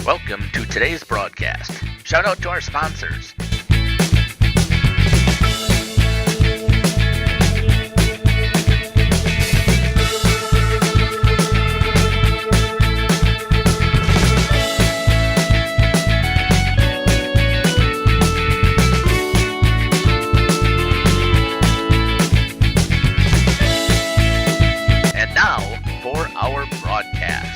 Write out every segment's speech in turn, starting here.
Welcome to today's broadcast. Shout out to our sponsors. And now for our broadcast.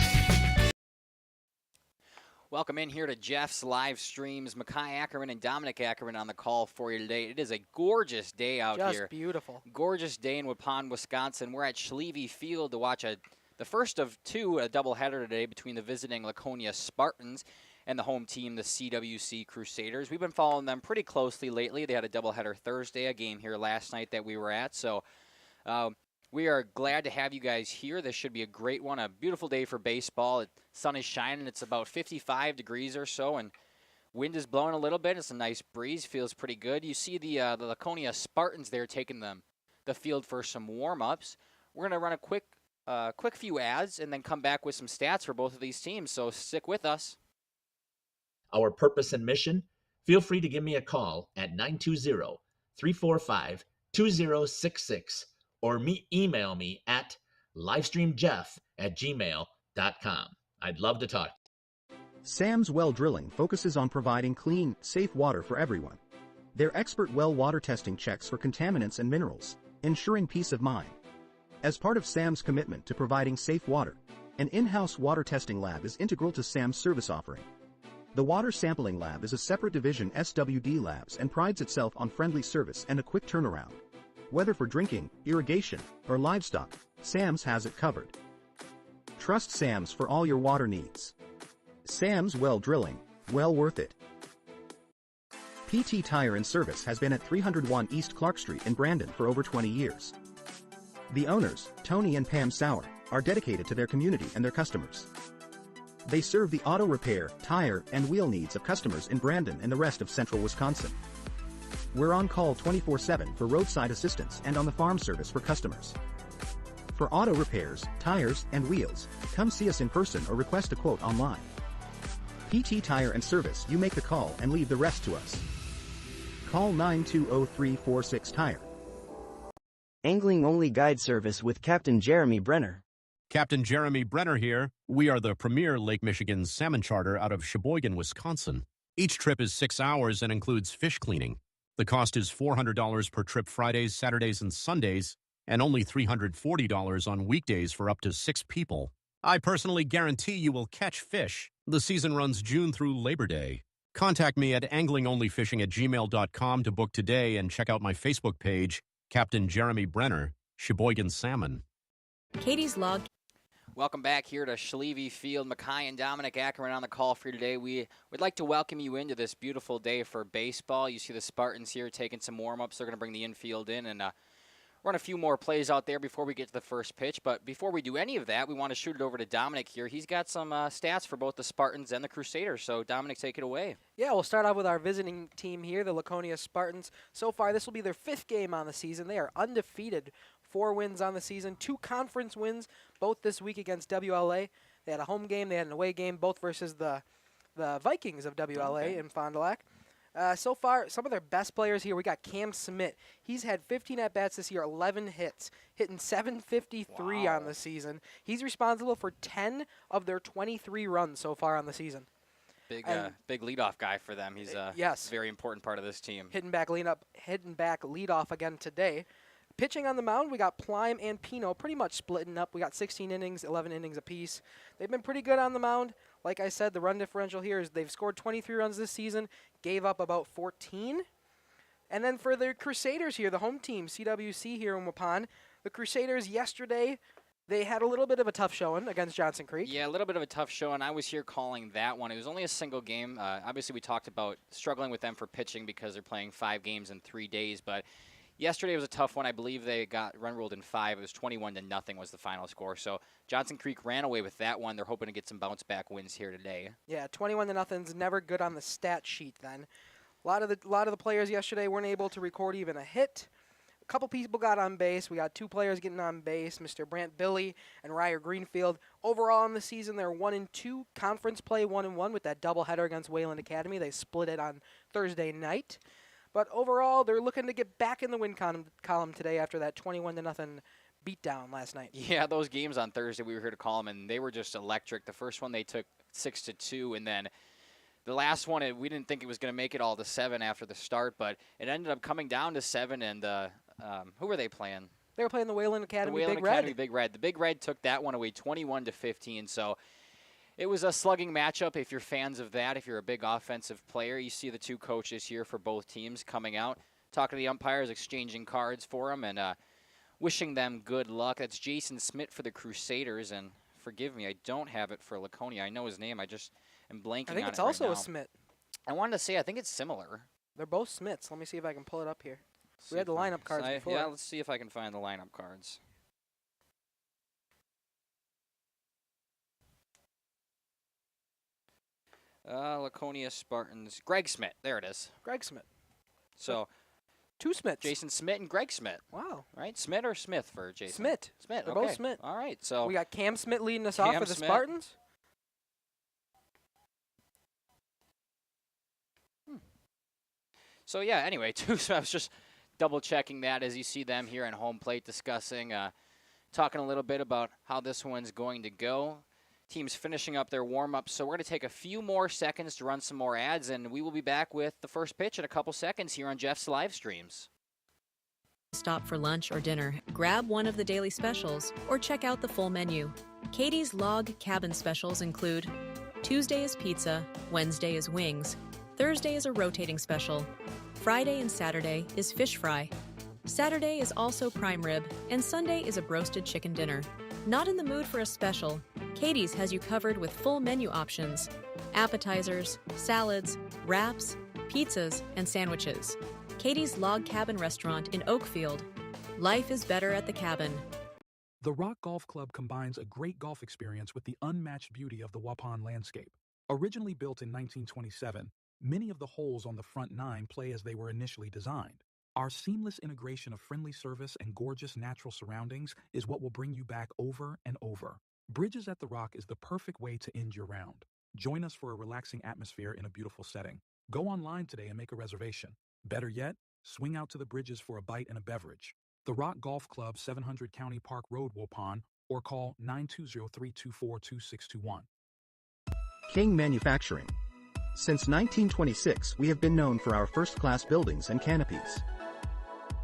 Welcome in here to Jeff's live streams. Makai Ackerman and Dominic Ackerman on the call for you today. It is a gorgeous day out here. Just beautiful. Gorgeous day in Waupun, Wisconsin. We're at Schlieve Field to watch the first of two, a doubleheader today between the visiting Laconia Spartans and the home team, the CWC Crusaders. We've been following them pretty closely lately. They had a doubleheader Thursday, a game here last night that we were at. So we are glad to have you guys here. This should be a great one, a beautiful day for baseball. The sun is shining. It's about 55 degrees or so, and wind is blowing a little bit. It's a nice breeze. Feels pretty good. You see the Laconia Spartans there taking the field for some warm-ups. We're going to run a quick few ads and then come back with some stats for both of these teams, so stick with us. Our purpose and mission? Feel free to give me a call at 920-345-2066 or email me at livestreamjeff@gmail.com. I'd love to talk. Sam's Well Drilling focuses on providing clean, safe water for everyone. Their expert well water testing checks for contaminants and minerals, ensuring peace of mind. As part of Sam's commitment to providing safe water, an in-house water testing lab is integral to Sam's service offering. The Water Sampling Lab is a separate division SWD Labs and prides itself on friendly service and a quick turnaround. Whether for drinking, irrigation, or livestock, Sam's has it covered. Trust Sam's for all your water needs. Sam's Well Drilling, well worth it. PT Tire and Service has been at 301 East Clark Street in Brandon for over 20 years. The owners, Tony and Pam Sauer, are dedicated to their community and their customers. They serve the auto repair, tire, and wheel needs of customers in Brandon and the rest of central Wisconsin. We're on call 24/7 for roadside assistance and on the farm service for customers. For auto repairs, tires, and wheels, come see us in person or request a quote online. PT Tire and Service, you make the call and leave the rest to us. Call 920-346-TIRE. Angling-only guide service with Captain Jeremy Brenner. Captain Jeremy Brenner here. We are the premier Lake Michigan salmon charter out of Sheboygan, Wisconsin. Each trip is 6 hours and includes fish cleaning. The cost is $400 per trip Fridays, Saturdays, and Sundays, and only $340 on weekdays for up to 6 people. I personally guarantee you will catch fish. The season runs June through Labor Day. Contact me at anglingonlyfishing@gmail.com to book today and check out my Facebook page, Captain Jeremy Brenner, Sheboygan Salmon. Katie's Log. Welcome back here to Schlieve Field. Makai and Dominic Ackerman on the call for you today. We would like to welcome you into this beautiful day for baseball. You see the Spartans here taking some warm-ups. They're going to bring the infield in and run a few more plays out there before we get to the first pitch. But before we do any of that, we want to shoot it over to Dominic here. He's got some stats for both the Spartans and the Crusaders. So, Dominic, take it away. Yeah, we'll start off with our visiting team here, the Laconia Spartans. So far, this will be their 5th game on the season. They are undefeated. 4 wins on the season, 2 conference wins, both this week against WLA. They had a home game, they had an away game, both versus the Vikings of WLA in Fond du Lac. So far, some of their best players here, we got Cam Smith. He's had 15 at-bats this year, 11 hits, hitting 753 on the season. He's responsible for 10 of their 23 runs so far on the season. Big leadoff guy for them. He's a very important part of this team. Hitting back leadoff again today. Pitching on the mound, we got Plime and Pino pretty much splitting up. We got 16 innings, 11 innings apiece. They've been pretty good on the mound. Like I said, the run differential here is they've scored 23 runs this season, gave up about 14. And then for the Crusaders here, the home team, CWC here in Waupun, the Crusaders yesterday, they had a little bit of a tough showing against Johnson Creek. Yeah, a little bit of a tough showing. I was here calling that one. It was only a single game. Obviously, we talked about struggling with them for pitching because they're playing 5 games in 3 days, but yesterday was a tough one. I believe they got run ruled in 5. It was 21-0 was the final score. So Johnson Creek ran away with that one. They're hoping to get some bounce-back wins here today. Yeah, 21-0's never good on the stat sheet then. A lot of the players yesterday weren't able to record even a hit. couple people got on base. We got 2 players getting on base, Mr. Brant Billy and Ryer Greenfield. Overall in the season, they're 1-2. Conference play 1-1 with that doubleheader against Wayland Academy. They split it on Thursday night. But overall, they're looking to get back in the win column today after that 21-0 beatdown last night. Yeah, those games on Thursday, we were here to call them, and they were just electric. The first one they took 6-2, and then the last one, we didn't think it was going to make it all to 7 after the start, but it ended up coming down to 7, and who were they playing? They were playing the Wayland Academy The Wayland Big Academy Red. Big Red. The Big Red took that one away 21-15, so it was a slugging matchup if you're fans of that. If you're a big offensive player, you see the 2 coaches here for both teams coming out, talking to the umpires, exchanging cards for them, and wishing them good luck. That's Jason Smith for the Crusaders, and forgive me, I don't have it for Laconia. I know his name, I just am blanking on it. I think it's right also now. a Smith. I wanted to say I think it's similar. They're both Smiths. Let me see if I can pull it up here. We had the lineup cards before. Yeah, let's see if I can find the lineup cards. Laconia Spartans. Greg Smith. There it is. Greg Smith. So 2 Smiths. Jason Smith and Greg Smith. Wow. Right? Smith or Smith for Jason? Smith. Smith. They're Okay. both Smith. All right. So We got Cam Smith leading us off Cam for the Smith. Spartans. So, yeah, anyway, so I was just double-checking that as you see them here in home plate discussing, talking a little bit about how this one's going to go. Teams finishing up their warm-up, so we're going to take a few more seconds to run some more ads, and we will be back with the first pitch in a couple seconds here on Jeff's live streams. Stop for lunch or dinner, grab one of the daily specials, or check out the full menu. Katie's Log Cabin specials include Tuesday is pizza, Wednesday is wings, Thursday is a rotating special, Friday and Saturday is fish fry, Saturday is also prime rib, and Sunday is a broasted chicken dinner. Not in the mood for a special? Katie's has you covered with full menu options, appetizers, salads, wraps, pizzas, and sandwiches. Katie's Log Cabin Restaurant in Oakfield. Life is better at the cabin. The Rock Golf Club combines a great golf experience with the unmatched beauty of the Waupun landscape. Originally built in 1927, many of the holes on the front 9 play as they were initially designed. Our seamless integration of friendly service and gorgeous natural surroundings is what will bring you back over and over. Bridges at the Rock is the perfect way to end your round. Join us for a relaxing atmosphere in a beautiful setting. Go online today and make a reservation. Better yet, swing out to the Bridges for a bite and a beverage. The Rock Golf Club, 700 County Park Road, Waupun, or call 920-324-2621. King Manufacturing. Since 1926, we have been known for our first-class buildings and canopies.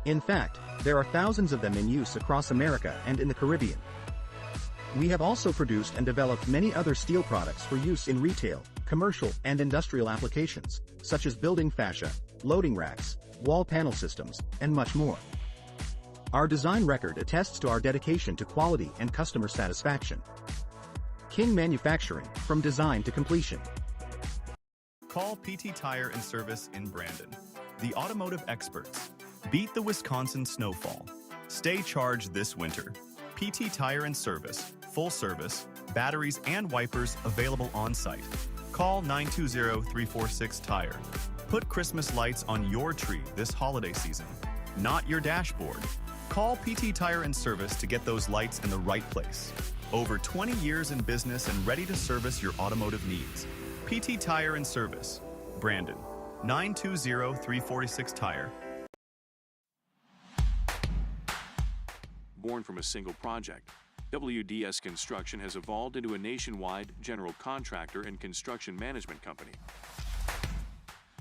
In fact, there are thousands of them in use across America and in the Caribbean. We have also produced and developed many other steel products for use in retail, commercial, and industrial applications, such as building fascia, loading racks, wall panel systems, and much more. Our design record attests to our dedication to quality and customer satisfaction. King Manufacturing, from design to completion. Call PT Tire and Service in Brandon, the automotive experts. Beat the Wisconsin snowfall. Stay charged this winter. PT Tire and Service, full service, batteries and wipers available on site. Call 920-346-TIRE. Put Christmas lights on your tree this holiday season, not your dashboard. Call PT Tire and Service to get those lights in the right place. Over 20 years in business and ready to service your automotive needs. PT Tire and Service, Brandon, 920-346-TIRE. Born from a single project, WDS Construction has evolved into a nationwide general contractor and construction management company.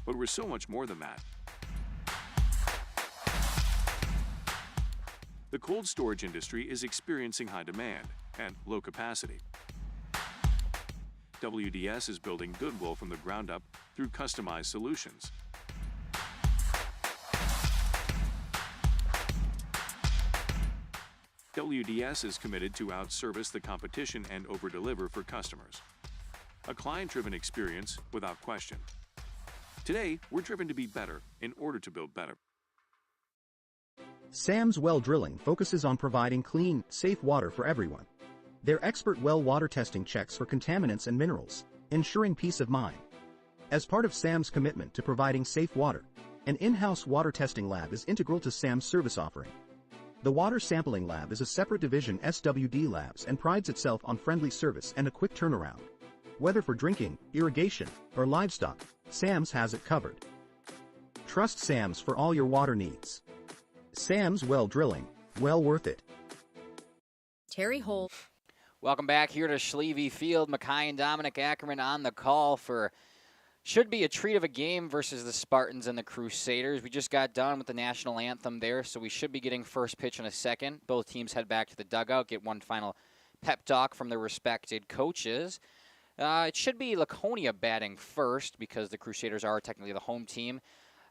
But we're so much more than that. The cold storage industry is experiencing high demand and low capacity. WDS is building goodwill from the ground up through customized solutions. WDS is committed to outservice the competition and overdeliver for customers. A client-driven experience without question. Today, we're driven to be better in order to build better. Sam's Well Drilling focuses on providing clean, safe water for everyone. Their expert well water testing checks for contaminants and minerals, ensuring peace of mind. As part of Sam's commitment to providing safe water, an in-house water testing lab is integral to Sam's service offering. The Water Sampling Lab is a separate division SWD Labs and prides itself on friendly service and a quick turnaround. Whether for drinking, irrigation, or livestock, Sam's has it covered. Trust Sam's for all your water needs. Sam's Well Drilling, well worth it. Terry Holt. Welcome back here to Schlieve Field. Mackay and Dominic Ackerman on the call for should be a treat of a game versus the Spartans and the Crusaders. We just got done with the national anthem there, so we should be getting first pitch in a second. Both teams head back to the dugout, get one final pep talk from their respected coaches. It should be Laconia batting first because the Crusaders are technically the home team.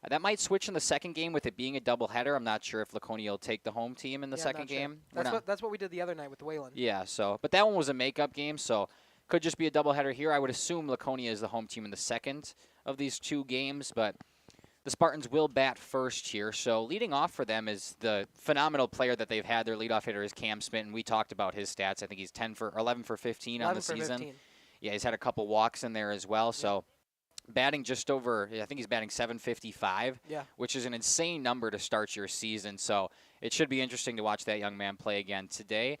That might switch in the second game with it being a doubleheader. I'm not sure if Laconia will take the home team in the second game. That's what we did the other night with Wayland. Yeah, but that one was a makeup game, so could just be a doubleheader here. I would assume Laconia is the home team in the second of these two games, but the Spartans will bat first here. So leading off for them is the phenomenal player that they've had. Their leadoff hitter is Cam Smith, and we talked about his stats. I think he's 11 for 15 on the season. 15. Yeah, he's had a couple walks in there as well, so batting just over, I think he's batting 755, which is an insane number to start your season. So it should be interesting to watch that young man play again today.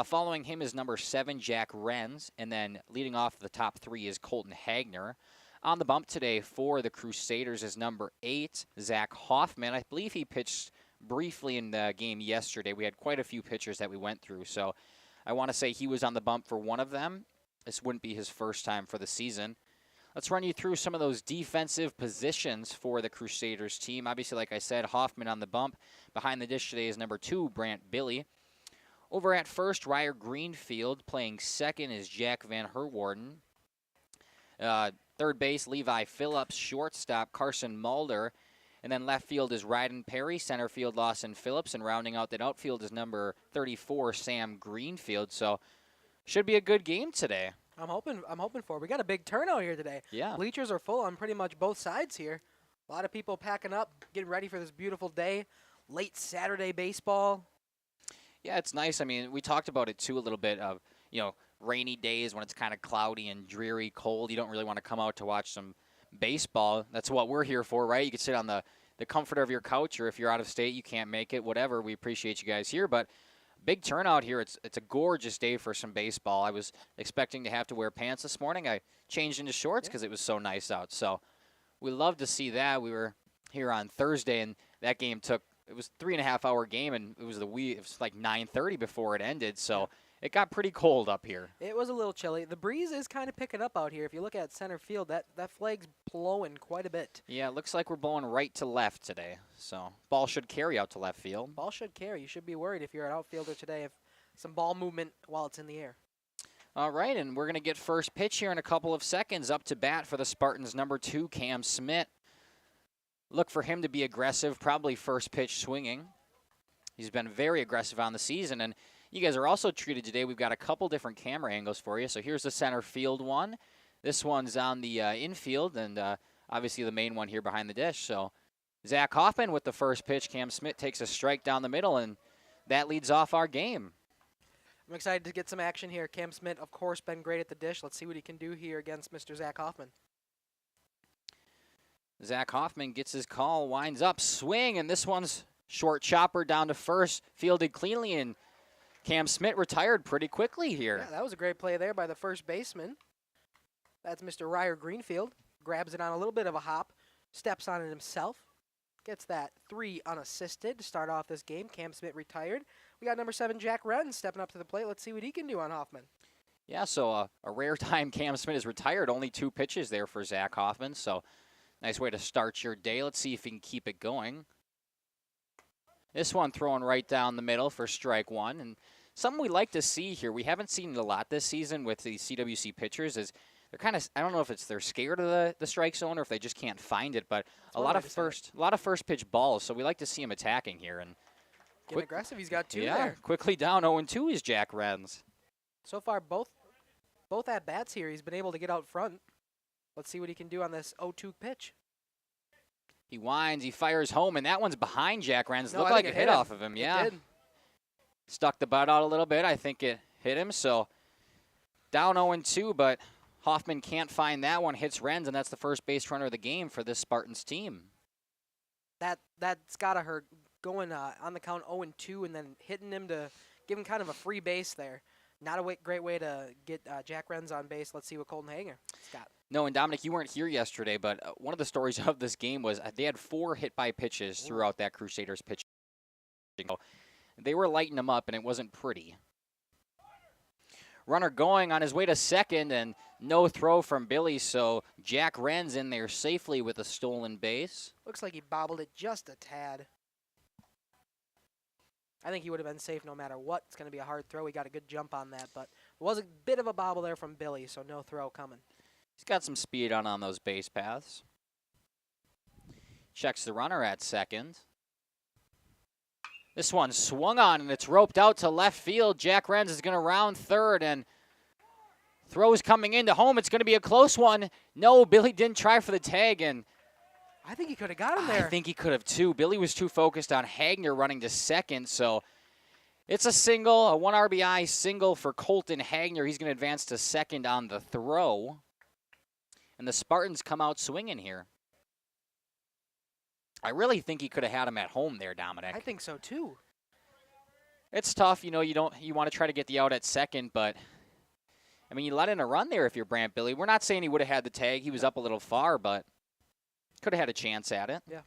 Following him is number 7, Jack Renz, and then leading off the top 3 is Colton Hagner. On the bump today for the Crusaders is number 8, Zach Hoffman. I believe he pitched briefly in the game yesterday. We had quite a few pitchers that we went through, so I want to say he was on the bump for one of them. This wouldn't be his first time for the season. Let's run you through some of those defensive positions for the Crusaders team. Obviously, like I said, Hoffman on the bump. Behind the dish today is number 2, Brant Billy. Over at first, Ryer Greenfield. Playing second is Jack Van Herwarden. Third base, Levi Phillips. Shortstop, Carson Mulder. And then left field is Ryden Perry. Center field, Lawson Phillips. And rounding out that outfield is number 34, Sam Greenfield. So should be a good game today. I'm hoping for it. We got a big turnout here today. Yeah. Bleachers are full on pretty much both sides here. A lot of people packing up, getting ready for this beautiful day. Late Saturday baseball. Yeah, it's nice. I mean, we talked about it, too, a little bit of, rainy days when it's kind of cloudy and dreary, cold. You don't really want to come out to watch some baseball. That's what we're here for, right? You can sit on the comfort of your couch, or if you're out of state, you can't make it, whatever. We appreciate you guys here, but big turnout here. It's a gorgeous day for some baseball. I was expecting to have to wear pants this morning. I changed into shorts because it was so nice out. So we love to see that. We were here on Thursday, and that game it was a 3.5-hour game, and it was like 9:30 before it ended. So it got pretty cold up here. It was a little chilly. The breeze is kind of picking up out here. If you look at center field, that flag's blowing quite a bit. Yeah, it looks like we're blowing right to left today. So ball should carry out to left field. Ball should carry. You should be worried if you're an outfielder today if some ball movement while it's in the air. All right, and we're going to get first pitch here in a couple of seconds. Up to bat for the Spartans, number 2, Cam Smith. Look for him to be aggressive, probably first pitch swinging. He's been very aggressive on the season, and you guys are also treated today. We've got a couple different camera angles for you. So here's the center field one. This one's on the infield, and obviously the main one here behind the dish. So Zach Hoffman with the first pitch. Cam Smith takes a strike down the middle, and that leads off our game. I'm excited to get some action here. Cam Smith, of course, been great at the dish. Let's see what he can do here against Mr. Zach Hoffman. Zach Hoffman gets his call, winds up, swing, and this one's short chopper down to first, fielded cleanly, and Cam Smith retired pretty quickly here. Yeah, that was a great play there by the first baseman. That's Mr. Ryer Greenfield. Grabs it on a little bit of a hop, steps on it himself, gets that 3 unassisted to start off this game. Cam Smith retired. We got number 7, Jack Redden, stepping up to the plate. Let's see what he can do on Hoffman. Yeah, so a rare time Cam Smith is retired. Only 2 pitches there for Zach Hoffman, so nice way to start your day. Let's see if he can keep it going. This one throwing right down the middle for strike 1. And something we like to see here, we haven't seen it a lot this season with the CWC pitchers, is they're kind of, I don't know if they're scared of the strike zone or if they just can't find it, but a lot of first pitch balls. So we like to see him attacking here. And getting aggressive. He's got 2 there. Quickly down 0-2 is Jack Renz. So far, both at-bats here, he's been able to get out front. Let's see what he can do on this 0-2 pitch. He winds, he fires home, and that one's behind Jack Renz. No, Looked like it hit off of him, yeah. It did. Stuck the butt out a little bit. I think it hit him, so down 0-2, but Hoffman can't find that one. Hits Renz, and that's the first base runner of the game for this Spartans team. That's got to hurt going on the count 0-2 and then hitting him to give him kind of a free base there. Not a great way to get Jack Renz on base. Let's see what Colton Hagner has got. No, and Dominic, you weren't here yesterday, but one of the stories of this game was they had 4 hit-by pitches throughout that Crusaders pitching. They were lighting them up, and it wasn't pretty. Runner going on his way to second, and no throw from Billy, so Jack Renz in there safely with a stolen base. Looks like he bobbled it just a tad. I think he would have been safe no matter what. It's going to be a hard throw. He got a good jump on that, but it was a bit of a bobble there from Billy, so no throw coming. He's got some speed on those base paths. Checks the runner at second. This one swung on, and it's roped out to left field. Jack Renz is going to round third, and throws coming into home. It's going to be a close one. No, Billy didn't try for the tag, and I think he could have got him there. I think he could have, too. Billy was too focused on Hagner running to second, so it's a single, a 1 RBI single for Colton Hagner. He's going to advance to second on the throw, and the Spartans come out swinging here. I really think he could have had him at home there, Dominic. I think so, too. It's tough, you want to try to get the out at second, but I mean, you let in a run there if you're Brant Billy. We're not saying he would have had the tag. He was up a little far, but could have had a chance at it. Yeah.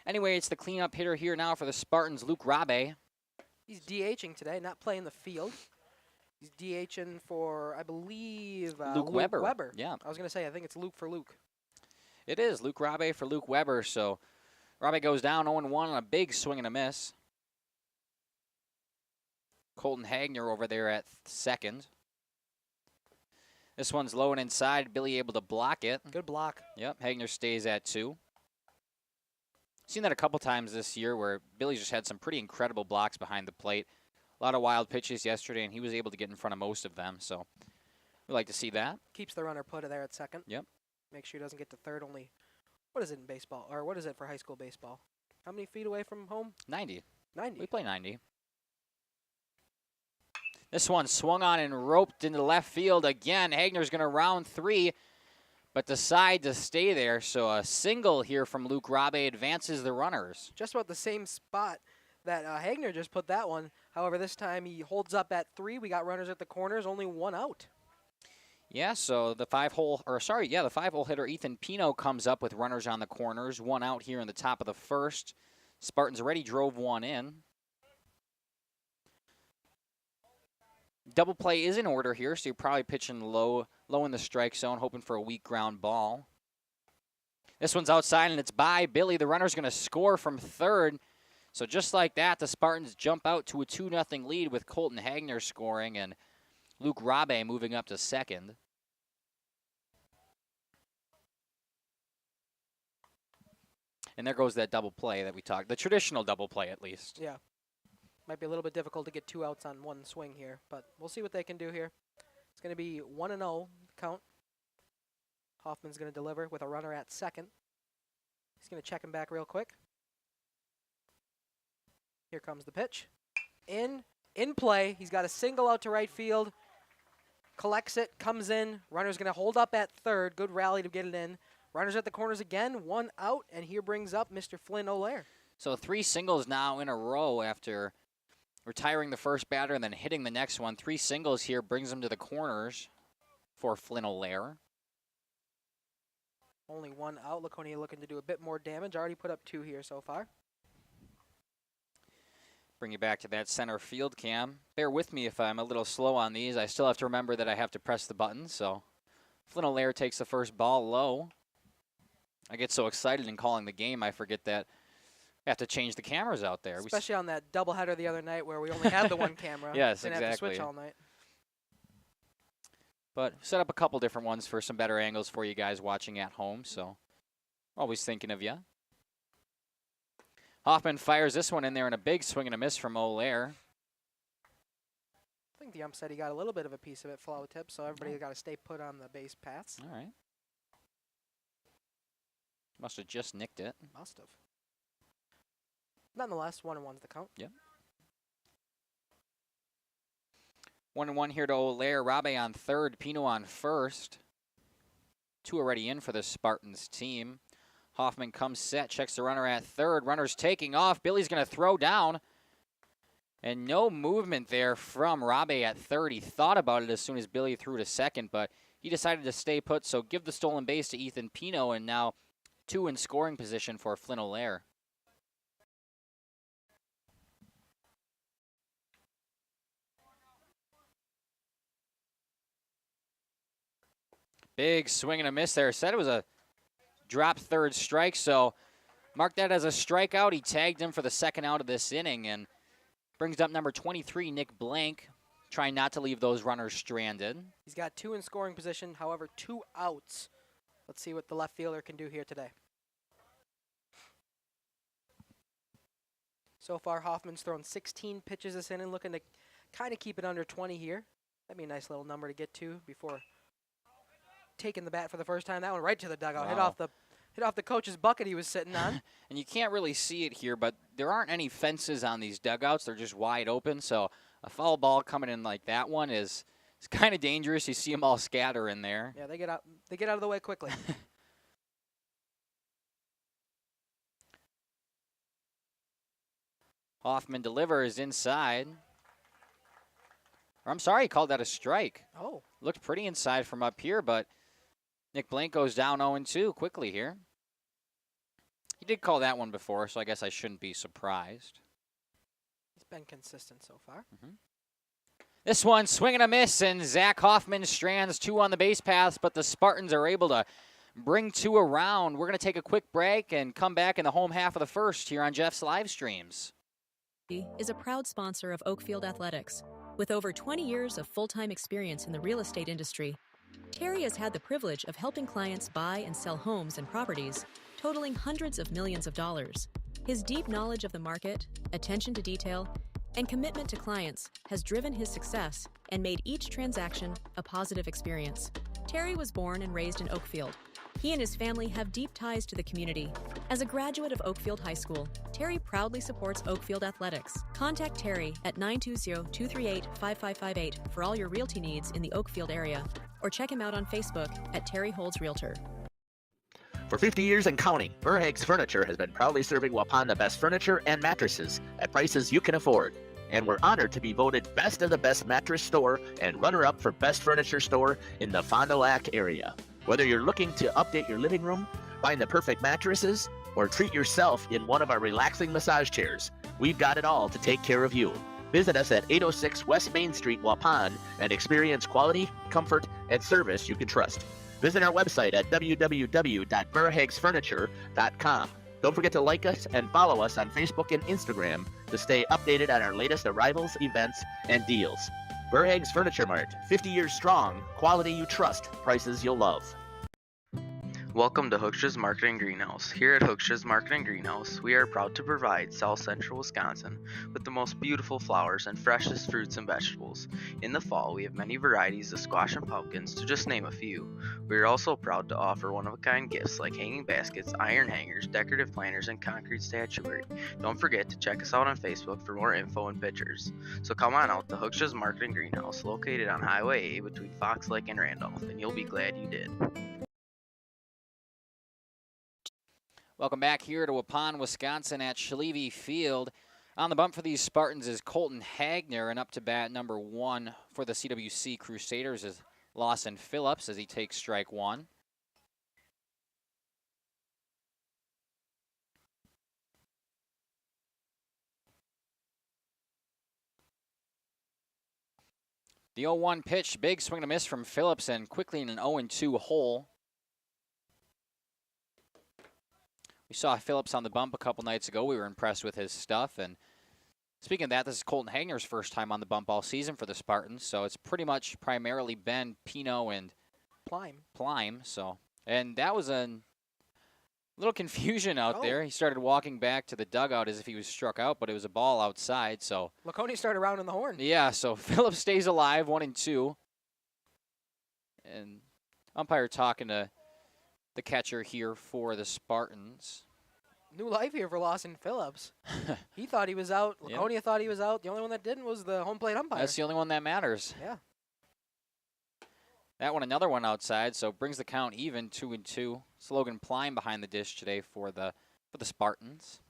Anyway, it's the cleanup hitter here now for the Spartans, Luke Rabe. He's DHing today, not playing the field. He's DHing for, I believe, Luke Weber. Yeah. I was going to say, I think it's Luke for Luke. It is Luke Rabe for Luke Weber, so Rabe goes down 0-1 on a big swing and a miss. Colton Hagner over there at second. This one's low and inside. Billy able to block it. Good block. Yep, Hagner stays at 2. Seen that a couple times this year where Billy just had some pretty incredible blocks behind the plate. A lot of wild pitches yesterday, and he was able to get in front of most of them, so we like to see that. Keeps the runner put there at second. Yep. Make sure he doesn't get to third. Only, what is it in baseball? Or what is it for high school baseball? How many feet away from home? 90. 90. We play 90. This one swung on and roped into left field again. Hagner's going to round 3, but decide to stay there. So a single here from Luke Rabe advances the runners. Just about the same spot that Hagner just put that one. However, this time he holds up at 3. We got runners at the corners, only 1 out. Yeah, so the 5-hole hitter Ethan Pino comes up with runners on the corners. 1 out here in the top of the first. Spartans already drove 1 in. Double play is in order here, so you're probably pitching low in the strike zone, hoping for a weak ground ball. This one's outside, and it's by Billy. The runner's going to score from third. So just like that, the Spartans jump out to a 2-0 lead with Colton Hagner scoring and Luke Rabe moving up to second. And there goes that double play that we talked, the traditional double play at least. Yeah. Might be a little bit difficult to get 2 outs on 1 swing here, but we'll see what they can do here. It's going to be 1-0 count. Hoffman's going to deliver with a runner at second. He's going to check him back real quick. Here comes the pitch. In play. He's got a single out to right field. Collects it, comes in. Runner's going to hold up at third. Good rally to get it in. Runners at the corners again. 1 out, and here brings up Mr. Flynn O'Lear. So 3 singles now in a row after retiring the first batter and then hitting the next one. 3 singles here brings him to the corners for Flynn O'Lear. Only 1 out. Laconia looking to do a bit more damage. Already put up 2 here so far. Bring you back to that center field cam. Bear with me if I'm a little slow on these. I still have to remember that I have to press the button. So Flynn O'Lear takes the first ball low. I get so excited in calling the game, I forget that I have to change the cameras out there. Especially on that doubleheader the other night where we only had the 1 camera. Yes, Didn't exactly. have to switch all night. But set up a couple different ones for some better angles for you guys watching at home. So always thinking of you. Hoffman fires this one in there and a big swing and a miss from O'Lear. I think the ump said he got a little bit of a piece of it, flow tip, so everybody's got to stay put on the base paths. All right. Must have just nicked it. Must have. Nonetheless, 1-1's the count. Yep. 1-1 here to O'Lear. Rabe on third, Pino on first. 2 already in for the Spartans team. Hoffman comes set, checks the runner at third. Runner's taking off. Billy's going to throw down. And no movement there from Rabe at third. He thought about it as soon as Billy threw to second, but he decided to stay put, so give the stolen base to Ethan Pino, and now 2 in scoring position for Flynn Allaire. Big swing and a miss there. Said it was a drop third strike, so mark that as a strikeout. He tagged him for the second out of this inning, and brings up number 23, Nick Blank, trying not to leave those runners stranded. He's got 2 in scoring position, however, 2 outs. Let's see what the left fielder can do here today. So far, Hoffman's thrown 16 pitches this inning, looking to kind of keep it under 20 here. That'd be a nice little number to get to before taking the bat for the first time. That one right to the dugout. Wow. Hit off the coach's bucket he was sitting on. And you can't really see it here, but there aren't any fences on these dugouts. They're just wide open, so a foul ball coming in like that one is kind of dangerous. You see them all scatter in there. Yeah, they get out of the way quickly. Hoffman delivers inside. Or I'm sorry, he called that a strike. Oh. Looked pretty inside from up here, but Nick Blank goes down 0-2 quickly here. He did call that one before, so I guess I shouldn't be surprised. He's been consistent so far. This one, swing and a miss, and Zach Hoffman strands 2 on the base paths, but the Spartans are able to bring 2 around. We're going to take a quick break and come back in the home half of the first here on Jeff's live streams. Is a proud sponsor of Oakfield Athletics. With over 20 years of full-time experience in the real estate industry, Terry has had the privilege of helping clients buy and sell homes and properties, totaling hundreds of millions of dollars. His deep knowledge of the market, attention to detail, and commitment to clients has driven his success and made each transaction a positive experience. Terry was born and raised in Oakfield. He and his family have deep ties to the community. As a graduate of Oakfield High School, Terry proudly supports Oakfield Athletics. Contact Terry at 920-238-5558 for all your realty needs in the Oakfield area, or check him out on Facebook at Terry Holds Realtor. For 50 years and counting, Verhaeg's Furniture has been proudly serving Waupun the best furniture and mattresses at prices you can afford. And we're honored to be voted Best of the Best Mattress Store and runner-up for Best Furniture Store in the Fond du Lac area. Whether you're looking to update your living room, find the perfect mattresses, or treat yourself in one of our relaxing massage chairs, we've got it all to take care of you. Visit us at 806 West Main Street, Waupun, and experience quality, comfort, and service you can trust. Visit our website at www.verhaegsfurniture.com. Don't forget to like us and follow us on Facebook and Instagram to stay updated on our latest arrivals, events, and deals. Verhaeg's Furniture Mart, 50 years strong, quality you trust, prices you'll love. Welcome to Hooksha's Marketing Greenhouse. Here at Hooksha's Marketing Greenhouse, we are proud to provide South Central Wisconsin with the most beautiful flowers and freshest fruits and vegetables. In the fall, we have many varieties of squash and pumpkins, to just name a few. We are also proud to offer one-of-a-kind gifts like hanging baskets, iron hangers, decorative planters, and concrete statuary. Don't forget to check us out on Facebook for more info and pictures. So come on out to Hooksha's Marketing Greenhouse, located on Highway A between Fox Lake and Randolph, and you'll be glad you did. Welcome back here to Waupun, Wisconsin at Schlieve Field. On the bump for these Spartans is Colton Hagner, and up to bat number 1 for the CWC Crusaders is Lawson Phillips as he takes strike 1. The 0-1 pitch, big swing and a miss from Phillips, and quickly in an 0-2 hole. We saw Phillips on the bump a couple nights ago. We were impressed with his stuff. And speaking of that, this is Colton Hagner's first time on the bump all season for the Spartans. So it's pretty much primarily been Pino and Plime. So, and that was a little confusion out there. He started walking back to the dugout as if he was struck out, but it was a ball outside. So Laconia started rounding the horn. Yeah, so Phillips stays alive, 1-2. And umpire talking to the catcher here for the Spartans. New life here for Lawson Phillips. He thought he was out. Laconia thought he was out. The only one that didn't was the home plate umpire. That's the only one that matters. Yeah. That one, another one outside, so brings the count even, 2-2. It's Logan Plime behind the dish today for the Spartans.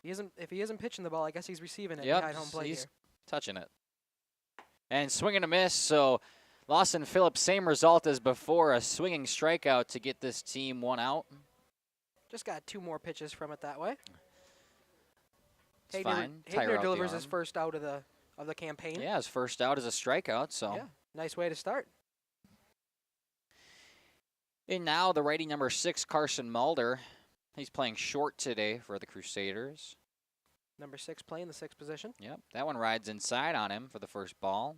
If he isn't pitching the ball, I guess he's receiving it Yep, behind home plate he's here. touching it. And swing and a miss, so Lawson Phillips, same result as before, a swinging strikeout to get this team one out. Just got 2 more pitches from it that way. It's fine. Hagner delivers his first out of the campaign. Yeah, his first out is a strikeout, so. Yeah, nice way to start. And now the righty number 6, Carson Mulder. He's playing short today for the Crusaders. Number 6 playing the 6th position. Yep, that one rides inside on him for the first ball.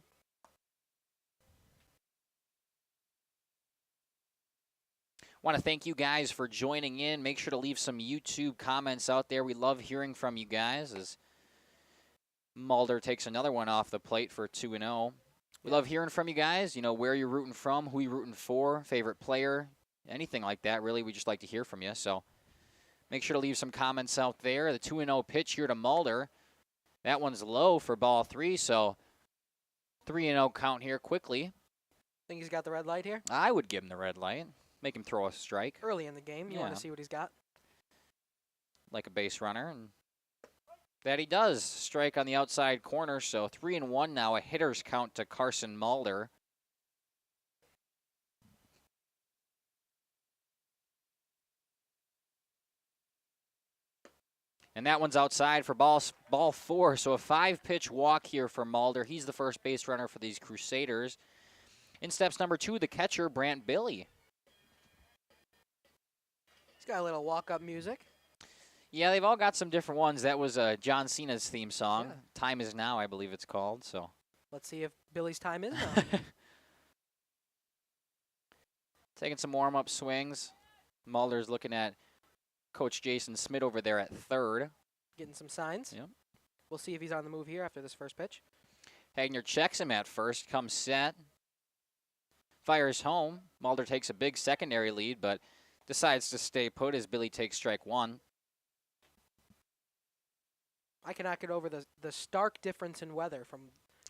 Want to thank you guys for joining in. Make sure to leave some YouTube comments out there. We love hearing from you guys as Mulder takes another one off the plate for 2-0. We love hearing from you guys, you know, where you're rooting from, who you're rooting for, favorite player, anything like that. Really, we just like to hear from you. So make sure to leave some comments out there. The 2-0 pitch here to Mulder. That one's low for ball 3, so 3-0 count here quickly. Think he's got the red light here? I would give him the red light. Make him throw a strike. Early in the game, you want to see what he's got. Like a base runner, and that he does. Strike on the outside corner, so 3-1 now, a hitter's count to Carson Mulder. And that one's outside for ball 4, so a 5-pitch walk here for Mulder. He's the first base runner for these Crusaders. In steps number 2, the catcher, Brant Billy. He's got a little walk-up music. Yeah, they've all got some different ones. That was John Cena's theme song. Yeah. Time Is Now, I believe it's called. So let's see if Billy's time is now. Taking some warm-up swings. Mulder's looking at Coach Jason Smith over there at third. Getting some signs. Yep. We'll see if he's on the move here after this first pitch. Hagner checks him at first, comes set, fires home. Mulder takes a big secondary lead, but decides to stay put as Billy takes strike 1. I cannot get over the stark difference in weather from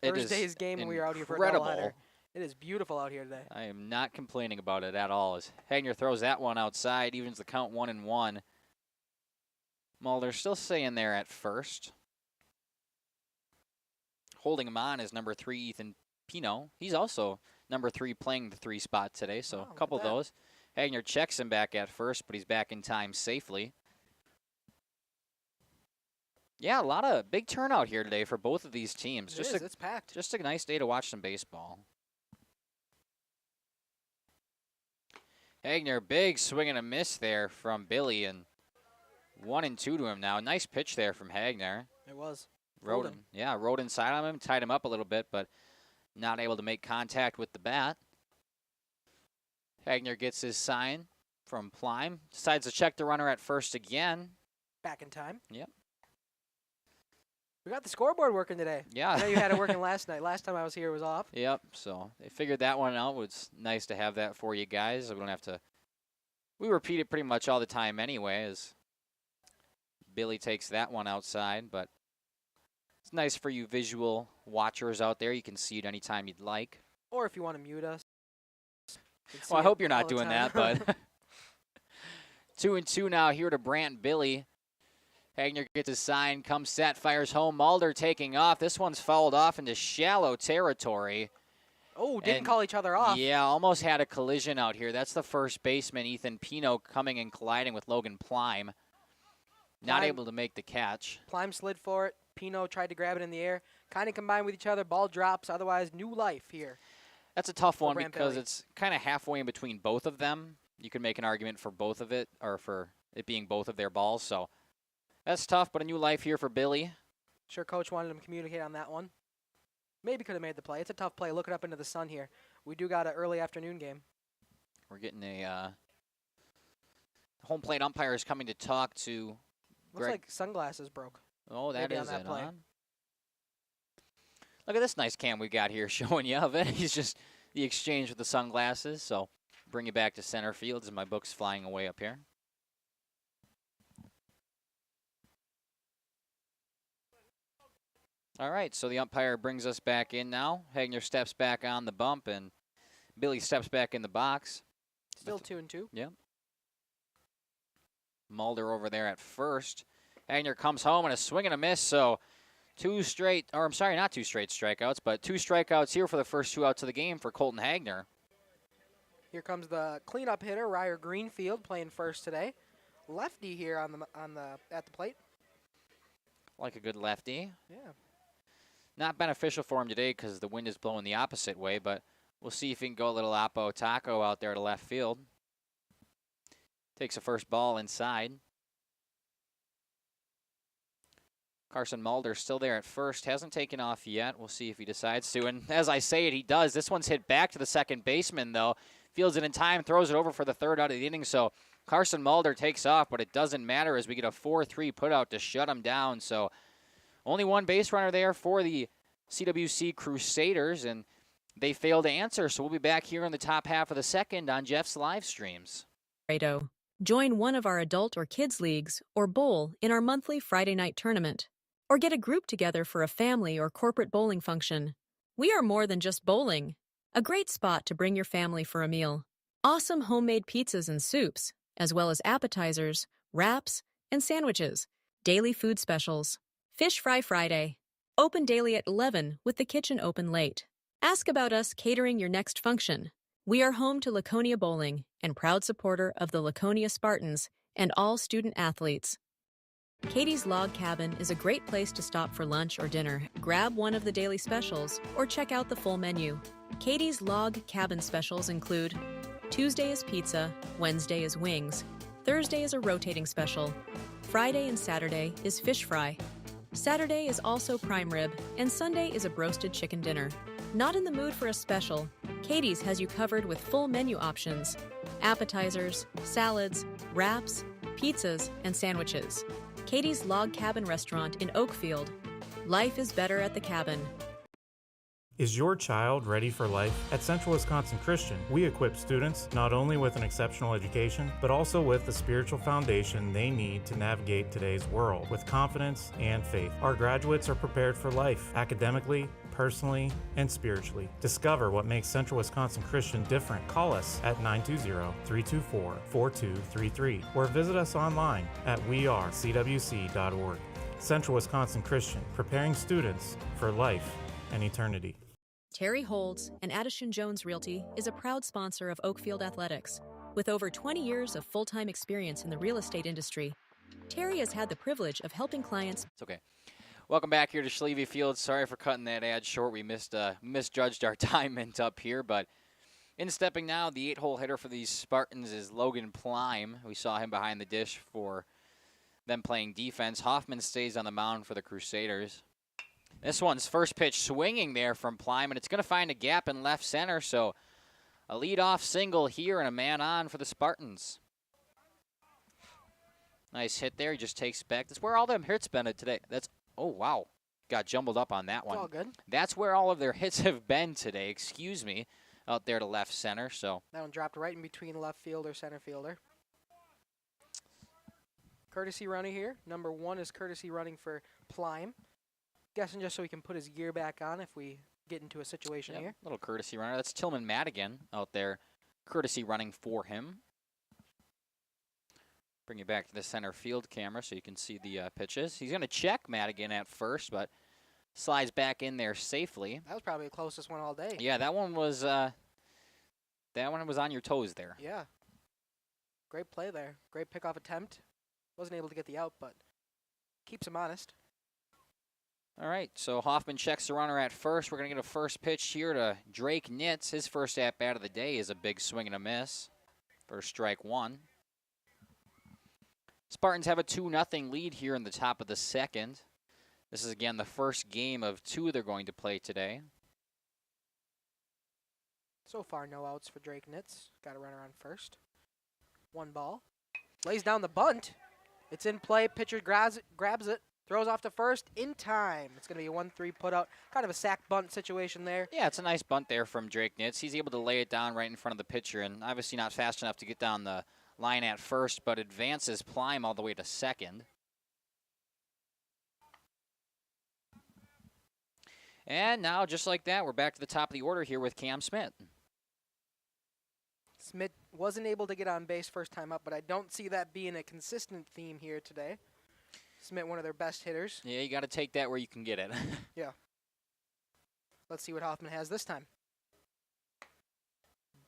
Thursday's game when we were out here for a doubleheader. It is beautiful out here today. I am not complaining about it at all. As Hagner throws that one outside, evens the count 1-1. Mulder still staying there at first. Holding him on is number 3, Ethan Pino. He's also number 3 playing the 3 spot today, so a couple of those. Hagner checks him back at first, but he's back in time safely. Yeah, a lot of big turnout here today for both of these teams. It's packed. Just a nice day to watch some baseball. Hagner, big swing and a miss there from Billy, and 1-2 to him now. Nice pitch there from Hagner. It was. Rode inside on him, tied him up a little bit, but not able to make contact with the bat. Hagner gets his sign from Plime. Decides to check the runner at first again. Back in time. Yep. We got the scoreboard working today. Yeah. I know you had it working last night. Last time I was here, it was off. Yep. So they figured that one out. It's nice to have that for you guys. We don't have to. We repeat it pretty much all the time anyway, as Billy takes that one outside. But it's nice for you visual watchers out there. You can see it anytime you'd like. Or if you want to mute us. Well, I hope you're not doing that, but 2-2 now here to Brant Billy. Hagner gets his sign, comes set, fires home. Mulder taking off. This one's fouled off into shallow territory. Oh, didn't call each other off. Yeah, almost had a collision out here. That's the first baseman, Ethan Pino, coming and colliding with Logan Plime. Not able to make the catch. Plime slid for it. Pino tried to grab it in the air. Kind of combined with each other. Ball drops. Otherwise, new life here. That's a tough one because it's kind of halfway in between both of them. You can make an argument for both of it, or for it being both of their balls. So that's tough, but a new life here for Billy. Sure, Coach wanted him to communicate on that one. Maybe could have made the play. It's a tough play. Looking up into the sun here. We do got an early afternoon game. We're getting a home plate umpire is coming to talk to Looks like sunglasses broke. Oh, that is it, huh? Look at this nice cam we got here showing you of it. He's just the exchange with the sunglasses. So bring you back to center field as my book's flying away up here. All right, so the umpire brings us back in now. Hagner steps back on the bump, and Billy steps back in the box. Still 2-2. Yep. Mulder over there at first. Hagner comes home and a swing and a miss, so not two straight strikeouts, but 2 strikeouts here for the first 2 outs of the game for Colton Hagner. Here comes the cleanup hitter, Ryer Greenfield, playing first today. Lefty here at the plate. Like a good lefty. Yeah. Not beneficial for him today because the wind is blowing the opposite way, but we'll see if he can go a little Oppo Taco out there to left field. Takes a first ball inside. Carson Mulder still there at first. Hasn't taken off yet. We'll see if he decides to. And as I say it, he does. This one's hit back to the second baseman, though. Fields it in time, throws it over for the 3rd out of the inning. So Carson Mulder takes off, but it doesn't matter as we get a 4-3 putout to shut him down. So only 1 base runner there for the CWC Crusaders, and they fail to answer. So we'll be back here in the top half of the 2nd on Jeff's live streams. Join one of our adult or kids leagues or bowl in our monthly Friday night tournament. Or get a group together for a family or corporate bowling function. We are more than just bowling. A great spot to bring your family for a meal. Awesome homemade pizzas and soups, as well as appetizers, wraps, and sandwiches. Daily food specials. Fish Fry Friday. Open daily at 11 with the kitchen open late. Ask about us catering your next function. We are home to Laconia Bowling and proud supporter of the Laconia Spartans and all student athletes. Katie's Log Cabin is a great place to stop for lunch or dinner. Grab one of the daily specials or check out the full menu. Katie's Log Cabin specials include Tuesday is pizza, Wednesday is wings, Thursday is a rotating special, Friday and Saturday is fish fry, Saturday is also prime rib, and Sunday is a broasted chicken dinner. Not in the mood for a special? Katie's has you covered with full menu options, appetizers, salads, wraps, pizzas, and sandwiches. Katie's Log Cabin Restaurant in Oakfield. Life is better at the cabin. Is your child ready for life? At Central Wisconsin Christian, we equip students not only with an exceptional education, but also with the spiritual foundation they need to navigate today's world with confidence and faith. Our graduates are prepared for life, academically, personally, and spiritually. Discover what makes Central Wisconsin Christian different. Call us at 920-324-4233 or visit us online at wearecwc.org. Central Wisconsin Christian, preparing students for life and eternity. Terry Holds and Addison Jones Realty is a proud sponsor of Oakfield Athletics. With over 20 years of full-time experience in the real estate industry, Terry has had the privilege of helping clients. It's okay. Welcome back here to Schlieve Field. Sorry for cutting that ad short. We misjudged our timing up here, but in stepping now, the 8-hole hitter for these Spartans is Logan Plime. We saw him behind the dish for them playing defense. Hoffman stays on the mound for the Crusaders. This one's first pitch swinging there from Plime, and it's going to find a gap in left center, so a leadoff single here and a man on for the Spartans. Nice hit there. He just takes back. That's where all them hits been today. Oh, wow. Got jumbled up on that one. It's all good. That's where all of their hits have been today, excuse me, out there to left center. So that one dropped right in between left fielder, center fielder. Courtesy running here. Number 1 is courtesy running for Plime. Guessing just so he can put his gear back on if we get into a situation here. Little courtesy runner. That's Tillman Madigan out there, courtesy running for him. Bring you back to the center field camera so you can see the pitches. He's going to check Madigan at first, but slides back in there safely. That was probably the closest one all day. Yeah, that one was on your toes there. Yeah. Great play there. Great pickoff attempt. Wasn't able to get the out, but keeps him honest. All right, so Hoffman checks the runner at first. We're going to get a first pitch here to Drake Nitz. His first at-bat of the day is a big swing and a miss for strike 1. Spartans have a 2-0 lead here in the top of the 2nd. This is, again, the first game of 2 they're going to play today. So far, no outs for Drake Nitz. Got a runner on first. 1 ball. Lays down the bunt. It's in play. Pitcher grabs it. Throws off to first in time. It's going to be a 1-3 putout. Kind of a sack bunt situation there. Yeah, it's a nice bunt there from Drake Nitz. He's able to lay it down right in front of the pitcher, and obviously not fast enough to get down the line at first, but advances Plime all the way to second. And now, just like that, we're back to the top of the order here with Cam Smith. Smith wasn't able to get on base first time up, but I don't see that being a consistent theme here today. Smith, one of their best hitters. Yeah, you got to take that where you can get it. Yeah. Let's see what Hoffman has this time.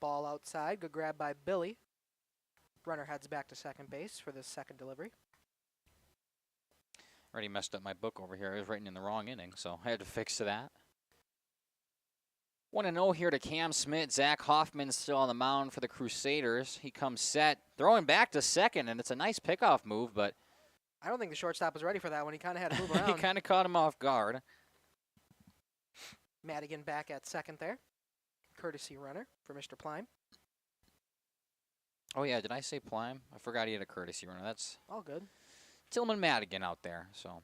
Ball outside. Good grab by Billy. Runner heads back to second base for the second delivery. Already messed up my book over here. I was writing in the wrong inning, so I had to fix that. 1-0 here to Cam Smith. Zach Hoffman still on the mound for the Crusaders. He comes set, throwing back to second, and it's a nice pickoff move, but I don't think the shortstop was ready for that one. He kind of had to move around. he kind of caught him off guard. Madigan back at second there. Courtesy runner for Mr. Plime. Oh, yeah, did I say Plime? I forgot he had a courtesy runner. That's all good. Tillman Madigan out there, so.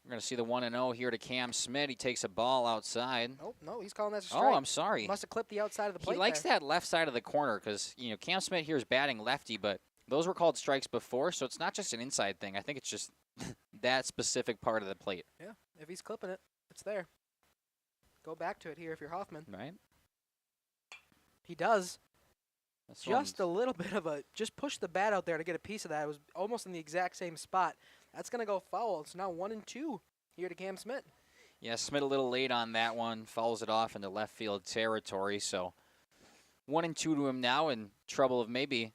We're going to see the 1-0 here to Cam Smith. He takes a ball outside. Oh, no, he's calling that a strike. Oh, I'm sorry. He must have clipped the outside of the plate. He likes there. that left side of the corner because, you know, Cam Smith here is batting lefty, but those were called strikes before, so it's not just an inside thing. I think it's just that specific part of the plate. Yeah, if he's clipping it, it's there. Go back to it here if you're Hoffman. Right. He does. This Just a little bit of a, just push the bat out there to get a piece of that. It was almost in the exact same spot. That's going to go foul. It's now 1-2 here to Cam Smith. Yeah, Smith a little late on that one. Fouls it off into left field territory. So 1-2 to him now, in trouble of maybe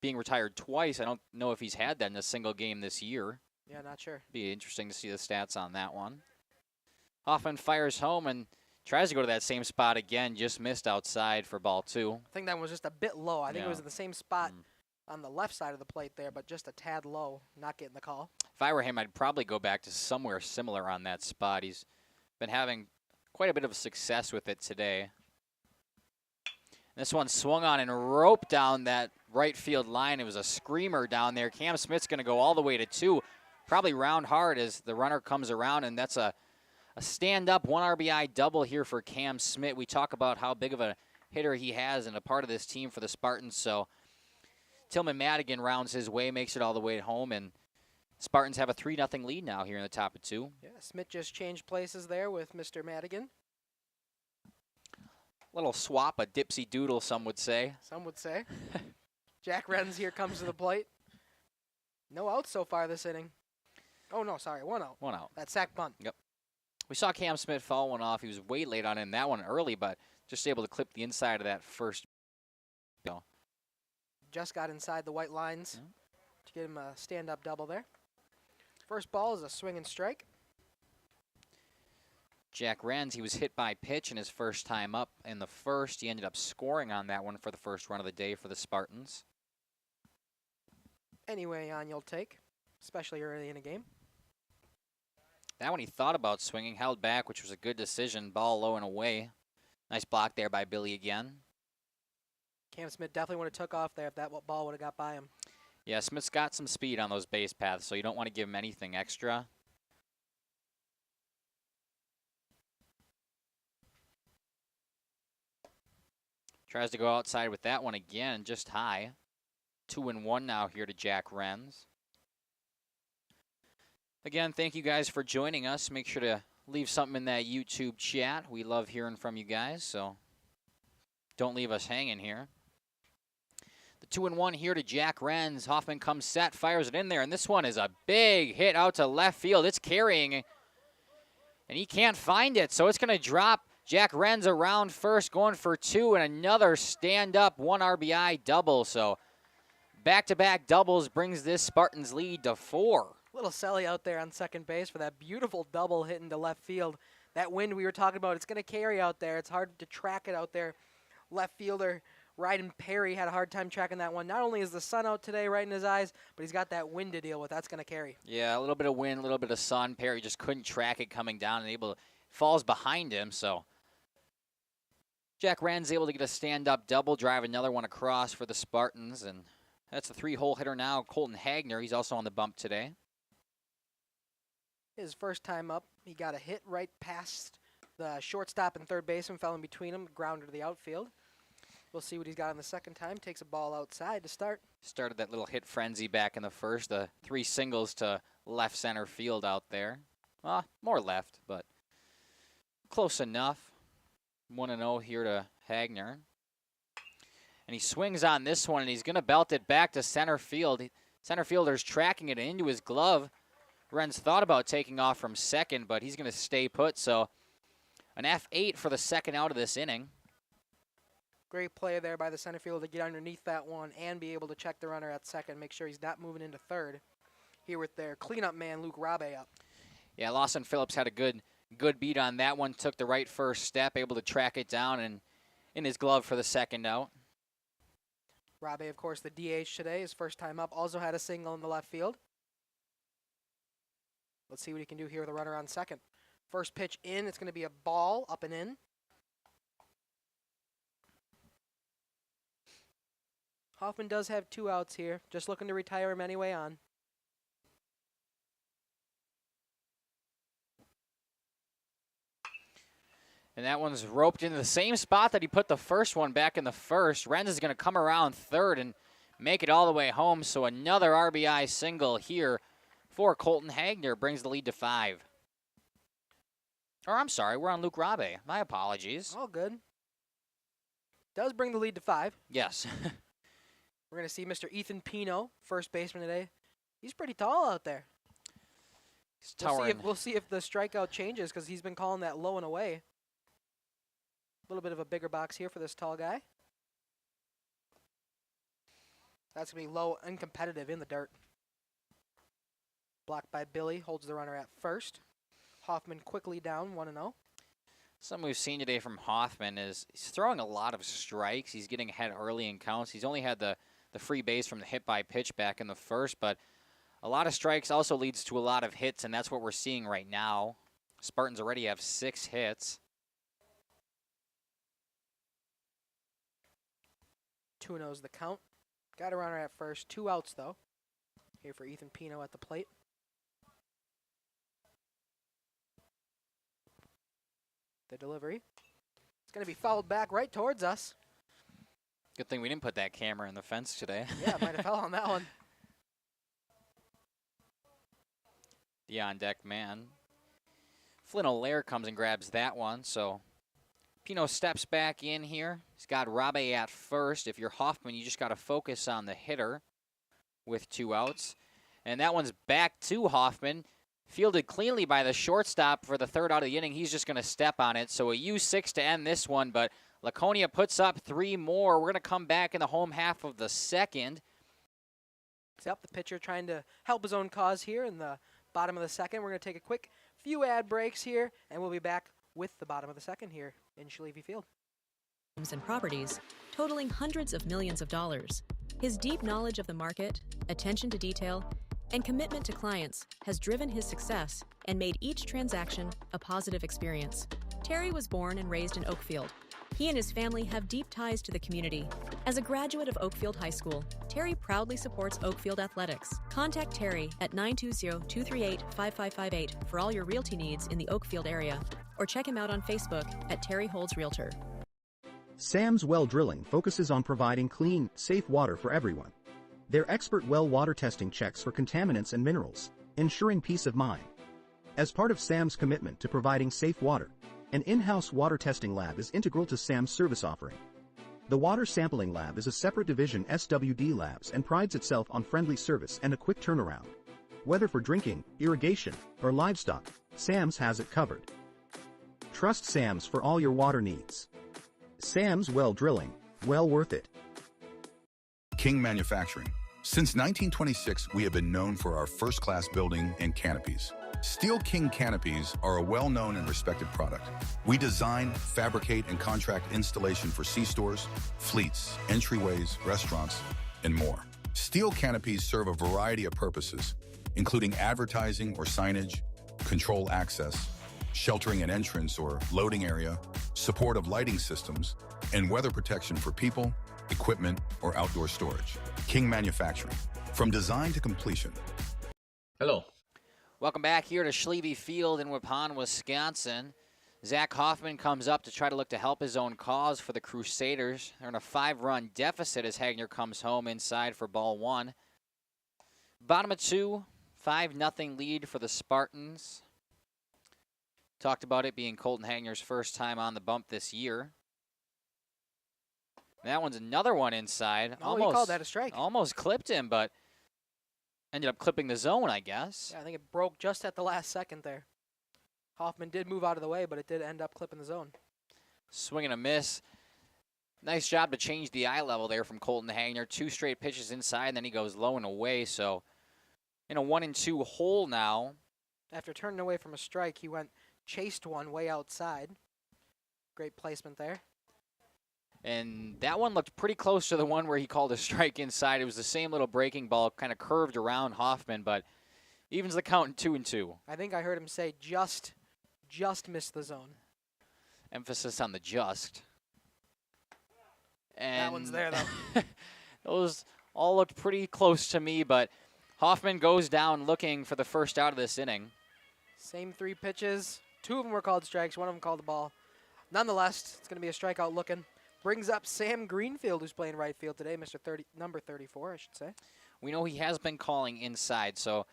being retired twice. I don't know if he's had that in a single game this year. Yeah, not sure. Be interesting to see the stats on that one. Hoffman fires home and tries to go to that same spot again. Just missed outside for ball 2. I think that was just a bit low. I think it was Yeah. in the same spot on the left side of the plate there, but just a tad low, not getting the call. If I were him, I'd probably go back to somewhere similar on that spot. He's been having quite a bit of success with it today. This one swung on and roped down that right field line. It was a screamer down there. Cam Smith's going to go all the way to 2. Probably round hard as the runner comes around, and that's a stand-up 1 RBI double here for Cam Smith. We talk about how big of a hitter he has and a part of this team for the Spartans. So Tillman Madigan rounds his way, makes it all the way home, and Spartans have a 3-0 lead now here in the top of 2. Yeah, Smith just changed places there with Mr. Madigan. Little swap, a dipsy doodle, some would say. Some would say. Jack Renz here comes to the plate. No outs so far this inning. Oh, no, sorry, 1 out. 1 out. That sack bunt. Yep. We saw Cam Smith foul one off. He was way late on in that one early, but just able to clip the inside of that first. Just got inside the white lines to get him a stand-up double there. First ball is a swing and strike. Jack Renz, he was hit by pitch in his first time up in the first. He ended up scoring on that one for the first run of the day for the Spartans. Anyway, on you'll take, especially early in a game. That one he thought about swinging, held back, which was a good decision. Ball low and away. Nice block there by Billy again. Cam Smith definitely would have took off there if that ball would have got by him. Yeah, Smith's got some speed on those base paths, so you don't want to give him anything extra. Tries to go outside with that one again, just high. 2-1 now here to Jack Renz. Again, thank you guys for joining us. Make sure to leave something in that YouTube chat. We love hearing from you guys, so don't leave us hanging here. The 2-1 here to Jack Renz. Hoffman comes set, fires it in there, and this one is a big hit out to left field. It's carrying, and he can't find it, so it's going to drop. Jack Renz around first, going for 2, and another stand-up 1 RBI double. So back-to-back doubles brings this Spartans lead to 4. Little Selly out there on second base for that beautiful double hit into left field. That wind we were talking about, it's going to carry out there. It's hard to track it out there. Left fielder Ryden Perry had a hard time tracking that one. Not only is the sun out today right in his eyes, but he's got that wind to deal with. That's going to carry. Yeah, a little bit of wind, a little bit of sun. Perry just couldn't track it coming down and falls behind him. So Jack Renz able to get a stand-up double, drive another one across for the Spartans, and that's a 3-hole hitter now. Colton Hagner, he's also on the bump today. His first time up, he got a hit right past the shortstop and third baseman, fell in between them, grounder to the outfield. We'll see what he's got on the second time. Takes a ball outside to start. Started that little hit frenzy back in the first. The 3 singles to left center field out there. Well, more left, but close enough. 1-0 here to Hagner. And he swings on this one, and he's going to belt it back to center field. Center fielder's tracking it into his glove. Renz thought about taking off from second, but he's going to stay put. So an F8 for the second out of this inning. Great play there by the center fielder to get underneath that one and be able to check the runner at second, make sure he's not moving into third. Here with their cleanup man, Luke Rabe, up. Yeah, Lawson Phillips had a good beat on that one, took the right first step, able to track it down and in his glove for the second out. Rabe, of course, the DH today, his first time up, also had a single in the left field. Let's see what he can do here with a runner on second. First pitch in, it's going to be a ball up and in. Hoffman does have 2 outs here, just looking to retire him anyway on. And that one's roped into the same spot that he put the first one back in the first. Renz is going to come around third and make it all the way home. So another RBI single here for Colton Hagner brings the lead to 5. Or I'm sorry, we're on Luke Rabe. My apologies. All good. Does bring the lead to 5. Yes. We're going to see Mr. Ethan Pino, first baseman today. He's pretty tall out there. He's towering. We'll see if the strikeout changes because he's been calling that low and away. A little bit of a bigger box here for this tall guy. That's going to be low and competitive in the dirt. Blocked by Billy, holds the runner at first. Hoffman quickly down, 1-0. Something we've seen today from Hoffman is he's throwing a lot of strikes. He's getting ahead early in counts. He's only had the free base from the hit by pitch back in the first, but a lot of strikes also leads to a lot of hits, and that's what we're seeing right now. Spartans already have 6 hits. 2-0's the count. Got a runner at first. 2 outs, though. Here for Ethan Pino at the plate. The delivery. It's going to be fouled back right towards us. Good thing we didn't put that camera in the fence today. Yeah, might have fell on that one. The on-deck man. Flynn O'Leary comes and grabs that one, so Pino steps back in here. He's got Rabe at first. If you're Hoffman, you just got to focus on the hitter with 2 outs. And that one's back to Hoffman. Fielded cleanly by the shortstop for the third out of the inning. He's just going to step on it. So a U6 to end this one, but Laconia puts up 3 more. We're going to come back in the home half of the second. Yep, the pitcher trying to help his own cause here in the bottom of the second. We're going to take a quick few ad breaks here, and we'll be back with the bottom of the second here in Schlieve Field. And properties totaling hundreds of millions of dollars. His deep knowledge of the market, attention to detail, and commitment to clients has driven his success and made each transaction a positive experience. Terry was born and raised in Oakfield. He and his family have deep ties to the community. As a graduate of Oakfield High School, Terry proudly supports Oakfield athletics. Contact Terry at 920-238-5558 for all your realty needs in the Oakfield area, or check him out on Facebook at Terry Holds Realtor. Sam's Well Drilling focuses on providing clean, safe water for everyone. Their expert well water testing checks for contaminants and minerals, ensuring peace of mind. As part of Sam's commitment to providing safe water, an in-house water testing lab is integral to Sam's service offering. The Water Sampling Lab is a separate division SWD Labs and prides itself on friendly service and a quick turnaround. Whether for drinking, irrigation, or livestock, Sam's has it covered. Trust Sam's for all your water needs. Sam's Well Drilling, well worth it. King Manufacturing. Since 1926, we have been known for our first-class building and canopies. Steel King canopies are a well-known and respected product. We design, fabricate, and contract installation for C-stores, fleets, entryways, restaurants, and more. Steel canopies serve a variety of purposes, including advertising or signage, control access, sheltering an entrance or loading area, support of lighting systems, and weather protection for people, equipment, or outdoor storage. King Manufacturing. From design to completion. Hello. Welcome back here to Schlieve Field in Waupun, Wisconsin. Zach Hoffman comes up to try to look to help his own cause for the Crusaders. They're in a 5-run deficit as Hagner comes home inside for ball 1. Bottom of 2, 5-0 lead for the Spartans. Talked about it being Colton Hagner's first time on the bump this year. That one's another one inside. Oh, he called that a strike. Almost clipped him, but ended up clipping the zone, I guess. Yeah, I think it broke just at the last second there. Hoffman did move out of the way, but it did end up clipping the zone. Swing and a miss. Nice job to change the eye level there from Colton Hagner. 2 straight pitches inside, and then he goes low and away. So in a 1-2 hole now. After turning away from a strike, he chased one way outside. Great placement there. And that one looked pretty close to the one where he called a strike inside. It was the same little breaking ball, kind of curved around Hoffman, but evens the count in 2-2. I think I heard him say just missed the zone. Emphasis on the just. And that one's there, though. Those all looked pretty close to me, but Hoffman goes down looking for the first out of this inning. Same 3 pitches. 2 of them were called strikes. 1 of them called the ball. Nonetheless, it's going to be a strikeout looking. Brings up Sam Greenfield, who's playing right field today, number 34, I should say. We know he has been calling inside, so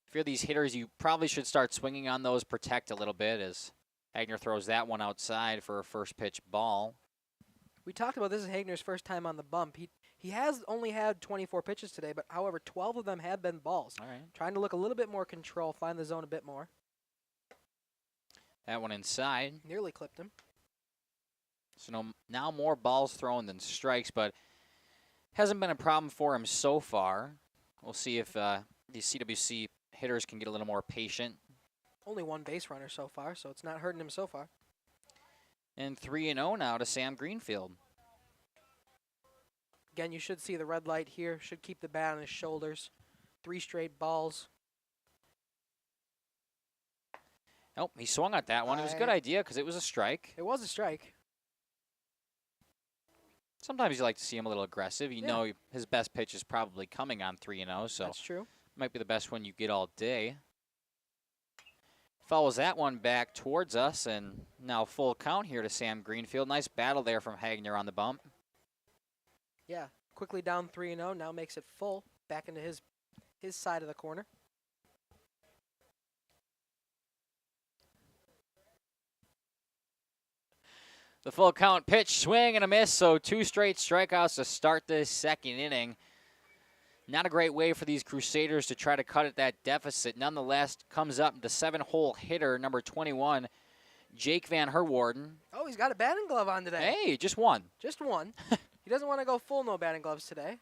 if you're these hitters, you probably should start swinging on those, protect a little bit, as Hagner throws that one outside for a first pitch ball. We talked about this is Hagner's first time on the bump. He has only had 24 pitches today, but however, 12 of them have been balls. All right. Trying to look a little bit more control, find the zone a bit more. That one inside. Nearly clipped him. So now more balls thrown than strikes, but hasn't been a problem for him so far. We'll see if these CWC hitters can get a little more patient. Only 1 base runner so far, so it's not hurting him so far. And 3-0 now to Sam Greenfield. Again, you should see the red light here. Should keep the bat on his shoulders. 3 straight balls. Nope, he swung at that one. It was a good idea because it was a strike. It was a strike. Sometimes you like to see him a little aggressive. You know his best pitch is probably coming on 3-0, so that's true. Might be the best one you get all day. Follows that one back towards us, and now full count here to Sam Greenfield. Nice battle there from Hagner on the bump. Yeah, quickly down 3-0, now makes it full, back into his side of the corner. The full count pitch, swing and a miss, so 2 straight strikeouts to start this second inning. Not a great way for these Crusaders to try to cut at that deficit. Nonetheless, comes up the 7-hole hitter, number 21, Jake Van Herwarden. Oh, he's got a batting glove on today. Hey, just one. Just one. He doesn't want to go full no batting gloves today,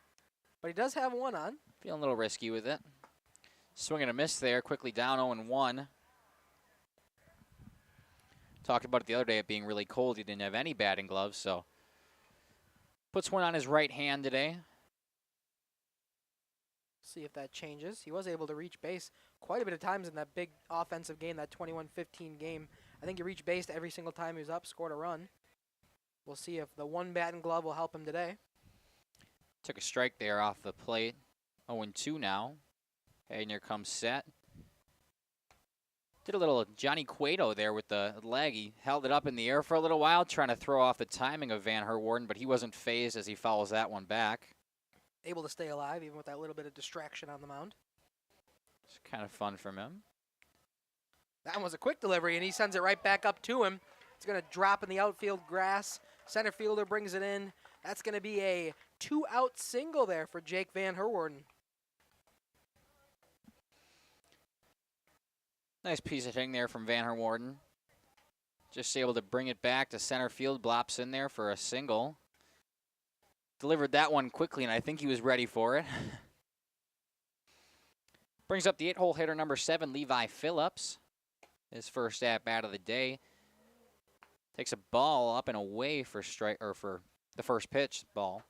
but he does have one on. Feeling a little risky with it. Swing and a miss there, quickly down 0-1. Talked about it the other day, it being really cold. He didn't have any batting gloves, so puts one on his right hand today. See if that changes. He was able to reach base quite a bit of times in that big offensive game, that 21-15 game. I think he reached base every single time he was up, scored a run. We'll see if the 1 batting glove will help him today. Took a strike there off the plate. 0-2 now. Hagner comes set. Did a little Johnny Cueto there with the leg. He held it up in the air for a little while, trying to throw off the timing of Van Herwarden, but he wasn't phased as he fouls that one back. Able to stay alive, even with that little bit of distraction on the mound. It's kind of fun from him. That one was a quick delivery, and he sends it right back up to him. It's going to drop in the outfield grass. Center fielder brings it in. That's going to be a 2-out single there for Jake Van Herwarden. Nice piece of hitting there from Van Herwarden. Just able to bring it back to center field. Blops in there for a single. Delivered that one quickly, and I think he was ready for it. Brings up the 8-hole hitter, number 7, Levi Phillips. His first at-bat of the day. Takes a ball up and away for strike, or for the first pitch ball.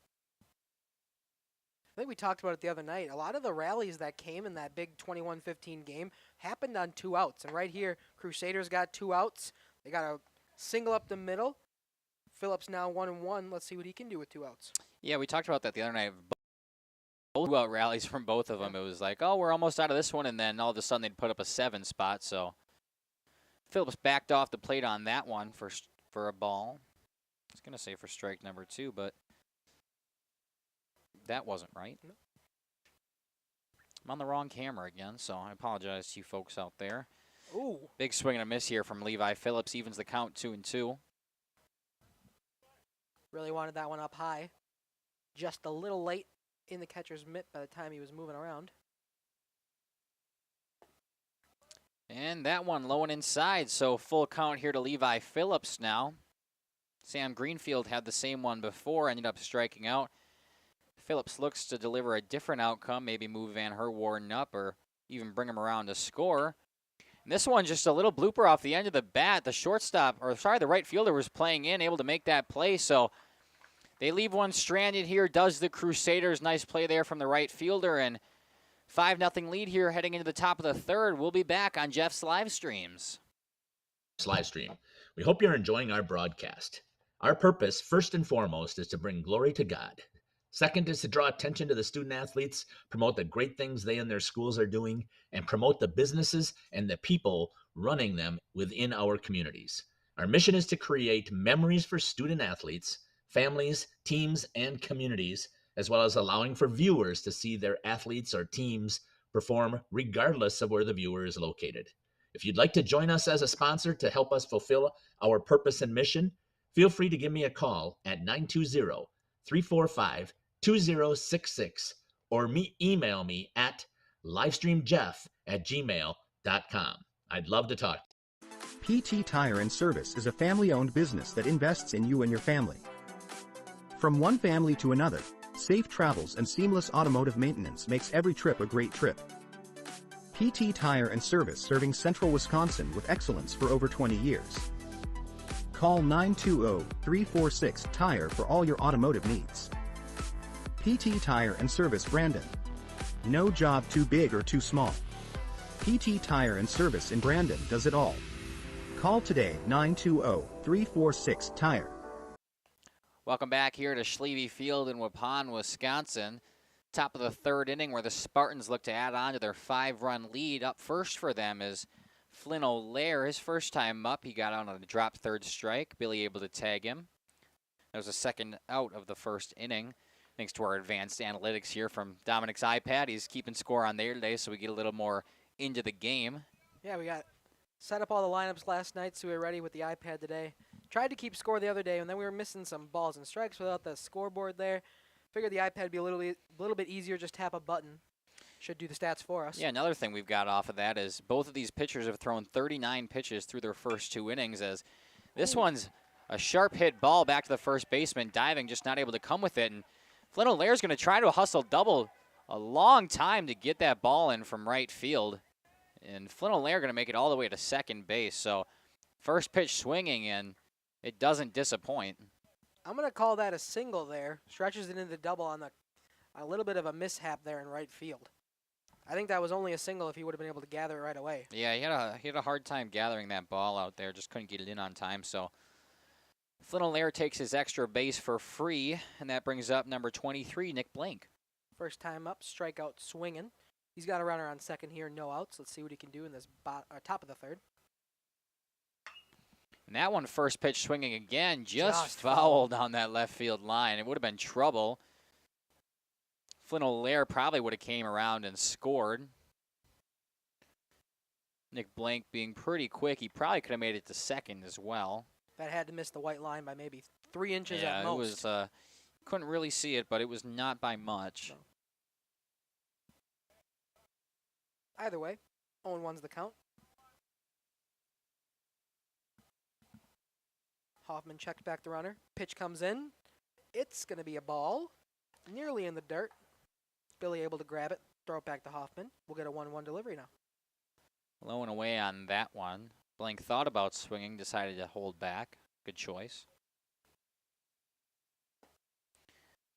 I think we talked about it the other night. A lot of the rallies that came in that big 21-15 game happened on 2 outs. And right here, Crusaders got 2 outs. They got a single up the middle. Phillips now 1-1. Let's see what he can do with 2 outs. Yeah, we talked about that the other night. Both 2-out rallies from both of them. It was like, oh, we're almost out of this one, and then all of a sudden they'd put up a 7 spot. So Phillips backed off the plate on that one for a ball. I was going to say for strike number 2, but that wasn't right. No. I'm on the wrong camera again, so I apologize to you folks out there. Ooh. Big swing and a miss here from Levi Phillips, evens the count 2-2. Really wanted that one up high. Just a little late in the catcher's mitt by the time he was moving around. And that one low and inside, so full count here to Levi Phillips now. Sam Greenfield had the same one before, ended up striking out. Phillips looks to deliver a different outcome, maybe move Van Herwarden up or even bring him around to score. And this one just a little blooper off the end of the bat. The right fielder was playing in, able to make that play, so they leave one stranded here, does the Crusaders. Nice play there from the right fielder, and 5-0 lead here heading into the top of the third. We'll be back on Jeff's live streams. Live stream. We hope you're enjoying our broadcast. Our purpose, first and foremost, is to bring glory to God. Second is to draw attention to the student athletes, promote the great things they and their schools are doing, and promote the businesses and the people running them within our communities. Our mission is to create memories for student athletes, families, teams, and communities, as well as allowing for viewers to see their athletes or teams perform regardless of where the viewer is located. If you'd like to join us as a sponsor to help us fulfill our purpose and mission, feel free to give me a call at 920-345-2066 or email me at livestreamjeff@gmail.com. I'd love to talk. PT Tire and Service is a family-owned business that invests in you and your family. From one family to another, safe travels and seamless automotive maintenance makes every trip a great trip. PT Tire and Service, serving Central Wisconsin with excellence for over 20 years. Call 920-346-TIRE for all your automotive needs. PT Tire and Service, Brandon. No job too big or too small. PT Tire and Service in Brandon does it all. Call today, 920-346-TIRE. Welcome back here to Schlieve Field in Waupun, Wisconsin. Top of the third inning where the Spartans look to add on to their 5-run lead. Up first for them is Flynn O'Lear. His first time up, he got out on a drop third strike. Billy able to tag him. That was a second out of the first inning. Thanks to our advanced analytics here from Dominic's iPad. He's keeping score on there today, so we get a little more into the game. Yeah, we got set up all the lineups last night, so we were ready with the iPad today. Tried to keep score the other day, and then we were missing some balls and strikes without the scoreboard there. Figured the iPad would be a little bit easier, just tap a button. Should do the stats for us. Yeah, another thing we've got off of that is both of these pitchers have thrown 39 pitches through their first 2 innings, as this one's a sharp hit ball back to the first baseman, diving, just not able to come with it. And Flynn O'Lear's going to try to hustle double a long time to get that ball in from right field. And Flynn O'Lear going to make it all the way to second base. So first pitch swinging, and it doesn't disappoint. I'm going to call that a single there. Stretches it into double on a little bit of a mishap there in right field. I think that was only a single if he would have been able to gather it right away. Yeah, he had a hard time gathering that ball out there. Just couldn't get it in on time. So Flynn O'Lear takes his extra base for free, and that brings up number 23, Nick Blank. First time up, strikeout swinging. He's got a runner on second here, no outs. Let's see what he can do in this top of the third. And that one, first pitch swinging again, just fouled on that left field line. It would have been trouble. Flynn O'Lear probably would have came around and scored. Nick Blank being pretty quick, he probably could have made it to second as well. That had to miss the white line by maybe 3 inches yeah, at most. It was, couldn't really see it, but it was not by much. No. Either way, 0-1's the count. Hoffman checked back the runner. Pitch comes in. It's going to be a ball. Nearly in the dirt. Billy able to grab it, throw it back to Hoffman. We'll get a 1-1 delivery now. Low and away on that one. Blank thought about swinging, decided to hold back. Good choice.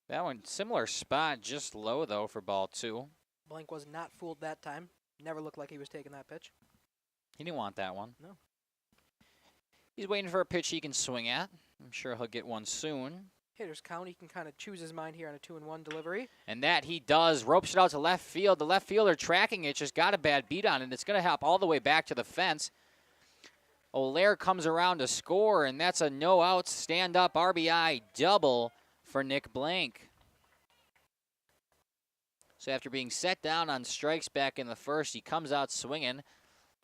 That one, similar spot, just low though for ball 2. Blank was not fooled that time. Never looked like he was taking that pitch. He didn't want that one. No. He's waiting for a pitch he can swing at. I'm sure he'll get one soon. Hitter's count. He can kind of choose his mind here on a 2-1 delivery. And that he does. Ropes it out to left field. The left fielder tracking it just got a bad beat on it. It's going to hop all the way back to the fence. O'Lear comes around to score, and that's a no-out stand-up RBI double for Nick Blank. So after being set down on strikes back in the first, he comes out swinging.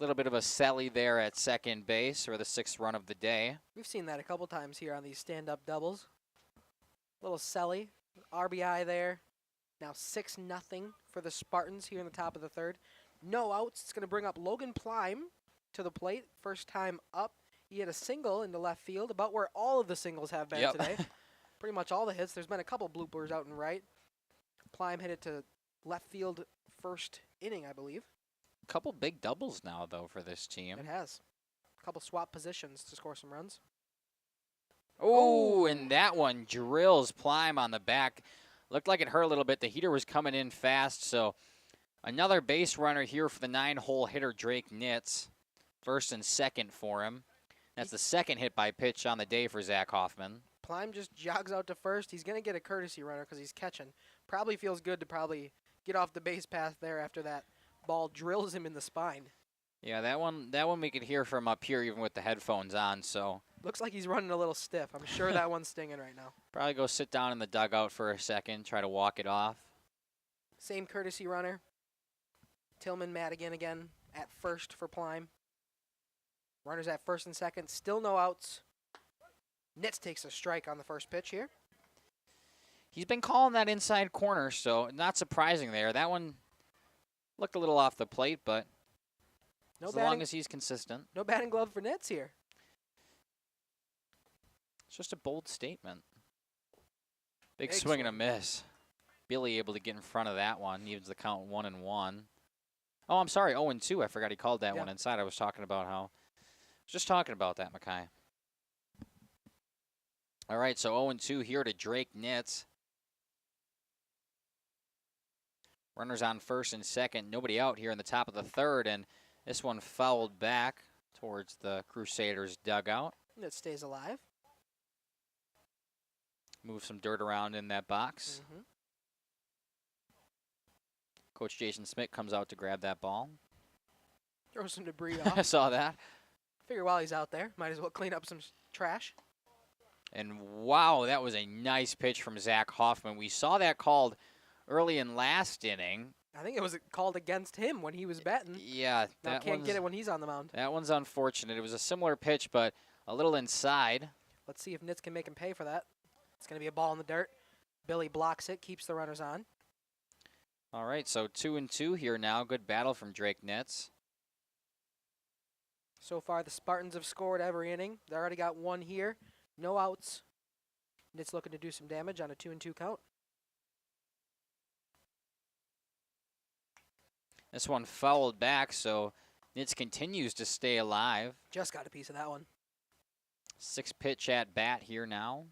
little bit of a selly there at second base, or the 6th run of the day. We've seen that a couple times here on these stand-up doubles. Little selly, RBI there. Now 6-0 for the Spartans here in the top of the 3rd. No outs. It's going to bring up Logan Plime to the plate. First time up. He hit a single into left field, about where all of the singles have been today. Pretty much all the hits. There's been a couple bloopers out and right. Plime hit it to left field first inning, I believe. Couple big doubles now, though, for this team. It has. A couple swap positions to score some runs. Oh, and that one drills Plime on the back. Looked like it hurt a little bit. The heater was coming in fast, so another base runner here for the 9-hole hitter, Drake Nitz. First and second for him. That's the second hit by pitch on the day for Zach Hoffman. Plime just jogs out to first. He's going to get a courtesy runner because he's catching. Probably feels good to probably get off the base path there after that ball drills him in the spine. Yeah, that one we could hear from up here even with the headphones on, so. Looks like he's running a little stiff. I'm sure that one's stinging right now. Probably go sit down in the dugout for a second, try to walk it off. Same courtesy runner. Tillman Madigan again at first for Plime. Runners at first and second. Still no outs. Nitz takes a strike on the first pitch here. He's been calling that inside corner, so not surprising there. That one looked a little off the plate, but as long as he's consistent. No batting glove for Nitz here. It's just a bold statement. Big swing and a miss. Billy able to get in front of that one. Evens the count 1-1. Oh, I'm sorry, 0-2. I forgot he called that one inside. I was talking about just talking about that, Mackay. All right, so 0-2 here to Drake Nitz. Runners on first and second. Nobody out here in the top of the 3rd, and this one fouled back towards the Crusaders dugout. Nitz stays alive. Move some dirt around in that box. Coach Jason Smith comes out to grab that ball. Throw some debris off. I saw that. Figure while he's out there, might as well clean up some trash. And wow, that was a nice pitch from Zach Hoffman. We saw that called early in last inning. I think it was called against him when he was batting. Yeah. Now can't get it when he's on the mound. That one's unfortunate. It was a similar pitch, but a little inside. Let's see if Nitz can make him pay for that. It's going to be a ball in the dirt. Billy blocks it, keeps the runners on. All right, so 2-2 here now. Good battle from Drake Nitz. So far, the Spartans have scored every inning. They already got one here. No outs. Nitz looking to do some damage on a 2-2 count. This one fouled back, so Nitz continues to stay alive. Just got a piece of that one. 6 pitch at bat here now.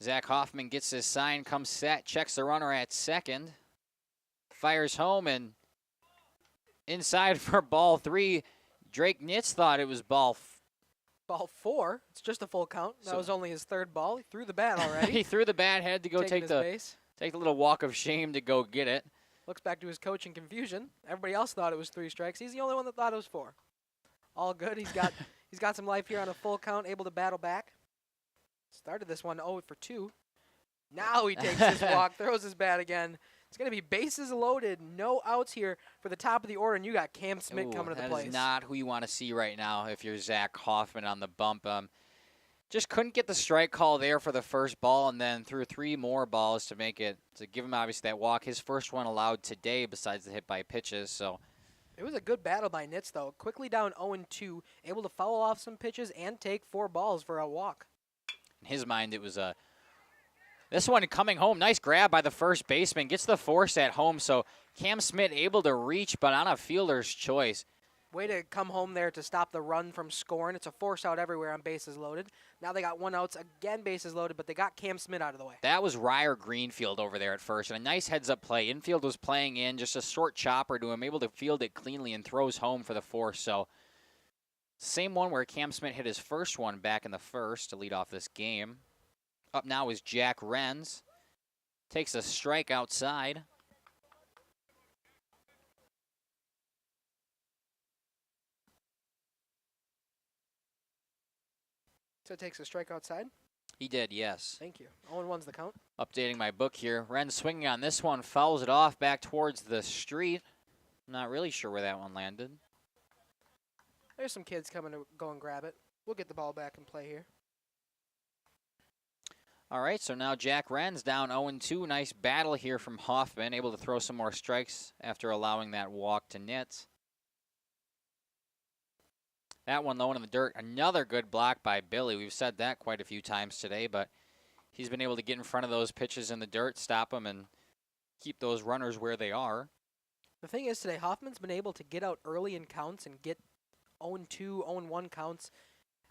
Zach Hoffman gets his sign, comes set, checks the runner at second, fires home, and inside for ball 3. Drake Nitz thought it was ball 4. It's just a full count. That was only his 3rd ball. He threw the bat already. He threw the bat, had to go take the little walk of shame to go get it. Looks back to his coach in confusion. Everybody else thought it was 3 strikes. He's the only one that thought it was 4. All good. He's got some life here on a full count, able to battle back. Started this one 0-2. Now he takes his walk, throws his bat again. It's going to be bases loaded, no outs here for the top of the order, and you got Cam Smith coming to the place. That is not who you want to see right now if you're Zach Hoffman on the bump. Just couldn't get the strike call there for the first ball, and then threw 3 more balls to give him obviously that walk. His first one allowed today besides the hit by pitches. So it was a good battle by Nitz, though. Quickly down 0-2, able to foul off some pitches and take 4 balls for a walk. In his mind, it was this one coming home. Nice grab by the first baseman. Gets the force at home, so Cam Smith able to reach, but on a fielder's choice. Way to come home there to stop the run from scoring. It's a force out everywhere on bases loaded. Now they got 1 outs, again bases loaded, but they got Cam Smith out of the way. That was Ryer Greenfield over there at first, and a nice heads-up play. Infield was playing in, just a short chopper to him, able to field it cleanly and throws home for the force. So same one where Cam Smith hit his first one back in the first to lead off this game. Up now is Jack Renz. Takes a strike outside. So it takes a strike outside? He did, yes. Thank you. 0-1's the count. Updating my book here. Wren swinging on this one, fouls it off back towards the street. Not really sure where that one landed. There's some kids coming to go and grab it. We'll get the ball back in play here. All right, so now Jack Wren's down 0-2. Nice battle here from Hoffman, able to throw some more strikes after allowing that walk to net. That one low in the dirt. Another good block by Billy. We've said that quite a few times today, but he's been able to get in front of those pitches in the dirt, stop them, and keep those runners where they are. The thing is today, Hoffman's been able to get out early in counts and get 0-2, 0-1 counts,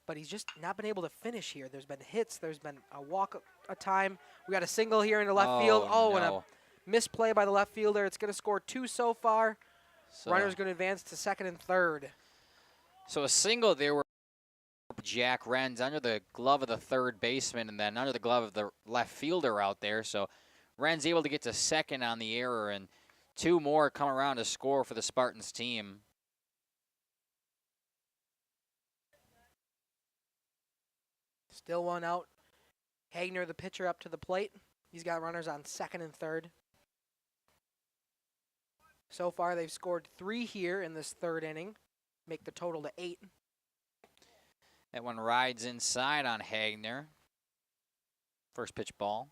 but he's just not been able to finish here. There's been hits. There's been a walk a time. We got a single here in the left field. Oh, and no. a misplay by the left fielder. It's going to score 2 so far. So, Runner's going to advance to second and third. So a single there where Jack Wren's under the glove of the third baseman and then under the glove of the left fielder out there. So Wren's able to get to second on the error, and 2 more come around to score for the Spartans team. Still one out. Hagner, the pitcher, up to the plate. He's got runners on second and third. So far, they've scored 3 here in this third inning. Make the total to 8. That one rides inside on Hagner. First pitch ball.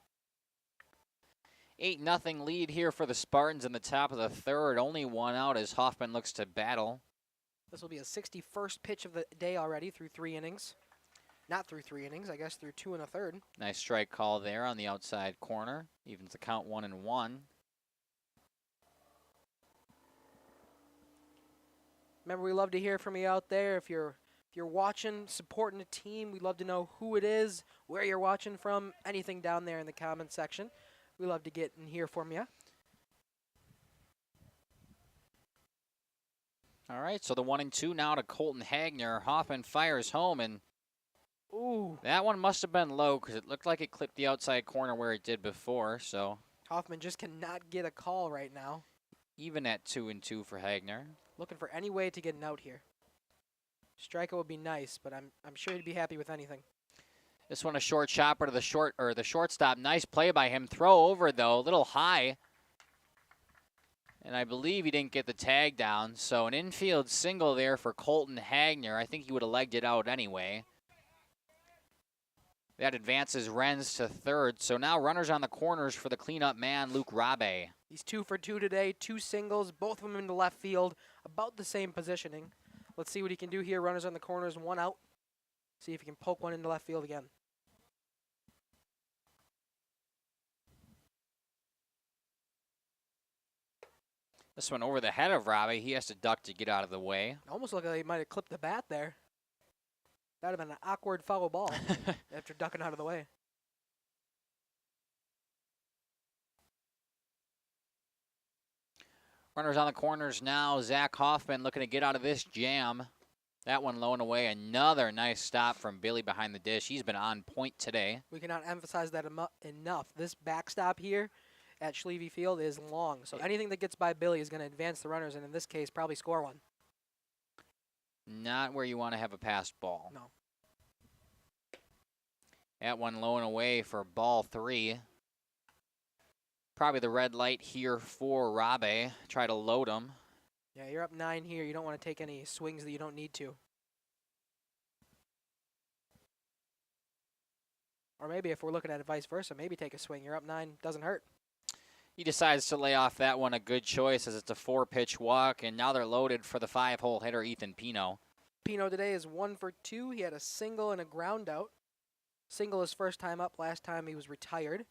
8-0 lead here for the Spartans in the top of the third. Only 1 out as Hoffman looks to battle. This will be a 61st pitch of the day already through 3 innings. Not through 3 innings, I guess through 2 1/3. Nice strike call there on the outside corner. Evens the count 1-1. Remember, we love to hear from you out there. If you're watching, supporting a team, we'd love to know who it is, where you're watching from, anything down there in the comment section. We love to get and hear from you. All right, so the 1-2 now to Colton Hagner. Hoffman fires home, and ooh, that one must have been low because it looked like it clipped the outside corner where it did before. So Hoffman just cannot get a call right now. Even at 2-2 for Hagner. Looking for any way to get an out here. Strikeout would be nice, but I'm sure he'd be happy with anything. This one a short chopper to the shortstop. Nice play by him. Throw over though, a little high. And I believe he didn't get the tag down. So an infield single there for Colton Hagner. I think he would have legged it out anyway. That advances Renz to third. So now runners on the corners for the cleanup man, Luke Rabe. He's 2 for 2 today, 2 singles, both of them in the left field, about the same positioning. Let's see what he can do here. Runners on the corners, 1 out. See if he can poke one into left field again. This one over the head of Rabe. He has to duck to get out of the way. Almost looked like he might have clipped the bat there. That would have been an awkward foul ball after ducking out of the way. Runners on the corners now. Zach Hoffman looking to get out of this jam. That one low and away. Another nice stop from Billy behind the dish. He's been on point today. We cannot emphasize that enough. This backstop here at Schlieve Field is long. So anything that gets by Billy is going to advance the runners, and in this case, probably score one. Not where you want to have a passed ball. No. That one low and away for ball 3. Probably the red light here for Rabe. Try to load him. Yeah, you're up 9 here. You don't want to take any swings that you don't need to. Or maybe if we're looking at it vice versa, maybe take a swing. You're up 9, doesn't hurt. He decides to lay off that one. A good choice as it's a 4-pitch walk, and now they're loaded for the 5-hole hitter, Ethan Pino. Pino today is 1 for 2. He had a single and a ground out. Single his first time up. Last time he was retired.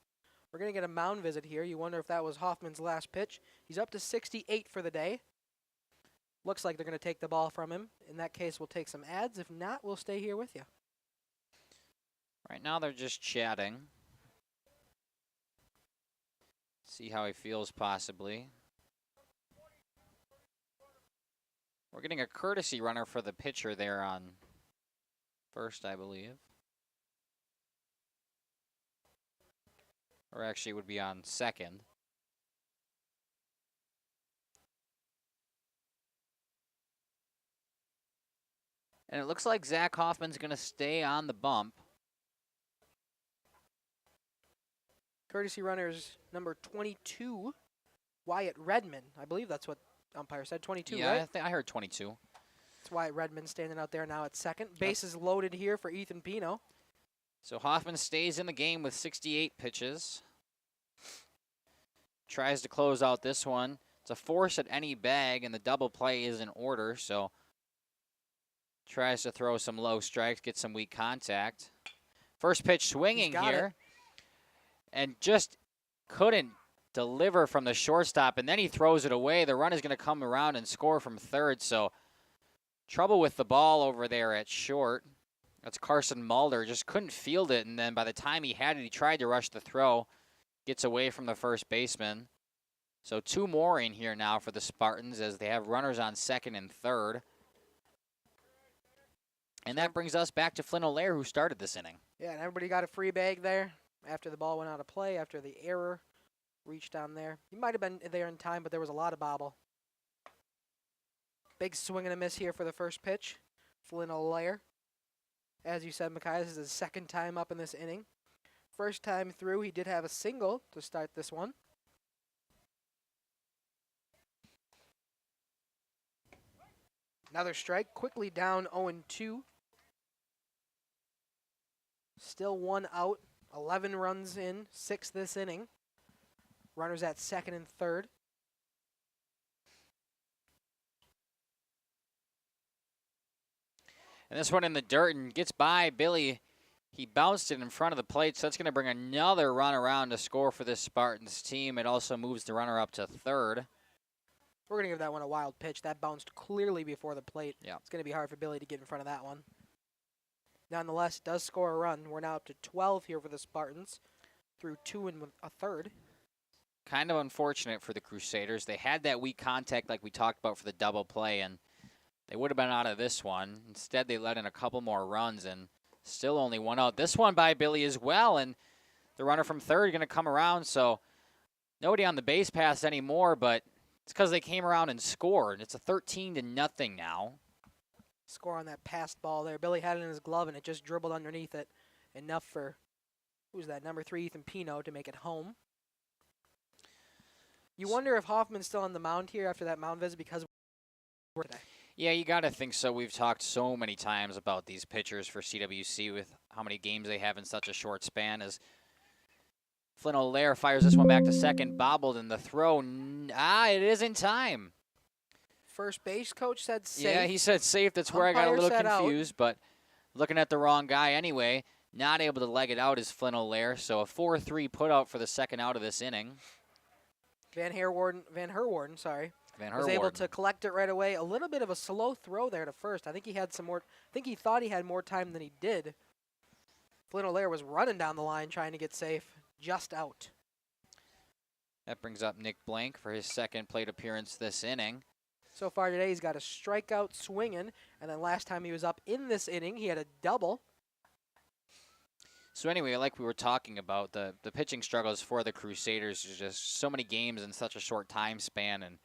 We're going to get a mound visit here. You wonder if that was Hoffman's last pitch. He's up to 68 for the day. Looks like they're going to take the ball from him. In that case, we'll take some ads. If not, we'll stay here with you. Right now they're just chatting. See how he feels possibly. We're getting a courtesy runner for the pitcher there on first, I believe. Or actually it would be on second. And it looks like Zach Hoffman's going to stay on the bump. Courtesy runners number 22, Wyatt Redmond. I believe that's what umpire said, 22, yeah, right? I heard 22. It's Wyatt Redmond standing out there now at second. Bases loaded here for Ethan Pino. So Hoffman stays in the game with 68 pitches. Tries to close out this one. It's a force at any bag, and the double play is in order, so tries to throw some low strikes, get some weak contact. First pitch swinging here, and just couldn't deliver from the shortstop, and then he throws it away. The run is going to come around and score from third, so trouble with the ball over there at short. That's Carson Mulder, just couldn't field it, and then by the time he had it, he tried to rush the throw, gets away from the first baseman. So 2 more in here now for the Spartans as they have runners on second and third. And that brings us back to Flynn O'Leary, who started this inning. Yeah, and everybody got a free bag there after the ball went out of play, after the error reached down there. He might have been there in time, but there was a lot of bobble. Big swing and a miss here for the first pitch. Flynn O'Leary. As you said, Micaiah, this is his second time up in this inning. First time through, he did have a single to start this one. Another strike, quickly down 0-2. Still 1 out, 11 runs in, 6 this inning. Runners at second and third. And this one in the dirt and gets by Billy. He bounced it in front of the plate, so that's going to bring another run around to score for this Spartans team. It also moves the runner up to third. We're going to give that one a wild pitch. That bounced clearly before the plate. Yeah. It's going to be hard for Billy to get in front of that one. Nonetheless, does score a run. We're now up to 12 here for the Spartans through 2 and a third. Kind of unfortunate for the Crusaders. They had that weak contact like we talked about for the double play, and they would have been out of this one. Instead, they let in a couple more runs and still only 1 out. This one by Billy as well, and the runner from third going to come around, so nobody on the base pass anymore, but it's because they came around and scored. It's a 13-0 now. Score on that passed ball there. Billy had it in his glove, and it just dribbled underneath it. Enough for, who's that, number 3, Ethan Pino, to make it home. You wonder if Hoffman's still on the mound here after that mound visit because we're today. Yeah, you got to think so. We've talked so many times about these pitchers for CWC with how many games they have in such a short span. As Flynn O'Leary fires this one back to second, bobbled in the throw. It is in time. First base coach said safe. Yeah, he said safe. That's where I got a little confused, but looking at the wrong guy anyway. Not able to leg it out is Flynn O'Leary, so a 4-3 put out for the second out of this inning. Van Herwarden, was able to collect it right away. A little bit of a slow throw there to first. I think he had some more. I think he thought he had more time than he did. Flynn O'Leary was running down the line trying to get safe, just out. That brings up Nick Blank for his second plate appearance this inning. So far today, he's got a strikeout swinging, and then last time he was up in this inning, he had a double. So anyway, like we were talking about, the pitching struggles for the Crusaders is just so many games in such a short time span, and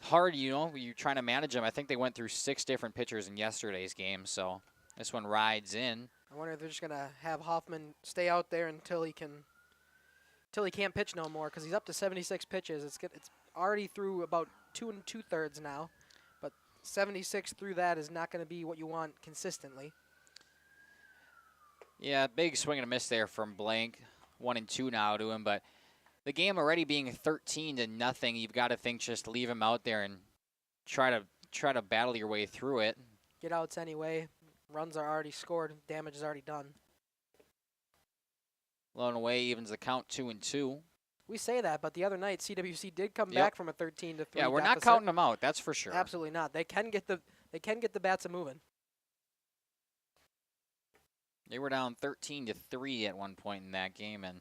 hard, you're trying to manage them. I think they went through 6 different pitchers in yesterday's game, so this one rides in. I wonder if they're just going to have Hoffman stay out there until he can't pitch no more, because he's up to 76 pitches. It's already through about 2 2/3 now, but 76 through that is not going to be what you want consistently. Yeah, big swing and a miss there from Blank. 1-2 now to him, but the game already being 13-0, you've got to think just leave him out there and try to battle your way through it. Get outs anyway. Runs are already scored. Damage is already done. Blown away evens the count 2-2. We say that, but the other night CWC did come back from a 13-3. Yeah, we're deficit. not counting them out. That's for sure. Absolutely not. They can get the bats a moving. They were down 13-3 at one point in that game and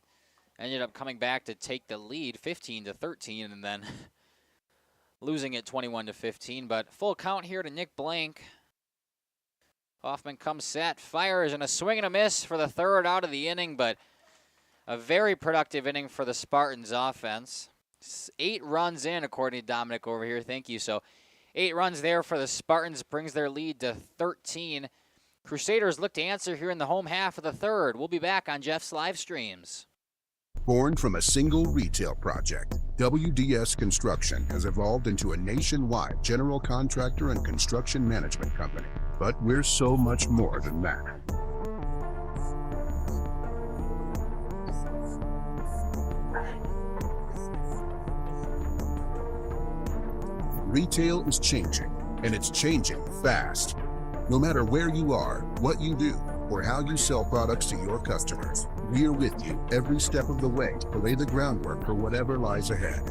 ended up coming back to take the lead 15-13 and then losing it 21-15. But full count here to Nick Blank. Hoffman comes set, fires, and a swing and a miss for the third out of the inning, but a very productive inning for the Spartans offense. 8 runs in, according to Dominic over here. Thank you. So 8 runs there for the Spartans, brings their lead to 13. Crusaders look to answer here in the home half of the third. We'll be back on Jeff's live streams. Born from a single retail project, WDS Construction has evolved into a nationwide general contractor and construction management company. But we're so much more than that. Retail is changing, and it's changing fast. No matter where you are, what you do, or how you sell products to your customers, we're with you every step of the way to lay the groundwork for whatever lies ahead.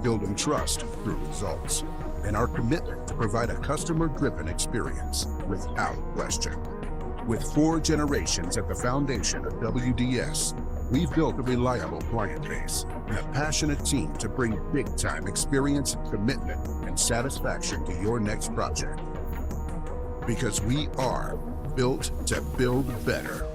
Building trust through results, and our commitment to provide a customer-driven experience without question. With 4 generations at the foundation of WDS, we've built a reliable client base and a passionate team to bring big-time experience, commitment, and satisfaction to your next project. Because we are built to build better.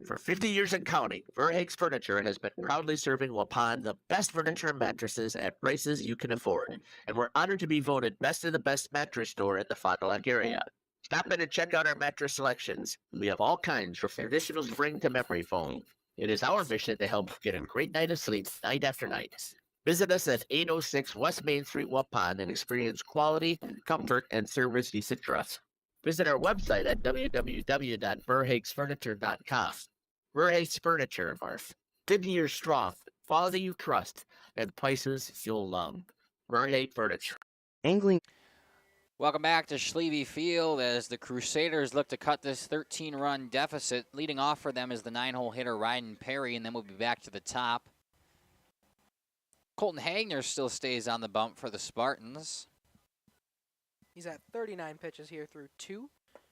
For 50 years and counting, Verhaeg's Furniture has been proudly serving Waupun the best furniture and mattresses at prices you can afford. And we're honored to be voted best of the best mattress store in the Fond du Lac area. Stop in and check out our mattress selections. We have all kinds from traditional spring to memory foam. It is our mission to help get a great night of sleep night after night. Visit us at 806 West Main Street, Waupun, and experience quality, comfort, and service you should trust. Visit our website at www.verhaegsfurniture.com. Verhaeg's Furniture, 50 years strong, quality you trust, and prices you'll love. Verhaeg Furniture. Angling. Welcome back to Schlieve Field as the Crusaders look to cut this 13-run deficit. Leading off for them is the 9-hole hitter Ryan Perry, and then we'll be back to the top. Colton Hagner still stays on the bump for the Spartans. He's at 39 pitches here through 2.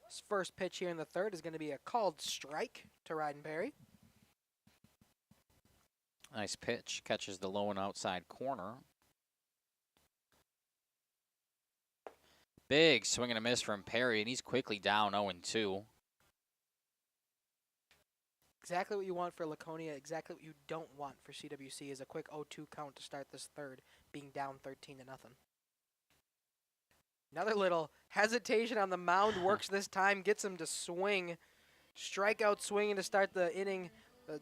His first pitch here in the third is going to be a called strike to Ryan Perry. Nice pitch. Catches the low and outside corner. Big swing and a miss from Perry, and he's quickly down 0-2. Exactly what you want for Laconia, exactly what you don't want for CWC is a quick 0-2 count to start this third, being down 13-0. Another little hesitation on the mound, works this time, gets him to swing. Strikeout swinging to start the inning. The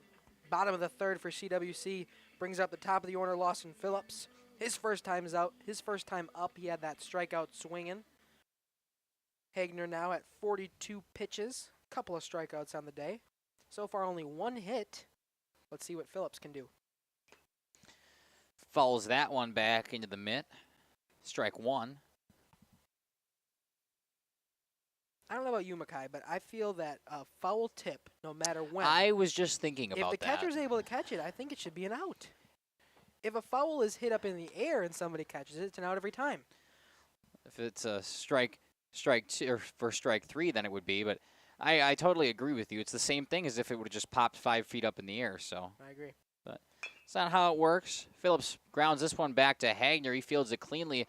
bottom of the third for CWC brings up the top of the order, Lawson Phillips. His first time is out. His first time up, he had that strikeout swinging. Hagner now at 42 pitches, couple of strikeouts on the day. So far, only 1 hit. Let's see what Phillips can do. Fouls that one back into the mitt. Strike 1. I don't know about you, Makai, but I feel that a foul tip, no matter when. I was just thinking about that. If the catcher's able to catch it, I think it should be an out. If a foul is hit up in the air and somebody catches it, it's an out every time. If it's a strike 2 or for strike 3, then it would be. But I totally agree with you. It's the same thing as if it would have just popped 5 feet up in the air. So I agree. But it's not how it works. Phillips grounds this one back to Hagner. He fields it cleanly.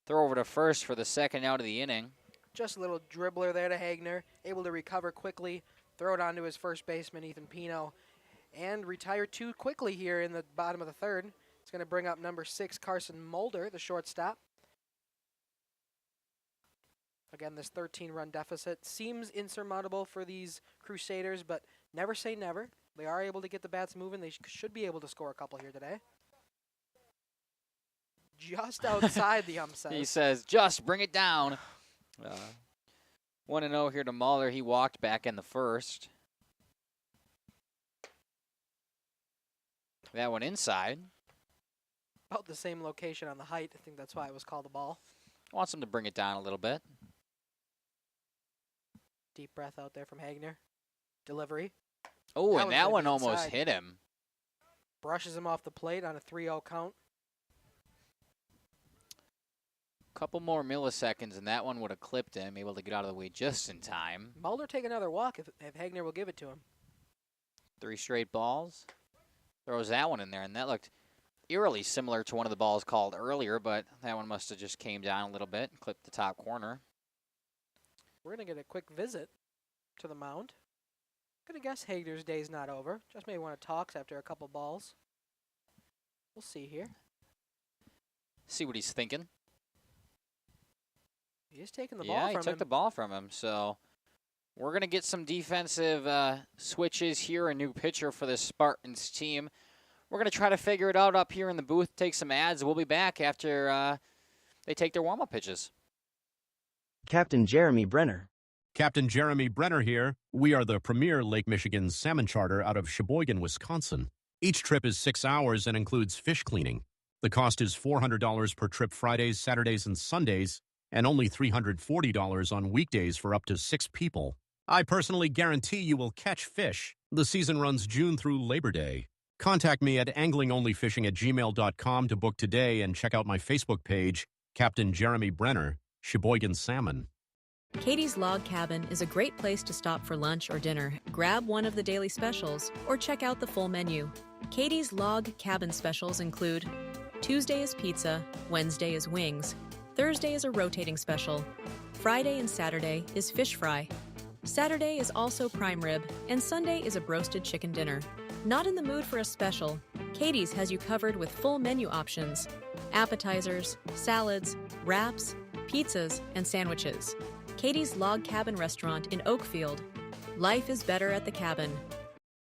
Throw over to first for the second out of the inning. Just a little dribbler there to Hagner, able to recover quickly, throw it onto his first baseman, Ethan Pino, and retire 2 quickly here in the bottom of the third. It's going to bring up number 6, Carson Mulder, the shortstop. Again, this 13-run deficit seems insurmountable for these Crusaders, but never say never. They are able to get the bats moving. They should be able to score a couple here today. Just outside the ump says. He says, just bring it down. 1-0 here to Muller. He walked back in the first. That one inside. About the same location on the height. I think that's why it was called a ball. Wants him to bring it down a little bit. Deep breath out there from Hagner. Delivery. Oh, and that one almost hit him. Brushes him off the plate on a 3-0 count. Couple more milliseconds, and that one would have clipped him, able to get out of the way just in time. Mulder take another walk if Hagner will give it to him. 3 straight balls. Throws that one in there, and that looked eerily similar to one of the balls called earlier, but that one must have just came down a little bit and clipped the top corner. We're going to get a quick visit to the mound. Going to guess Hagner's day's not over. Just maybe want to talk after a couple balls. We'll see here. See what he's thinking. He's taking the ball from him. Yeah, he took the ball from him, so We're going to get some defensive switches here, a new pitcher for the Spartans team. We're going to try to figure it out up here in the booth, take some ads. We'll be back after they take their warm-up pitches. Captain Jeremy Brenner. Captain Jeremy Brenner here. We are the premier Lake Michigan salmon charter out of Sheboygan, Wisconsin. Each trip is 6 hours and includes fish cleaning. The cost is $400 per trip Fridays, Saturdays, and Sundays, and only $340 on weekdays for up to 6 people. I personally guarantee you will catch fish. The season runs June through Labor Day. Contact me at anglingonlyfishing@gmail.com to book today and check out my Facebook page, Captain Jeremy Brenner, Sheboygan Salmon. Katie's Log Cabin is a great place to stop for lunch or dinner. Grab one of the daily specials or check out the full menu. Katie's Log Cabin specials include Tuesday is pizza, Wednesday is wings, Thursday is a rotating special, Friday and Saturday is fish fry, Saturday is also prime rib, and Sunday is a broasted chicken dinner. Not in the mood for a special? Katie's has you covered with full menu options, appetizers, salads, wraps, pizzas, and sandwiches. Katie's Log Cabin Restaurant in Oakfield. Life is better at the cabin.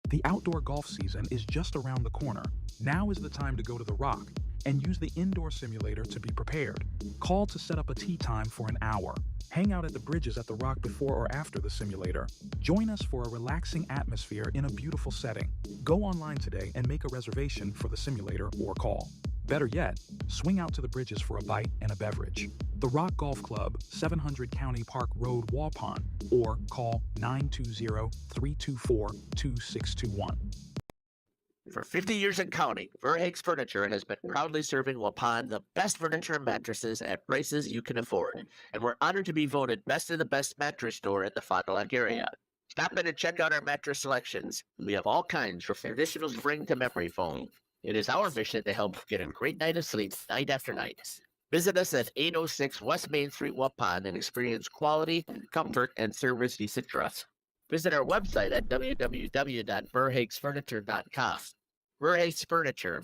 The outdoor golf season is just around the corner. Now is the time to go to the Rock and use the indoor simulator to be prepared. Call to set up a tee time for an hour. Hang out at the bridges at the Rock before or after the simulator. Join us for a relaxing atmosphere in a beautiful setting. Go online today and make a reservation for the simulator or call. Better yet, swing out to the bridges for a bite and a beverage. The Rock Golf Club, 700 County Park Road, Waupun, or call 920-324-2621. For 50 years and counting, Verhaeg's Furniture has been proudly serving Waupun the best furniture and mattresses at prices you can afford. And we're honored to be voted best of the best mattress store at the Fond du Lac area. Stop in and check out our mattress selections. We have all kinds from traditional spring to memory foam. It is our mission to help get a great night of sleep night after night. Visit us at 806 West Main Street, Waupun, and experience quality, comfort, and service you should trust. Visit our website at www.verhaegsfurniture.com. Verhaeg's Furniture,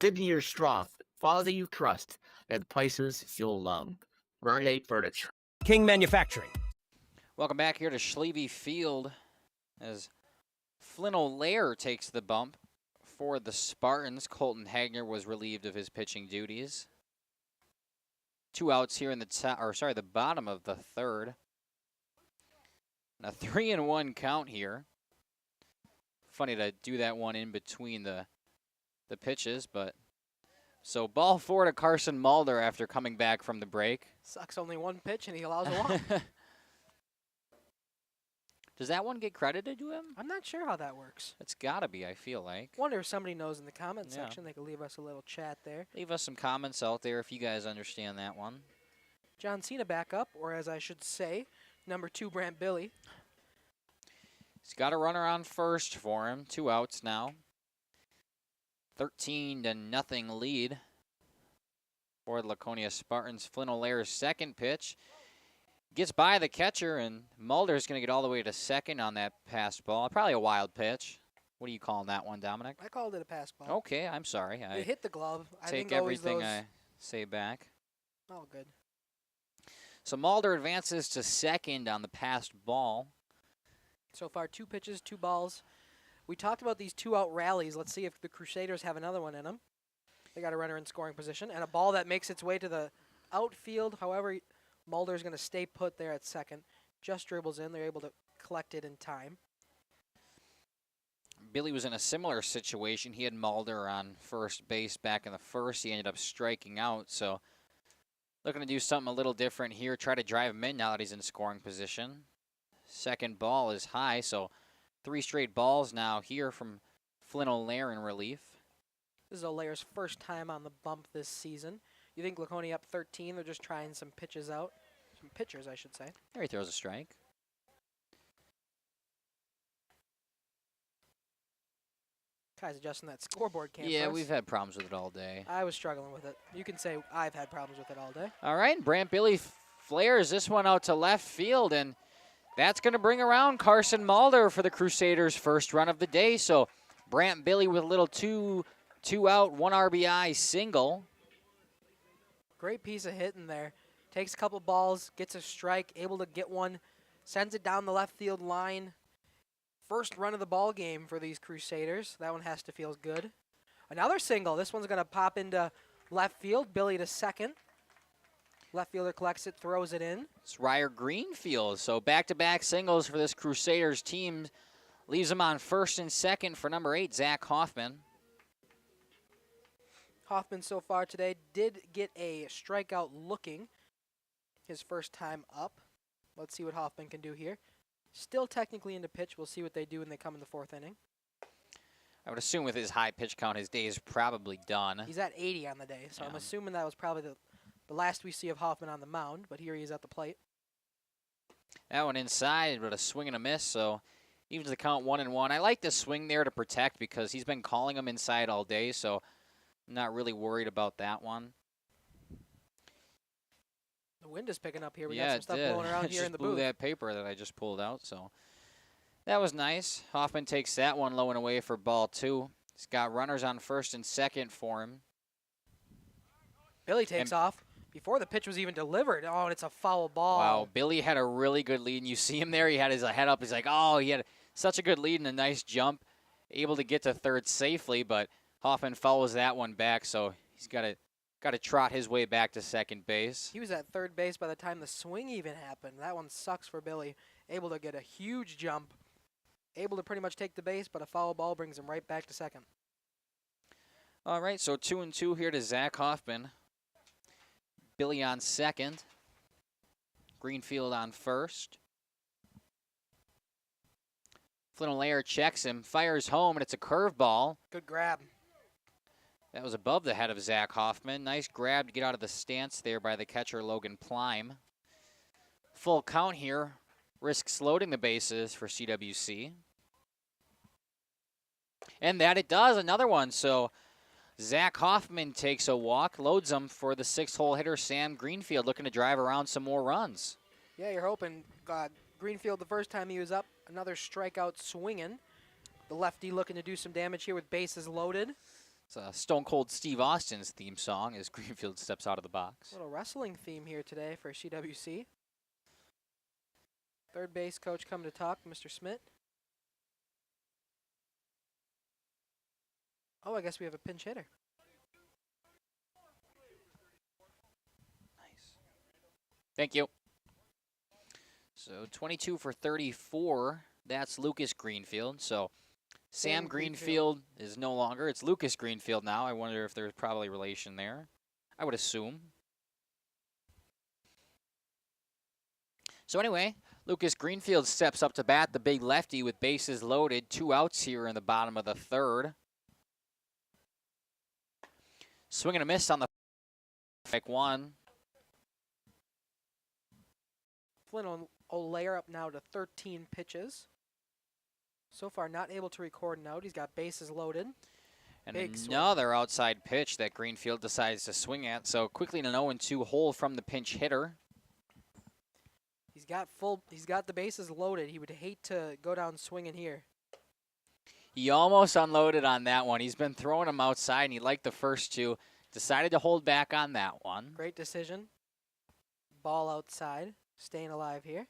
50 years strong, quality you trust, and prices you'll love. Verhaeg Furniture. King Manufacturing. Welcome back here to Schlieve Field as Flynn O'Lear takes the bump for the Spartans. Colton Hagner was relieved of his pitching duties. 2 outs here in the bottom of the third. And a 3-1 count here. Funny to do that one in between the pitches, but so ball 4 to Carson Mulder after coming back from the break. Sucks, only one pitch and he allows a walk. Does that one get credited to him? I'm not sure how that works. It's got to be, I feel like. Wonder if somebody knows in the comment section. They could leave us a little chat there. Leave us some comments out there if you guys understand that one. John Cena back up, or as I should say, number 2, Brant Billy. He's got a runner on first for him. 2 outs now. 13-0 lead for the Laconia Spartans. Flynn O'Lear's second pitch gets by the catcher, and Mulder's going to get all the way to second on that passed ball. Probably a wild pitch. What are you calling that one, Dominic? I called it a pass ball. Okay, I'm sorry. It hit the glove. I take think everything I say back. Oh, good. So Mulder advances to second on the passed ball. So far, 2 pitches, 2 balls. We talked about these 2-out rallies. Let's see if the Crusaders have another one in them. They got a runner in scoring position and a ball that makes its way to the outfield. However, Mulder's going to stay put there at second. Just dribbles in. They're able to collect it in time. Billy was in a similar situation. He had Mulder on first base back in the first. He ended up striking out. So looking to do something a little different here. Try to drive him in now that he's in scoring position. Second ball is high, so 3 straight balls now here from Flynn O'Lear in relief. This is O'Lear's first time on the bump this season. You think Laconia up 13? They're just trying some pitches out. Some pitchers, I should say. There he throws a strike. Kai's adjusting that scoreboard cam. Yeah, we've had problems with it all day. I was struggling with it. You can say I've had problems with it all day. All right, Brant Billy flares this one out to left field, and that's going to bring around Carson Mulder for the Crusaders' first run of the day. So Brant Billy with a little two out, 1 RBI single. Great piece of hitting there. Takes a couple balls, gets a strike, able to get one Sends it down the left field line. First run of the ball game for these Crusaders. That one has to feel good. Another single. This one's going to pop into left field. Billy to second. Left fielder collects it, throws it in. It's Ryer Greenfield. So back-to-back singles for this Crusaders team. Leaves them on first and second for number 8, Zach Hoffman. Hoffman so far today did get a strikeout looking his first time up. Let's see what Hoffman can do here. Still technically into pitch. We'll see what they do when they come in the 4th inning. I would assume with his high pitch count, his day is probably done. He's at 80 on the day, so Yeah. I'm assuming that was probably the last we see of Hoffman on the mound, but here he is at the plate. That one inside, but a swing and a miss, so evens the count 1-1. I like the swing there to protect because he's been calling him inside all day, so I'm not really worried about that one. The wind is picking up here. We Yeah, got some stuff blowing around here in the blew booth. that paper that I just pulled out, so that was nice. Hoffman takes that one low and away for ball 2. He's got runners on first and second for him. Billy takes off before the pitch was even delivered. Oh, and it's a foul ball. Wow, Billy had a really good lead, and you see him there. He had his head up. He's like, oh, he had such a good lead and a nice jump. Able to get to third safely, but Hoffman follows that one back, so he's got to trot his way back to second base. He was at third base by the time the swing even happened. That one sucks for Billy. Able to get a huge jump. Able to pretty much take the base, but a foul ball brings him right back to second. All right, so 2-2 here to Zach Hoffman. Billy on second. Greenfield on first. Flynn O'Leary checks him, fires home, and it's a curveball. Good grab. That was above the head of Zach Hoffman. Nice grab to get out of the stance there by the catcher, Logan Plime. Full count here. Risks loading the bases for CWC. And that it does, another one. So Zach Hoffman takes a walk, loads them for the 6th-hole hitter, Sam Greenfield, looking to drive around some more runs. Yeah, you're hoping. Greenfield, the first time he was up, another strikeout swinging. The lefty looking to do some damage here with bases loaded. It's Stone Cold Steve Austin's theme song as Greenfield steps out of the box. Little wrestling theme here today for CWC. Third base coach coming to talk, Mr. Smith. Oh, I guess we have a pinch hitter. Nice. Thank you. So 22 for 34. That's Lucas Greenfield. So Sam Greenfield is no longer. It's Lucas Greenfield now. I wonder if there's probably relation there. I would assume. So anyway, Lucas Greenfield steps up to bat, the big lefty with bases loaded. 2 outs here in the bottom of the 3rd. Swing and a miss on the strike 1. Flynn O'Leary up now to 13 pitches. So far not able to record an out. He's got bases loaded. And another outside pitch that Greenfield decides to swing at. So quickly an 0-2 hole from the pinch hitter. He's got the bases loaded. He would hate to go down swinging here. He almost unloaded on that one. He's been throwing them outside, and he liked the first 2. Decided to hold back on that one. Great decision. Ball outside. Staying alive here.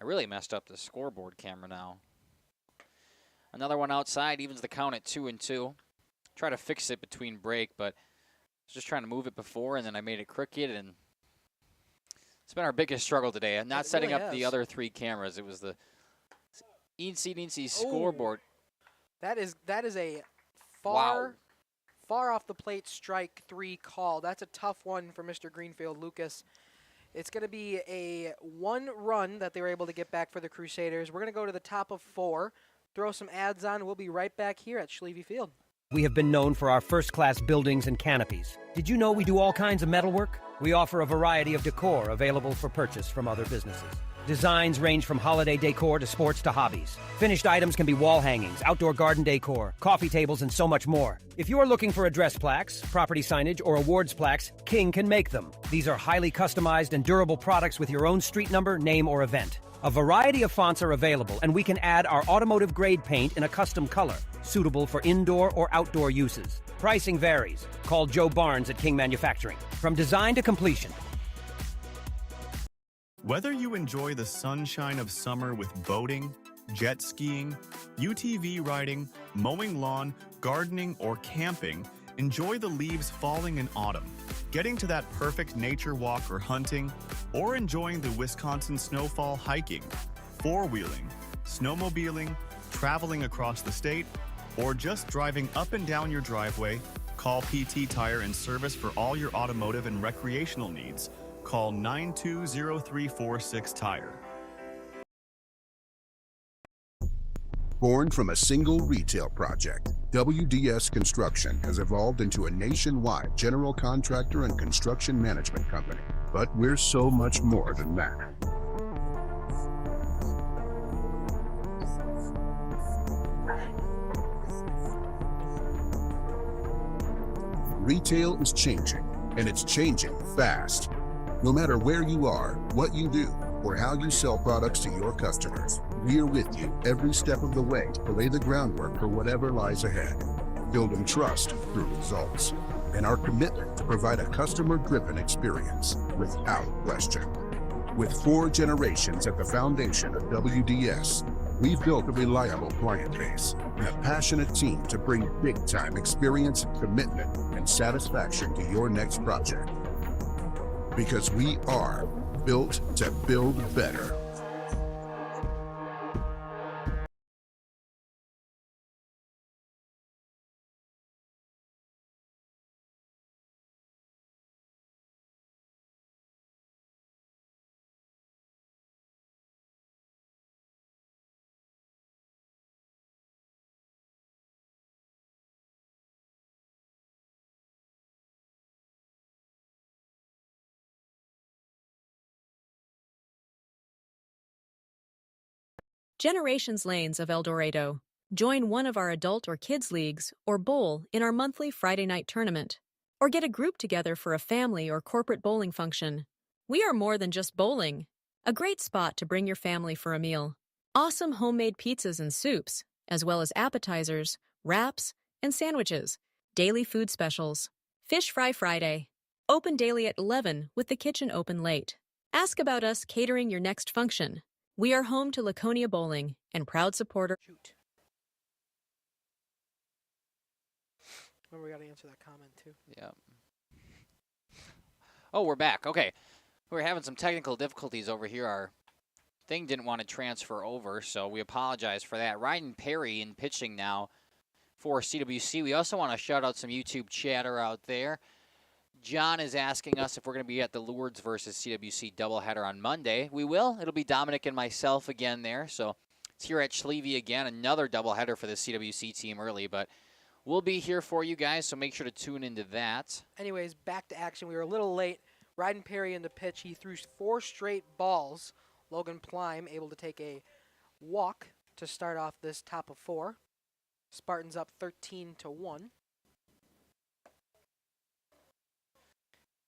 I really messed up the scoreboard camera now. Another one outside, evens the count at 2-2. Try to fix it between break, but I was just trying to move it before, and then I made it crooked, and it's been our biggest struggle today. I'm not setting up the other 3 cameras. It was the eensy scoreboard. That is a far off the plate strike 3 call. That's a tough one for Mr. Greenfield, Lucas. It's going to be a 1 run that they were able to get back for the Crusaders. We're going to go to the top of 4, throw some ads on. We'll be right back here at Schlieve Field. We have been known for our first-class buildings and canopies. Did you know we do all kinds of metalwork? We offer a variety of decor available for purchase from other businesses. Designs range from holiday decor to sports to hobbies. Finished items can be wall hangings, outdoor garden decor, coffee tables, and so much more. If you are looking for address plaques, property signage, or awards plaques, King can make them. These are highly customized and durable products with your own street number, name, or event. A variety of fonts are available, and we can add our automotive-grade paint in a custom color, suitable for indoor or outdoor uses. Pricing varies. Call Joe Barnes at King Manufacturing. From design to completion. Whether you enjoy the sunshine of summer with boating, jet skiing, UTV riding, mowing lawn, gardening, or camping, enjoy the leaves falling in autumn, getting to that perfect nature walk or hunting, or enjoying the Wisconsin snowfall hiking, four-wheeling, snowmobiling, traveling across the state, or just driving up and down your driveway, call PT Tire and Service for all your automotive and recreational needs. Call 920-346-TIRE. Born from a single retail project, WDS Construction has evolved into a nationwide general contractor and construction management company. But we're so much more than that. Retail is changing, and it's changing fast. No matter where you are, what you do, or how you sell products to your customers, we're with you every step of the way to lay the groundwork for whatever lies ahead. Building trust through results, and our commitment to provide a customer-driven experience without question. With 4 generations at the foundation of WDS, we've built a reliable client base and a passionate team to bring big-time experience, commitment, and satisfaction to your next project. Because we are built to build better. Generations Lanes of El Dorado. Join one of our adult or kids leagues or bowl in our monthly Friday night tournament. Or get a group together for a family or corporate bowling function. We are more than just bowling. A great spot to bring your family for a meal. Awesome homemade pizzas and soups, as well as appetizers, wraps, and sandwiches. Daily food specials. Fish Fry Friday. Open daily at 11 with the kitchen open late. Ask about us catering your next function. We are home to Laconia Bowling and proud supporter. Shoot. Remember, we got to answer that comment too. Yeah. Oh, we're back. Okay. We're having some technical difficulties over here. Our thing didn't want to transfer over, so we apologize for that. Ryan Perry in pitching now for CWC. We also want to shout out some YouTube chatter out there. John is asking us if we're going to be at the Lourdes versus CWC doubleheader on Monday. We will. It'll be Dominic and myself again there. So it's here at Schlieve again, another doubleheader for the CWC team early. But we'll be here for you guys, so make sure to tune into that. Anyways, back to action. We were a little late. Ryden Perry in the pitch. He threw 4 straight balls. Logan Plime able to take a walk to start off this top of 4. Spartans up 13-1.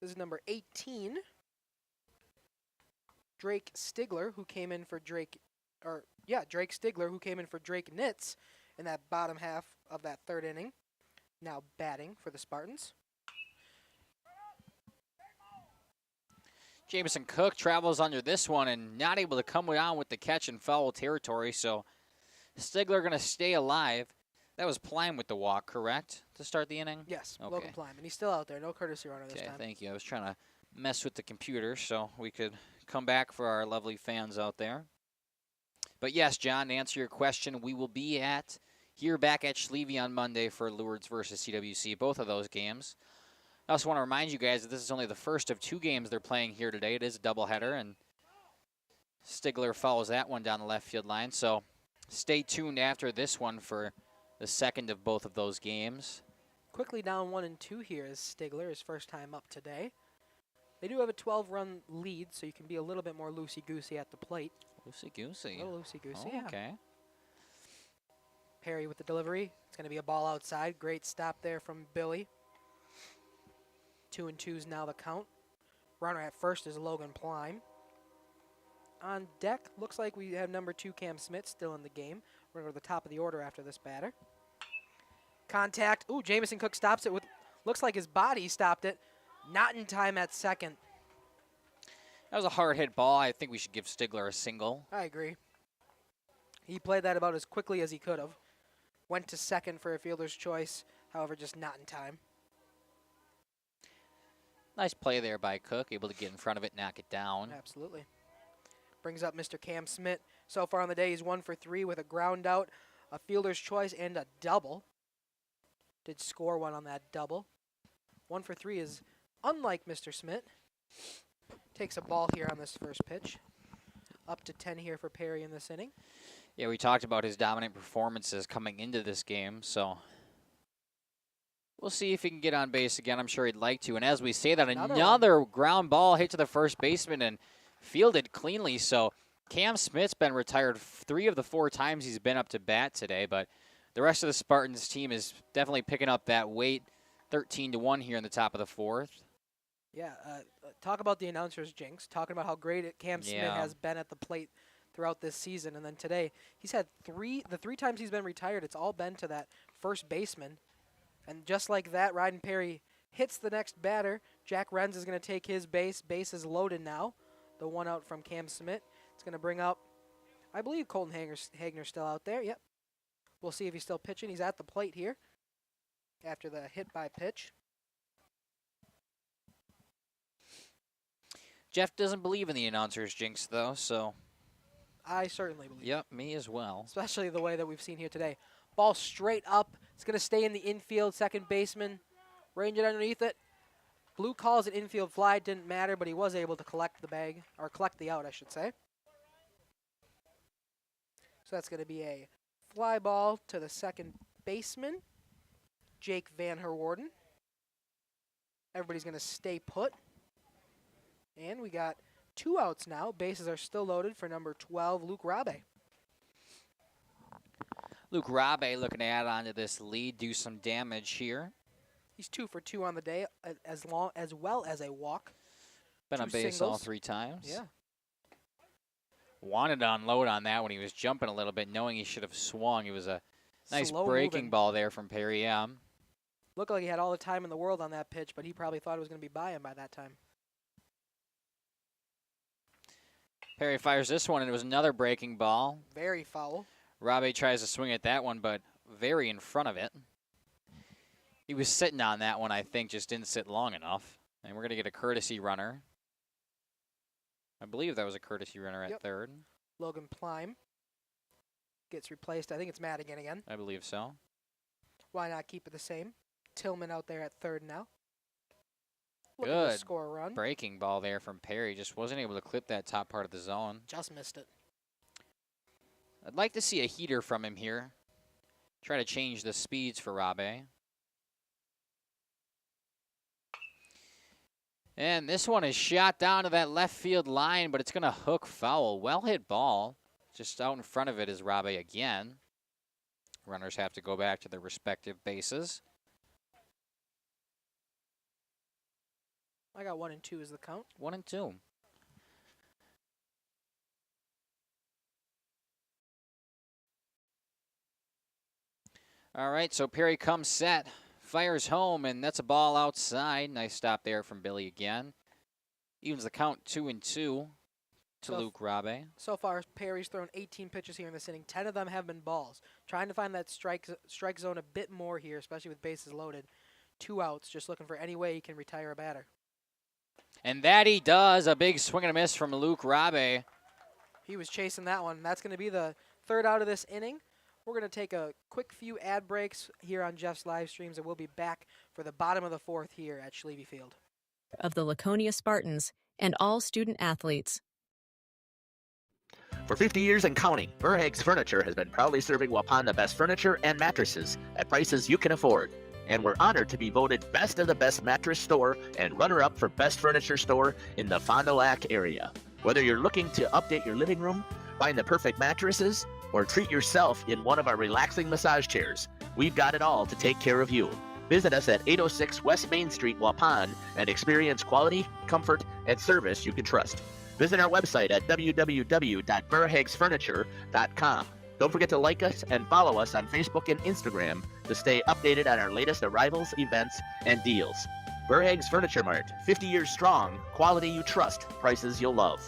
This is number 18, Drake Stigler, who came in for Drake Stigler, who came in for Drake Nitz in that bottom half of that 3rd inning. Now batting for the Spartans. Jameson Cook travels under this one and not able to come down with the catch in foul territory, so Stigler going to stay alive. That was Plime with the walk, correct, to start the inning? Yes, okay. Logan Plime, and he's still out there. No courtesy runner this time. Thank you. I was trying to mess with the computer so we could come back for our lovely fans out there. But yes, John, to answer your question, we will be here back at Schlieve on Monday for Lourdes versus CWC, both of those games. I also want to remind you guys that this is only the first of 2 games they're playing here today. It is a doubleheader, and Stigler follows that one down the left field line. So stay tuned after this one for the second of both of those games. Quickly down 1-2 here is Stigler, his first time up today. They do have a 12-run lead, so you can be a little bit more loosey-goosey at the plate. Loosey-goosey. A little loosey-goosey, oh, yeah. Okay. Perry with the delivery. It's going to be a ball outside. Great stop there from Billy. 2-2's now the count. Runner at first is Logan Plime. On deck, looks like we have number 2 Cam Smith still in the game. We're going to go to the top of the order after this batter. Contact. Ooh, Jameson Cook stops it with, looks like his body stopped it. Not in time at second. That was a hard hit ball. I think we should give Stigler a single. I agree. He played that about as quickly as he could have. Went to second for a fielder's choice, however, just not in time. Nice play there by Cook, able to get in front of it, knock it down. Absolutely. Brings up Mr. Cam Smith. So far on the day, he's 1 for 3 with a ground out, a fielder's choice, and a double. Did score one on that double. 1 for 3 is unlike Mr. Smith. Takes a ball here on this first pitch. Up to 10 here for Perry in this inning. Yeah, we talked about his dominant performances coming into this game, so we'll see if he can get on base again. I'm sure he'd like to. And as we say that, another ground ball hit to the first baseman and fielded cleanly. So Cam Smith's been retired 3 of the 4 times he's been up to bat today, but the rest of the Spartans team is definitely picking up that weight. 13-1 here in the top of the 4th. Yeah, talk about the announcer's jinx. Talking about how great Cam Smith has been at the plate throughout this season. And then today, he's had the 3 times he's been retired, it's all been to that first baseman. And just like that, Ryden Perry hits the next batter. Jack Renz is going to take his base. Base is loaded now. The 1 out from Cam Smith. It's going to bring up, I believe Colton Hagner's still out there. Yep. We'll see if he's still pitching. He's at the plate here after the hit by pitch. Jeff doesn't believe in the announcer's jinx, though, so. I certainly believe. Yep, me as well. Especially the way that we've seen here today. Ball straight up. It's going to stay in the infield. Second baseman, range it underneath it. Blue calls it infield fly. Didn't matter, but he was able to collect the bag, or collect the out, I should say. So that's going to be a fly ball to the second baseman, Jake Van Herwarden. Everybody's going to stay put. And we got 2 outs now. Bases are still loaded for number 12, Luke Rabe. Luke Rabe looking to add on to this lead, do some damage here. He's 2 for 2 on the day, as well as a walk. Been on base singles. all 3 times. Yeah. Wanted to unload on that when he was jumping a little bit, knowing he should have swung. It was a nice Slow breaking moving. ball there from Perry M. Looked like he had all the time in the world on that pitch, but he probably thought it was going to be by him by that time. Perry fires this one, and it was another breaking ball. Very foul. Rabe tries to swing at that one, but very in front of it. He was sitting on that one, I think, just didn't sit long enough. And we're going to get a courtesy runner. I believe that was a courtesy runner at third. Logan Plime gets replaced. I think it's Madigan again. I believe so. Why not keep it the same? Tillman out there at third now. Looking Good to score a run. breaking ball there from Perry. Just wasn't able to clip that top part of the zone. Just missed it. I'd like to see a heater from him here. Try to change the speeds for Rabe. And this one is shot down to that left field line, but it's going to hook foul. Well hit ball. Just out in front of it is Rabe again. Runners have to go back to their respective bases. I got 1 and 2 is the count. 1 and 2. All right, so Perry comes set, fires home, and that's a ball outside. Nice stop there from Billy again. Evens the count 2 and 2 to Luke Rabe. So far, Perry's thrown 18 pitches here in this inning. 10 of them have been balls. Trying to find that strike zone a bit more here, especially with bases loaded. 2 outs, just looking for any way he can retire a batter. And that he does. A big swing and a miss from Luke Rabe. He was chasing that one. That's going to be the 3rd out of this inning. We're going to take a quick few ad breaks here on Jeff's live streams, and we'll be back for the bottom of the 4th here at Schlieve Field. Of the Laconia Spartans and all student athletes. For 50 years and counting, Verhaeg's Furniture has been proudly serving Waupun the best furniture and mattresses at prices you can afford. And we're honored to be voted best of the best mattress store and runner-up for best furniture store in the Fond du Lac area. Whether you're looking to update your living room, find the perfect mattresses, or treat yourself in one of our relaxing massage chairs, we've got it all to take care of you. Visit us at 806 West Main Street, Waupun, and experience quality, comfort, and service you can trust. Visit our website at www.verhaegsfurniture.com. Don't forget to like us and follow us on Facebook and Instagram to stay updated on our latest arrivals, events, and deals. Burhags Furniture Mart, 50 years strong, quality you trust, prices you'll love.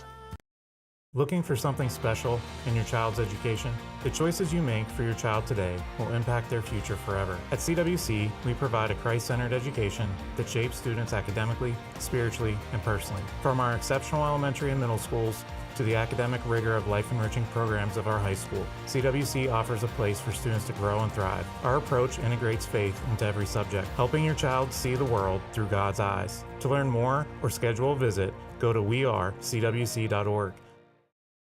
Looking for something special in your child's education? The choices you make for your child today will impact their future forever. At CWC, we provide a Christ-centered education that shapes students academically, spiritually, and personally. From our exceptional elementary and middle schools to the academic rigor of life-enriching programs of our high school, CWC offers a place for students to grow and thrive. Our approach integrates faith into every subject, helping your child see the world through God's eyes. To learn more or schedule a visit, go to wearecwc.org.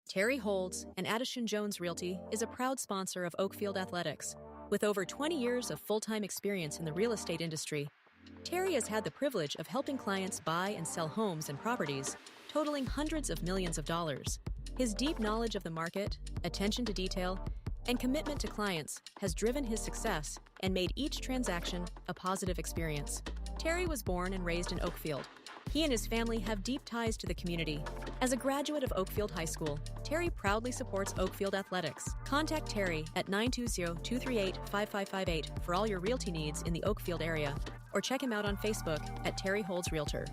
Terry Holds and Addison Jones Realty is a proud sponsor of Oakfield Athletics. With over 20 years of full-time experience in the real estate industry, Terry has had the privilege of helping clients buy and sell homes and properties totaling hundreds of millions of dollars. His deep knowledge of the market, attention to detail, and commitment to clients has driven his success and made each transaction a positive experience. Terry was born and raised in Oakfield. He and his family have deep ties to the community. As a graduate of Oakfield High School, Terry proudly supports Oakfield Athletics. Contact Terry at 920-238-5558 for all your realty needs in the Oakfield area, or check him out on Facebook at Terry Holds Realtor.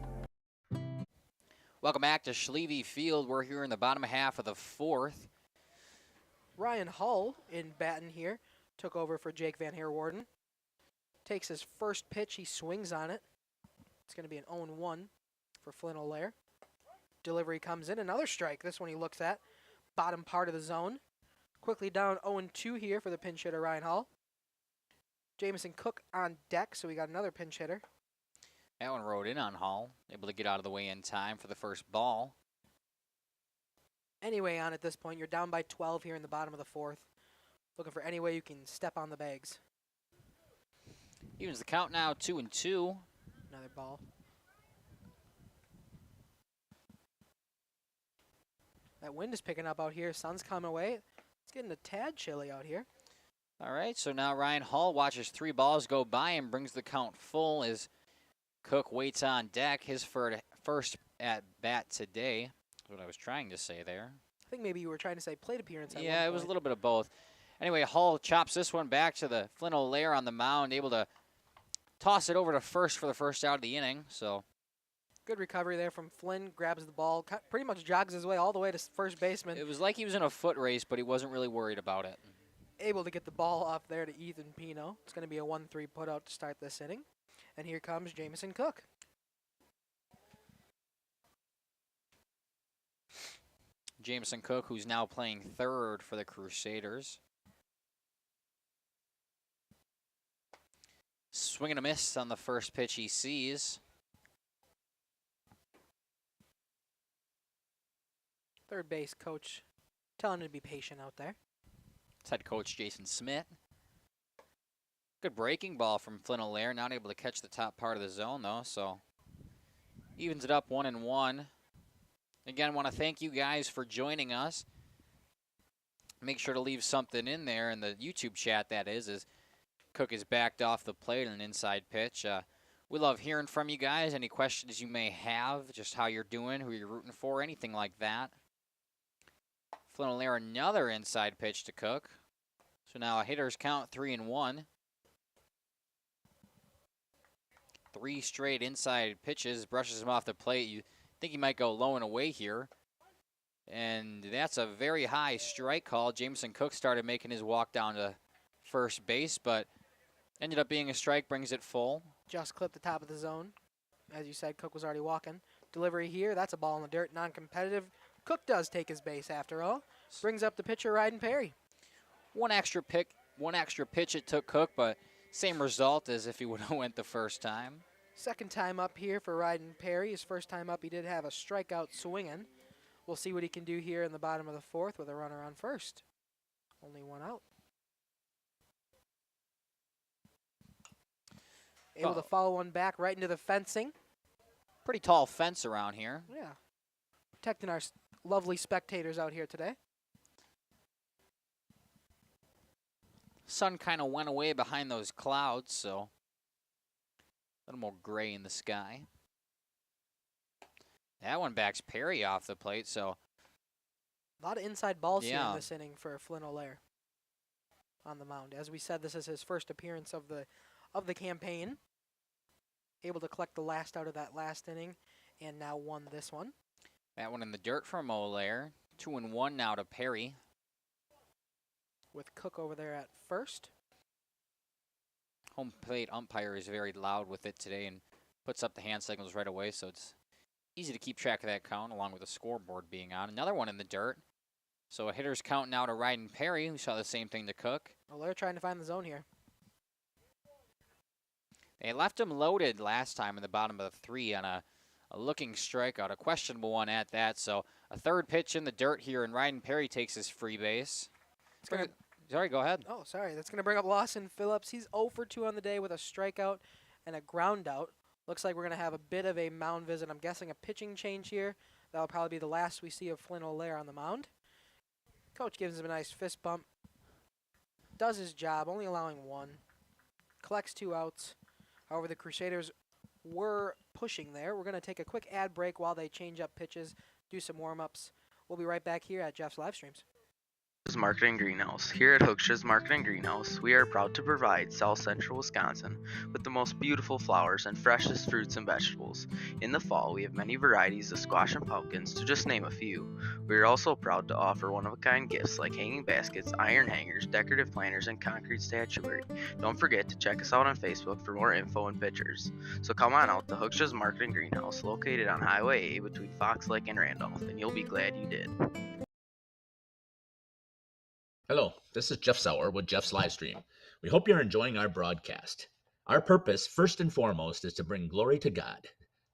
Welcome back to Schlieve Field. We're here in the bottom half of the fourth. Ryan Hull in batting here took over for Jake Van Heerwarden. Takes his first pitch, he swings on it. It's going to be an 0-1 for Flynn O'Lear. Delivery comes in, another strike. This one he looks at, bottom part of the zone. Quickly down 0-2 here for the pinch hitter Ryan Hull. Jamison Cook on deck, so we got another pinch hitter. That one rode in on Hall, able to get out of the way in time for the first ball. Anyway, on at this point, you're down by 12 here in the bottom of the fourth. Looking for any way you can step on the bags. Evens the count now, 2-2. Another ball. That wind is picking up out here. Sun's coming away. It's getting a tad chilly out here. All right, so now Ryan Hall watches 3 balls go by and brings the count full as Cook waits on deck. His first at bat today. That's what I was trying to say there. I think maybe you were trying to say plate appearance. At Yeah, it was a little bit of both. Anyway, Hall chops this one back to the Flynn O'Lear on the mound, able to toss it over to first for the first out of the inning. So good recovery there from Flynn. Grabs the ball, pretty much jogs his way all the way to first baseman. It was like he was in a foot race, but he wasn't really worried about it. Able to get the ball off there to Ethan Pino. It's going to be a 1-3 put out to start this inning. And here comes Jamison Cook. Jamison Cook, who's now playing third for the Crusaders. Swing and a miss on the first pitch he sees. Third base coach telling him to be patient out there. It's head coach Jason Smith. Good breaking ball from Flynn O'Lear. Not able to catch the top part of the zone, though, so evens it up 1-1. Again, want to thank you guys for joining us. Make sure to leave something in there in the YouTube chat, that is, as Cook is backed off the plate on an inside pitch. We love hearing from you guys. Any questions you may have, just how you're doing, who you're rooting for, anything like that. Flynn O'Lear, another inside pitch to Cook. So now a hitter's count 3-1. 3 straight inside pitches, brushes him off the plate. You think he might go low and away here. And that's a very high strike call. Jameson Cook started making his walk down to first base, but ended up being a strike, brings it full. Just clipped the top of the zone. As you said, Cook was already walking. Delivery here, that's a ball in the dirt, non-competitive. Cook does take his base after all. Brings up the pitcher, Ryden Perry. One extra pitch it took Cook, but same result as if he would have went the first time. Second time up here for Ryden Perry. His first time up, he did have a strikeout swinging. We'll see what he can do here in the bottom of the fourth with a runner on first. Only one out. Able to follow one back right into the fencing. Pretty tall fence around here. Yeah. Protecting our lovely spectators out here today. Sun kind of went away behind those clouds, so a little more gray in the sky. That one backs Perry off the plate, so a lot of inside balls here in this inning for Flynn O'Lear on the mound. As we said, this is his first appearance of the campaign. able to collect the last out of that last inning and now won this one. That one in the dirt from Olaire. 2-1 now to Perry. With Cook over there at first. Home plate umpire is very loud with it today and puts up the hand signals right away, so it's easy to keep track of that count along with the scoreboard being on. Another one in the dirt. So a hitter's count now to Ryden Perry. We saw the same thing to Cook. Well, they're trying to find the zone here. They left him loaded last time in the bottom of the 3 on a looking strikeout, a questionable one at that. So a third pitch in the dirt here, and Ryden Perry takes his free base. Sorry, go ahead. Oh, sorry. That's going to bring up Lawson Phillips. He's 0 for 2 on the day with a strikeout and a ground out. Looks like we're going to have a bit of a mound visit. I'm guessing a pitching change here. That'll probably be the last we see of Flynn Olaire on the mound. Coach gives him a nice fist bump. Does his job, only allowing 1. Collects 2 outs. However, the Crusaders were pushing there. We're going to take a quick ad break while they change up pitches, do some warm-ups. We'll be right back here at Jeff's Live Streams. Marketing Greenhouse. Here at Hoeksha's Marketing Greenhouse, we are proud to provide South Central Wisconsin with the most beautiful flowers and freshest fruits and vegetables. In the fall, we have many varieties of squash and pumpkins, to just name a few. We are also proud to offer one-of-a-kind gifts like hanging baskets, iron hangers, decorative planters, and concrete statuary. Don't forget to check us out on Facebook for more info and pictures. So come on out to Hoeksha's Marketing Greenhouse, located on Highway A between Fox Lake and Randolph, and you'll be glad you did. Hello, this is Jeff Sauer with Jeff's Livestream. We hope you're enjoying our broadcast. Our purpose, first and foremost, is to bring glory to God.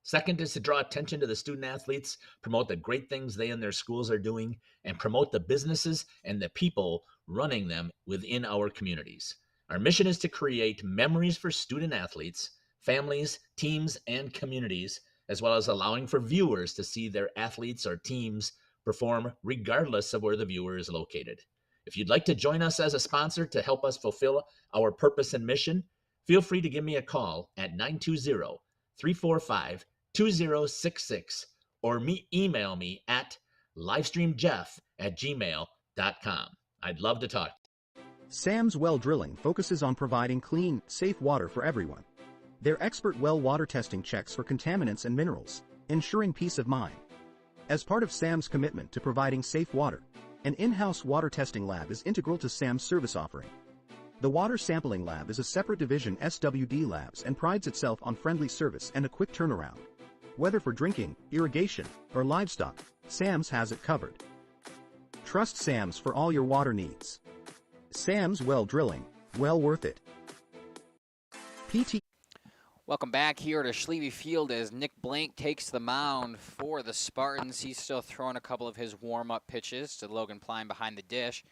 Second is to draw attention to the student athletes, promote the great things they and their schools are doing, and promote the businesses and the people running them within our communities. Our mission is to create memories for student athletes, families, teams, and communities, as well as allowing for viewers to see their athletes or teams perform regardless of where the viewer is located. If you'd like to join us as a sponsor to help us fulfill our purpose and mission, feel free to give me a call at 920-345-2066 or email me at livestreamjeff@gmail.com. I'd love to talk. Sam's Well Drilling focuses on providing clean, safe water for everyone. Their expert well water testing checks for contaminants and minerals, ensuring peace of mind. As part of Sam's commitment to providing safe water, an in-house water testing lab is integral to Sam's service offering. The Water Sampling Lab is a separate division SWD Labs and prides itself on friendly service and a quick turnaround. Whether for drinking, irrigation, or livestock, Sam's has it covered. Trust Sam's for all your water needs. Sam's Well Drilling, well worth it. PT. Welcome back here to Schlieve Field as Nick Blank takes the mound for the Spartans. He's still throwing a couple of his warm-up pitches to Logan Pline behind the dish.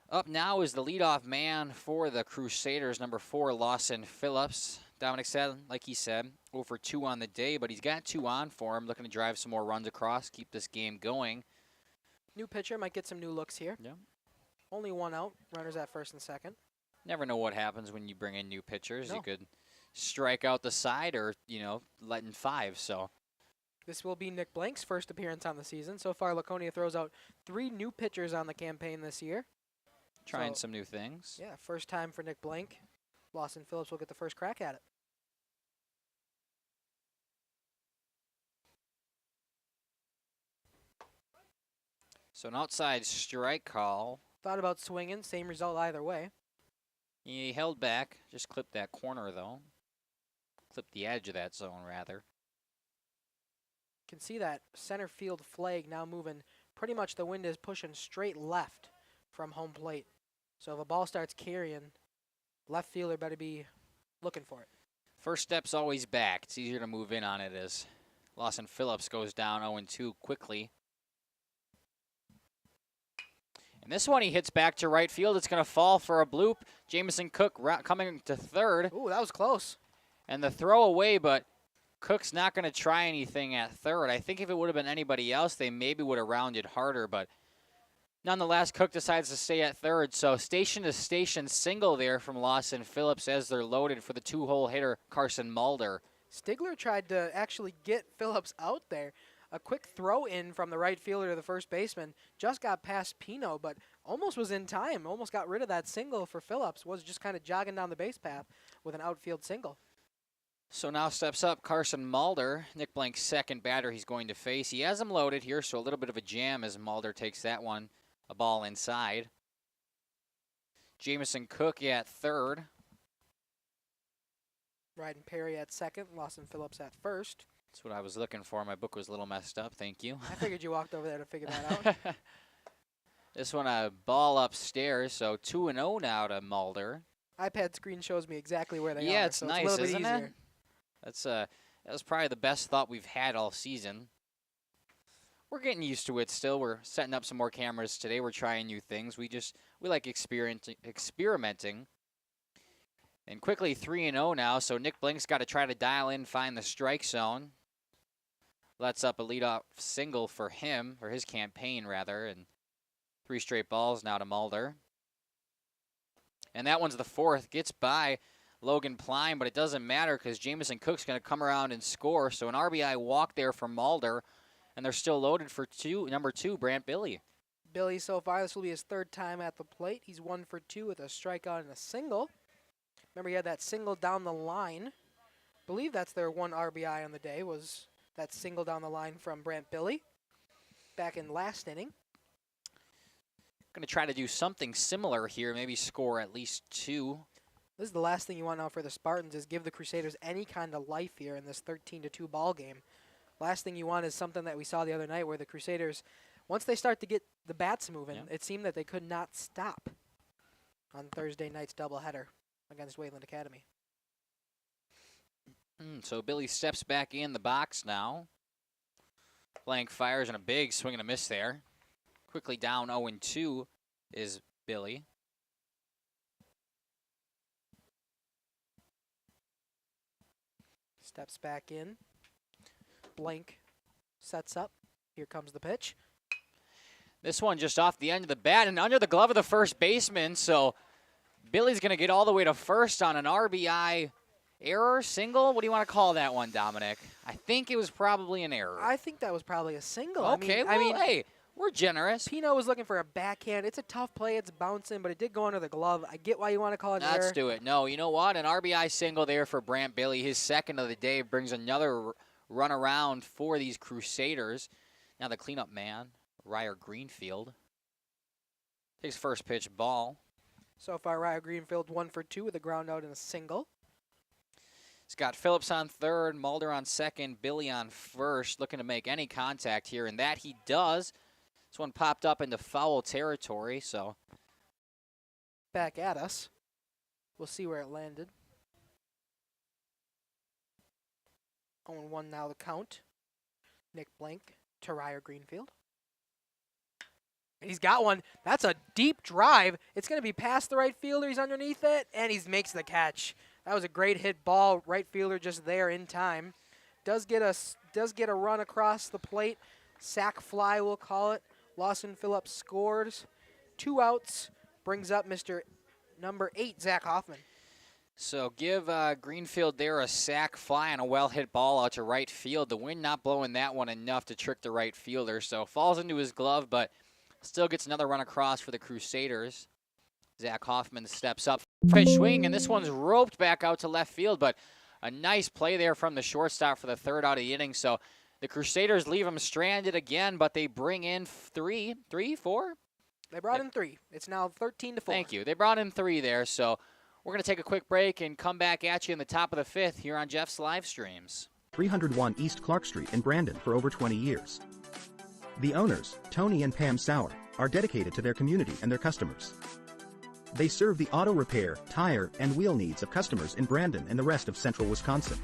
Up now is the leadoff man for the Crusaders, number 4, Lawson Phillips. Dominic said, like he said, 0 for 2 on the day, but he's got 2 on for him, looking to drive some more runs across, keep this game going. New pitcher might get some new looks here. Yeah. Only 1 out, runners at first and second. Never know what happens when you bring in new pitchers. No. You could strike out the side or, let in 5, so. This will be Nick Blank's first appearance on the season. So far, Laconia throws out 3 new pitchers on the campaign this year. Trying some new things. Yeah, first time for Nick Blank. Lawson Phillips will get the first crack at it. So an outside strike call. Thought about swinging, same result either way. He held back, just clipped that corner though. Clipped the edge of that zone rather. Can see that center field flag now moving. Pretty much the wind is pushing straight left from home plate. So if a ball starts carrying, left fielder better be looking for it. First step's always back. It's easier to move in on it as Lawson Phillips goes down 0-2 quickly. And this one he hits back to right field. It's going to fall for a bloop. Jamison Cook coming to third. Ooh, that was close. And the throw away, but Cook's not going to try anything at third. I think if it would have been anybody else, they maybe would have rounded harder, but nonetheless, Cook decides to stay at third. So station-to-station single there from Lawson Phillips as they're loaded for the 2-hole hitter, Carson Mulder. Stigler tried to actually get Phillips out there. A quick throw in from the right fielder to the first baseman. Just got past Pino, but almost was in time. Almost got rid of that single for Phillips. Was just kind of jogging down the base path with an outfield single. So now steps up Carson Mulder, Nick Blank's second batter he's going to face. He has him loaded here, so a little bit of a jam as Mulder takes that one, a ball inside. Jamison Cook at third. Ryden Perry at second, Lawson Phillips at first. That's what I was looking for. My book was a little messed up. Thank you. I figured you walked over there to figure that out. This one a ball upstairs, so 2-0 now to Mulder. iPad screen shows me exactly where they are. Yeah, it's so nice, it's a little isn't bit easier. it? That was probably the best thought we've had all season. We're getting used to it still. We're setting up some more cameras today. We're trying new things. We like experimenting. And quickly 3-0 now, so Nick Blink's got to try to dial in, find the strike zone. Lets up a leadoff single for him, or his campaign rather, and 3 straight balls now to Mulder. And that one's the fourth. Gets by Logan Pline, but it doesn't matter because Jamison Cook's going to come around and score. So an RBI walk there for Mulder, and they're still loaded for number 2, Brant Billy. Billy, so far, this will be his third time at the plate. He's 1 for 2 with a strikeout and a single. Remember, he had that single down the line. I believe that's their 1 RBI on the day, was that single down the line from Brant Billy back in last inning. Going to try to do something similar here, maybe score at least 2. This is the last thing you want now for the Spartans is give the Crusaders any kind of life here in this 13-2 ball game. Last thing you want is something that we saw the other night where the Crusaders, once they start to get the bats moving, it seemed that they could not stop on Thursday night's doubleheader against Wayland Academy. So Billy steps back in the box now. Blank fires and a big swing and a miss there. Quickly down 0-2 is Billy. Steps back in. Blank sets up. Here comes the pitch. This one just off the end of the bat and under the glove of the first baseman, so Billy's going to get all the way to first on an RBI error, single? What do you want to call that one, Dominic? I think it was probably an error. I think that was probably a single. Okay, I mean, hey, we're generous. Pino was looking for a backhand. It's a tough play. It's bouncing, but it did go under the glove. I get why you want to call it an error. Let's do it. No, you know what? An RBI single there for Brant Billy. His second of the day brings another run around for these Crusaders. Now the cleanup man, Ryer Greenfield, takes first pitch ball. So far, Ryer Greenfield 1 for 2 with a ground out and a single. He's got Phillips on third, Mulder on second, Billy on first, looking to make any contact here, and that he does. This one popped up into foul territory, so. Back at us. We'll see where it landed. 0-1 now the count. Nick Blank to Ryer Greenfield. And he's got one. That's a deep drive. It's going to be past the right fielder. He's underneath it, and he makes the catch. That was a great hit ball. Right fielder just there in time. Does get a run across the plate. Sack fly, we'll call it. Lawson Phillips scores. 2 outs. Brings up Mr. number 8, Zach Hoffman. So give Greenfield there a sack fly on a well-hit ball out to right field. The wind not blowing that one enough to trick the right fielder. So falls into his glove, but still gets another run across for the Crusaders. Zach Hoffman steps up. Pitch swing, and this one's roped back out to left field, but a nice play there from the shortstop for the third out of the inning. So the Crusaders leave him stranded again, but they bring in 4? They brought in 3. It's now 13-4. Thank you. They brought in 3 there, so we're going to take a quick break and come back at you in the top of the 5th here on Jeff's live streams. 301 East Clark Street in Brandon for over 20 years. The owners, Tony and Pam Sauer, are dedicated to their community and their customers. They serve the auto repair, tire, and wheel needs of customers in Brandon and the rest of central Wisconsin.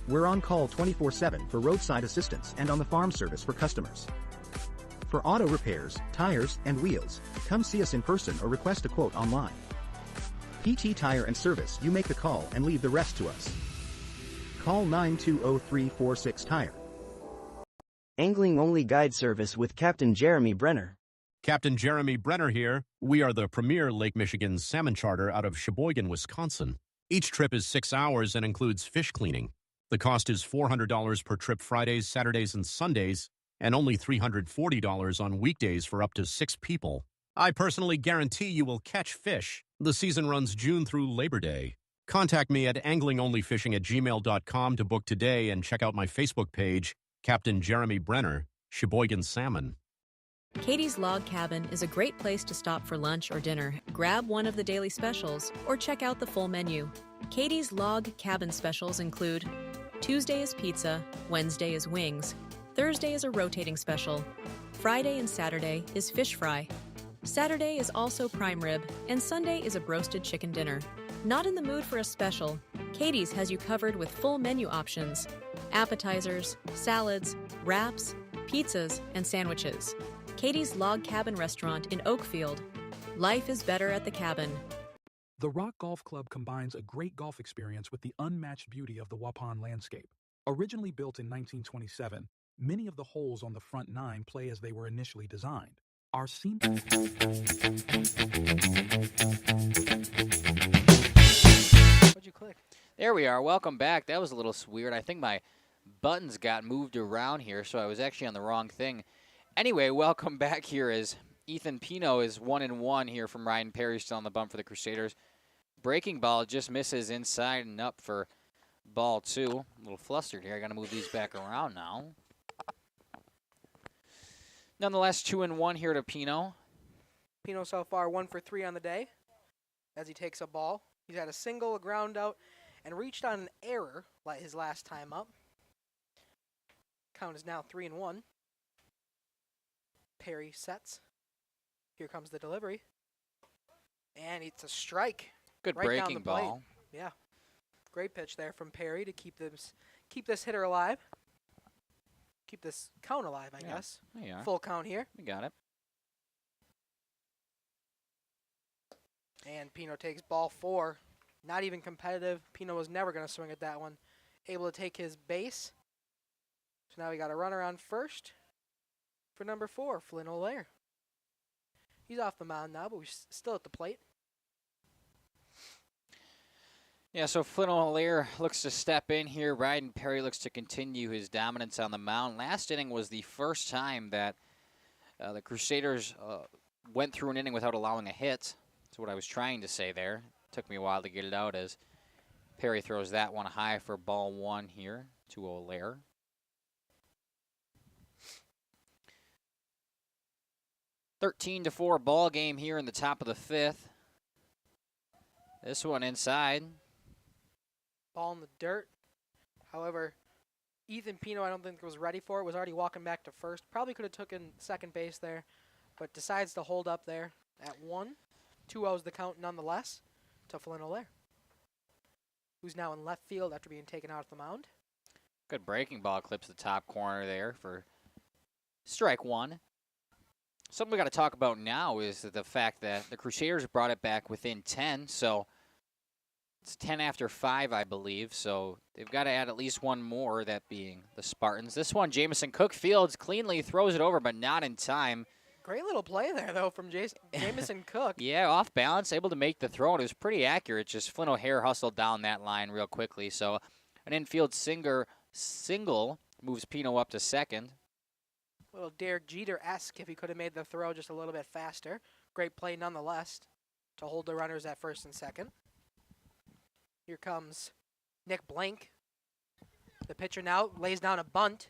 We're on call 24/7 for roadside assistance and on the farm service for customers. For auto repairs, tires, and wheels, come see us in person or request a quote online. PT Tire and Service, you make the call and leave the rest to us. Call 920-346-TIRE. Angling-only guide service with Captain Jeremy Brenner. Captain Jeremy Brenner here. We are the premier Lake Michigan salmon charter out of Sheboygan, Wisconsin. Each trip is 6 hours and includes fish cleaning. The cost is $400 per trip Fridays, Saturdays, and Sundays, and only $340 on weekdays for up to 6 people. I personally guarantee you will catch fish. The season runs June through Labor Day. Contact me at anglingonlyfishing@gmail.com to book today and check out my Facebook page, Captain Jeremy Brenner, Sheboygan Salmon. Katie's Log Cabin is a great place to stop for lunch or dinner. Grab one of the daily specials or check out the full menu. Katie's Log Cabin specials include Tuesday is pizza, Wednesday is wings, Thursday is a rotating special, Friday and Saturday is fish fry, Saturday is also prime rib, and Sunday is a broasted chicken dinner. Not in the mood for a special? Katie's has you covered with full menu options, appetizers, salads, wraps, pizzas, and sandwiches. Katie's Log Cabin Restaurant in Oakfield. Life is better at the cabin. The Rock Golf Club combines a great golf experience with the unmatched beauty of the Waupun landscape. Originally built in 1927, many of the holes on the front nine play as they were initially designed. Our What'd you click? There we are. Welcome back. That was a little weird. I think my buttons got moved around here, so I was actually on the wrong thing. Anyway, welcome back here as Ethan Pino is 1-1 here from Ryan Perry, still on the bump for the Crusaders. Breaking ball just misses inside and up for ball 2. A little flustered here. I got to move these back around now. Nonetheless, 2-1 here to Pino. Pino so far 1 for 3 on the day as he takes a ball. He's had a single, a ground out, and reached on an error like his last time up. Count is now 3-1. Perry sets. Here comes the delivery. And it's a strike. Good right down breaking the plate. ball. Yeah. Great pitch there from Perry to keep this hitter alive. Keep this count alive, I guess. Yeah. Full count here. We got it. And Pino takes ball 4. Not even competitive. Pino was never going to swing at that one. Able to take his base. So now we got a runner on first for number 4, Flynn O'Leary. He's off the mound now, but we're still at the plate. Yeah, so Flynn O'Leary looks to step in here. Ryan Perry looks to continue his dominance on the mound. Last inning was the first time that the Crusaders went through an inning without allowing a hit. That's what I was trying to say there. Took me a while to get it out as Perry throws that one high for ball 1 here to O'Leary. (13-4) ball game here in the top of the 5th. This one inside. Ball in the dirt. However, Ethan Pino, I don't think was ready for it. Was already walking back to first. Probably could have taken second base there, but decides to hold up there at 1. 2-0's the count nonetheless to Flynn O'Leary, who's now in left field after being taken out of the mound. Good breaking ball, clips the top corner there for strike 1. Something we got to talk about now is the fact that the Crusaders brought it back within 10, so it's 10 after 5, I believe, so they've got to add at least one more, that being the Spartans. This one, Jamison Cook fields cleanly, throws it over, but not in time. Great little play there, though, from Jamison Cook. Yeah, off balance, able to make the throw, and it was pretty accurate. Just Flynn O'Hare hustled down that line real quickly, so an infield single moves Pino up to second. Little Derek Jeter-esque if he could have made the throw just a little bit faster. Great play nonetheless to hold the runners at first and second. Here comes Nick Blank. The pitcher now lays down a bunt.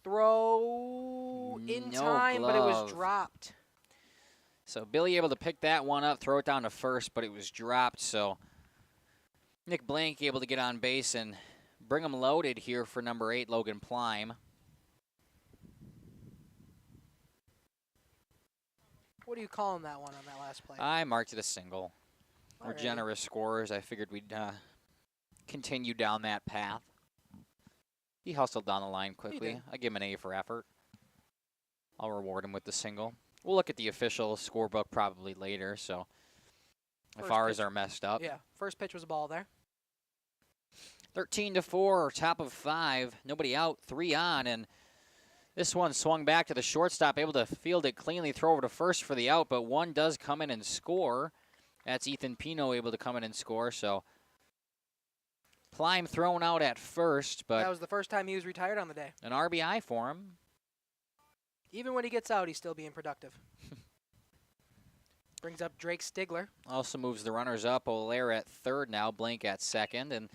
Throw in time, but it was dropped. So Billy able to pick that one up, throw it down to first, but it was dropped. So Nick Blank able to get on base and bring him loaded here for number 8, Logan Plime. What are you calling that one on that last play? I marked it a single. We're Alrighty. generous scorers. I figured we'd continue down that path. He hustled down the line quickly. I give him an A for effort. I'll reward him with the single. We'll look at the official scorebook probably later, so if ours are messed up. Yeah, first pitch was a ball there. 13-4, top of 5. Nobody out, 3 on, and this one swung back to the shortstop, able to field it cleanly, throw over to first for the out, but one does come in and score. That's Ethan Pino able to come in and score, so Plime thrown out at first, but that was the first time he was retired on the day. an RBI for him. Even when he gets out, he's still being productive. Brings up Drake Stigler. Also moves the runners up. Olaire at third now, Blank at second. And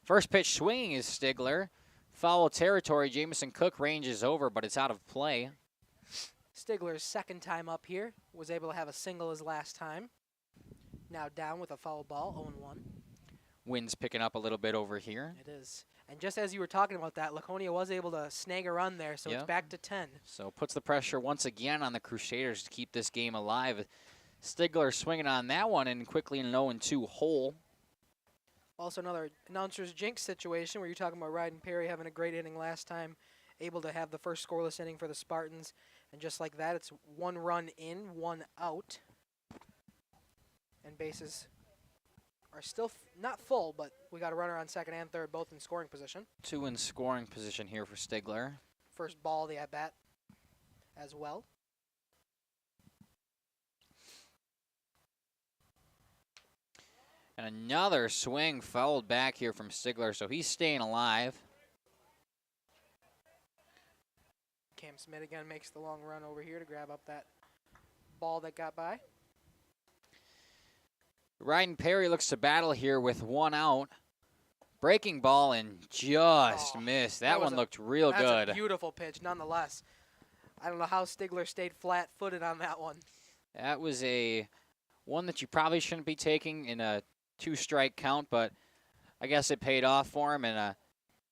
first pitch swinging is Stigler. Foul territory, Jamison Cook ranges over, but it's out of play. Stigler's second time up here. Was able to have a single his last time. Now down with a foul ball, 0-1. Wind's picking up a little bit over here. It is. And just as you were talking about that, Laconia was able to snag a run there, so it's back to 10. So puts the pressure once again on the Crusaders to keep this game alive. Stigler swinging on that one and quickly an 0-2 hole. Also another announcer's jinx situation where you're talking about Ryden Perry having a great inning last time, able to have the first scoreless inning for the Spartans. And just like that, it's 1 run in, 1 out. And bases are still not full, but we got a runner on second and third, both in scoring position. 2 in scoring position here for Stigler. First ball, the at-bat as well. And another swing fouled back here from Stigler, so he's staying alive. Cam Smith again makes the long run over here to grab up that ball that got by. Ryden Perry looks to battle here with 1 out. Breaking ball and just missed. That one looked real good. That's a beautiful pitch nonetheless. I don't know how Stigler stayed flat-footed on that one. That was a one that you probably shouldn't be taking in a 2-strike count, but I guess it paid off for him. And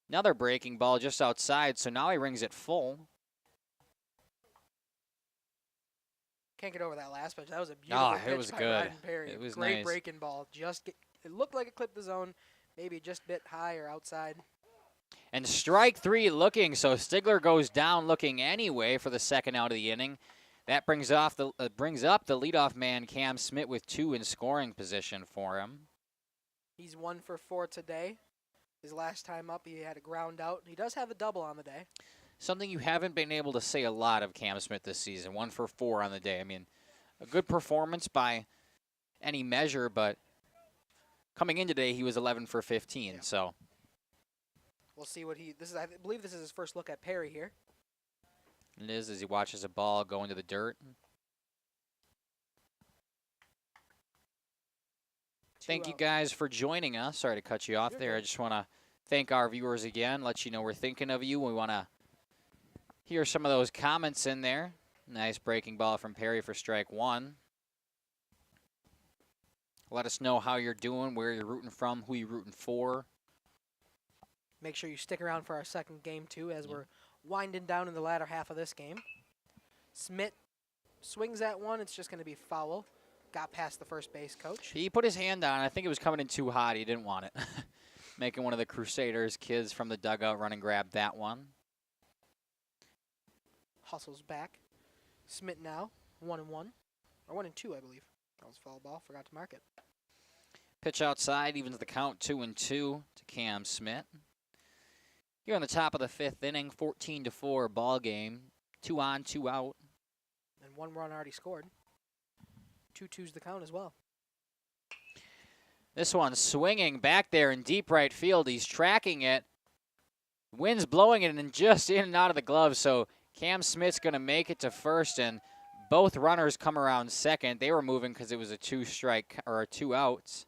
another breaking ball just outside, so now he rings it full. Can't get over that last pitch. That was a beautiful pitch it was by good. Ryden Perry. It was great nice. Breaking ball. It looked like it clipped the zone, maybe just a bit high or outside. And strike 3 looking, so Stigler goes down looking anyway for the second out of the inning. That brings up the leadoff man, Cam Smith, with 2 in scoring position for him. He's 1 for 4 today. His last time up, he had a ground out. He does have a double on the day. Something you haven't been able to say a lot of Cam Smith this season. 1 for 4 on the day. I mean, a good performance by any measure, but coming in today, he was 11 for 15. So we'll see what I believe this is his first look at Perry here. It is as he watches a ball go into the dirt. Thank you guys for joining us. Sorry to cut you off there. I just want to thank our viewers again, let you know we're thinking of you. We want to hear some of those comments in there. Nice breaking ball from Perry for strike 1. Let us know how you're doing, where you're rooting from, who you're rooting for. Make sure you stick around for our second game, too, as we're winding down in the latter half of this game. Smith swings at one. It's just going to be foul. Got past the first base coach. He put his hand on it. I think it was coming in too hot. He didn't want it. Making one of the Crusaders kids from the dugout run and grab that one. Hustles back. Smith now, 1-1. Or 1-2, I believe. That was foul ball. Forgot to mark it. Pitch outside, evens the count 2-2 to Cam Smith. Here on the top of the 5th inning, 14-4 ball game. 2 on, 2 out. And 1 run already scored. 2-2's the count as well. This one swinging back there in deep right field. He's tracking it. Wind's blowing it and just in and out of the glove. So Cam Smith's going to make it to first, and both runners come around second. They were moving because it was a 2-strike or a 2 outs.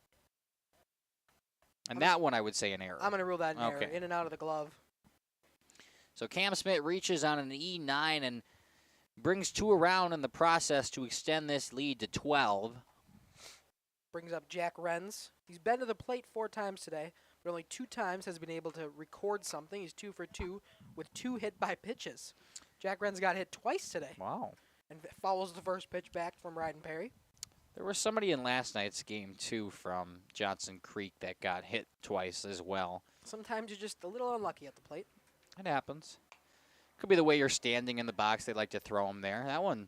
And that one I would say an error. I'm going to rule that an error. In and out of the glove. So Cam Smith reaches on an E9 and brings 2 around in the process to extend this lead to 12. Brings up Jack Renz. He's been to the plate 4 times today, but only 2 times has been able to record something. He's 2 for 2 with 2 hit by pitches. Jack Renz got hit twice today. Wow. And follows the first pitch back from Ryden Perry. There was somebody in last night's game, too, from Johnson Creek that got hit twice as well. Sometimes you're just a little unlucky at the plate. It happens. Could be the way you're standing in the box. They like to throw them there. That one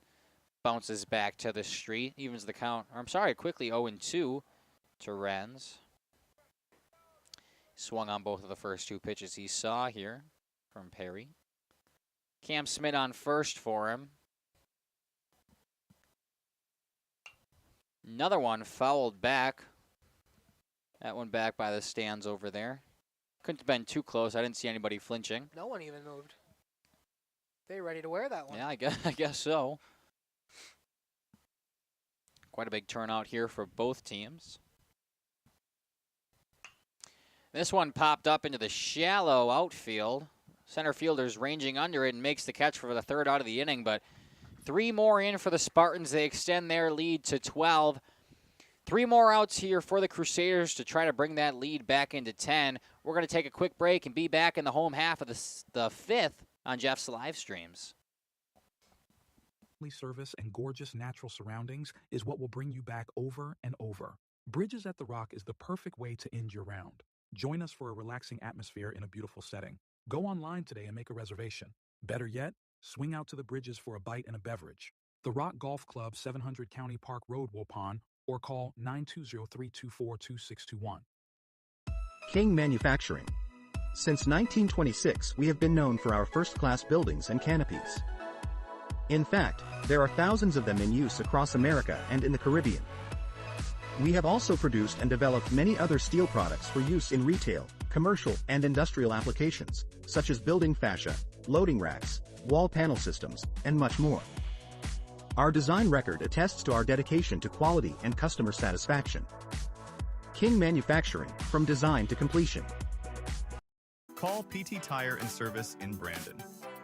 bounces back to the street, evens the count. Or I'm sorry, quickly 0-2 to Renz. Swung on both of the first 2 pitches he saw here from Perry. Cam Smith on first for him. Another one fouled back. That one back by the stands over there. Couldn't have been too close. I didn't see anybody flinching. No one even moved. They ready to wear that one. Yeah, I guess so. Quite a big turnout here for both teams. This one popped up into the shallow outfield. Center fielder's ranging under it and makes the catch for the third out of the inning, but 3 more in for the Spartans. They extend their lead to 12. 3 more outs here for the Crusaders to try to bring that lead back into 10. We're going to take a quick break and be back in the home half of the 5th on Jeff's live streams. Service and gorgeous natural surroundings is what will bring you back over and over. Bridges at the Rock is the perfect way to end your round. Join us for a relaxing atmosphere in a beautiful setting. Go online today and make a reservation. Better yet, swing out to the Bridges for a bite and a beverage. The Rock Golf Club, 700 County Park Road, Waupun, or call 920-324-2621. King Manufacturing. Since 1926, we have been known for our first-class buildings and canopies. In fact, there are thousands of them in use across America and in the Caribbean. We have also produced and developed many other steel products for use in retail, commercial, and industrial applications, such as building fascia, loading racks, wall panel systems, and much more. Our design record attests to our dedication to quality and customer satisfaction. King Manufacturing, from design to completion. Call PT Tire and Service in Brandon,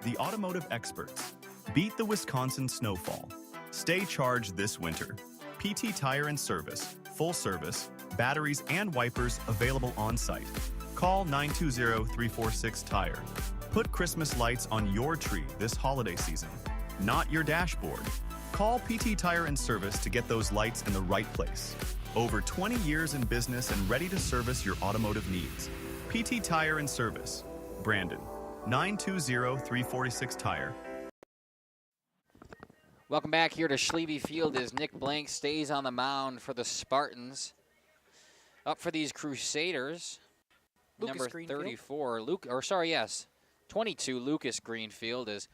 the automotive experts. Beat the Wisconsin snowfall. Stay charged this winter. PT Tire and Service, full service, batteries and wipers available on site. Call 920-346-TIRE. Put Christmas lights on your tree this holiday season, not your dashboard. Call PT Tire and Service to get those lights in the right place. Over 20 years in business and ready to service your automotive needs. PT Tire and Service, Brandon, 920-346-TIRE. Welcome back here to Schlieve Field as Nick Blank stays on the mound for the Spartans. Up for these Crusaders, Lucas number Greenfield. 34, 22, Lucas Greenfield, as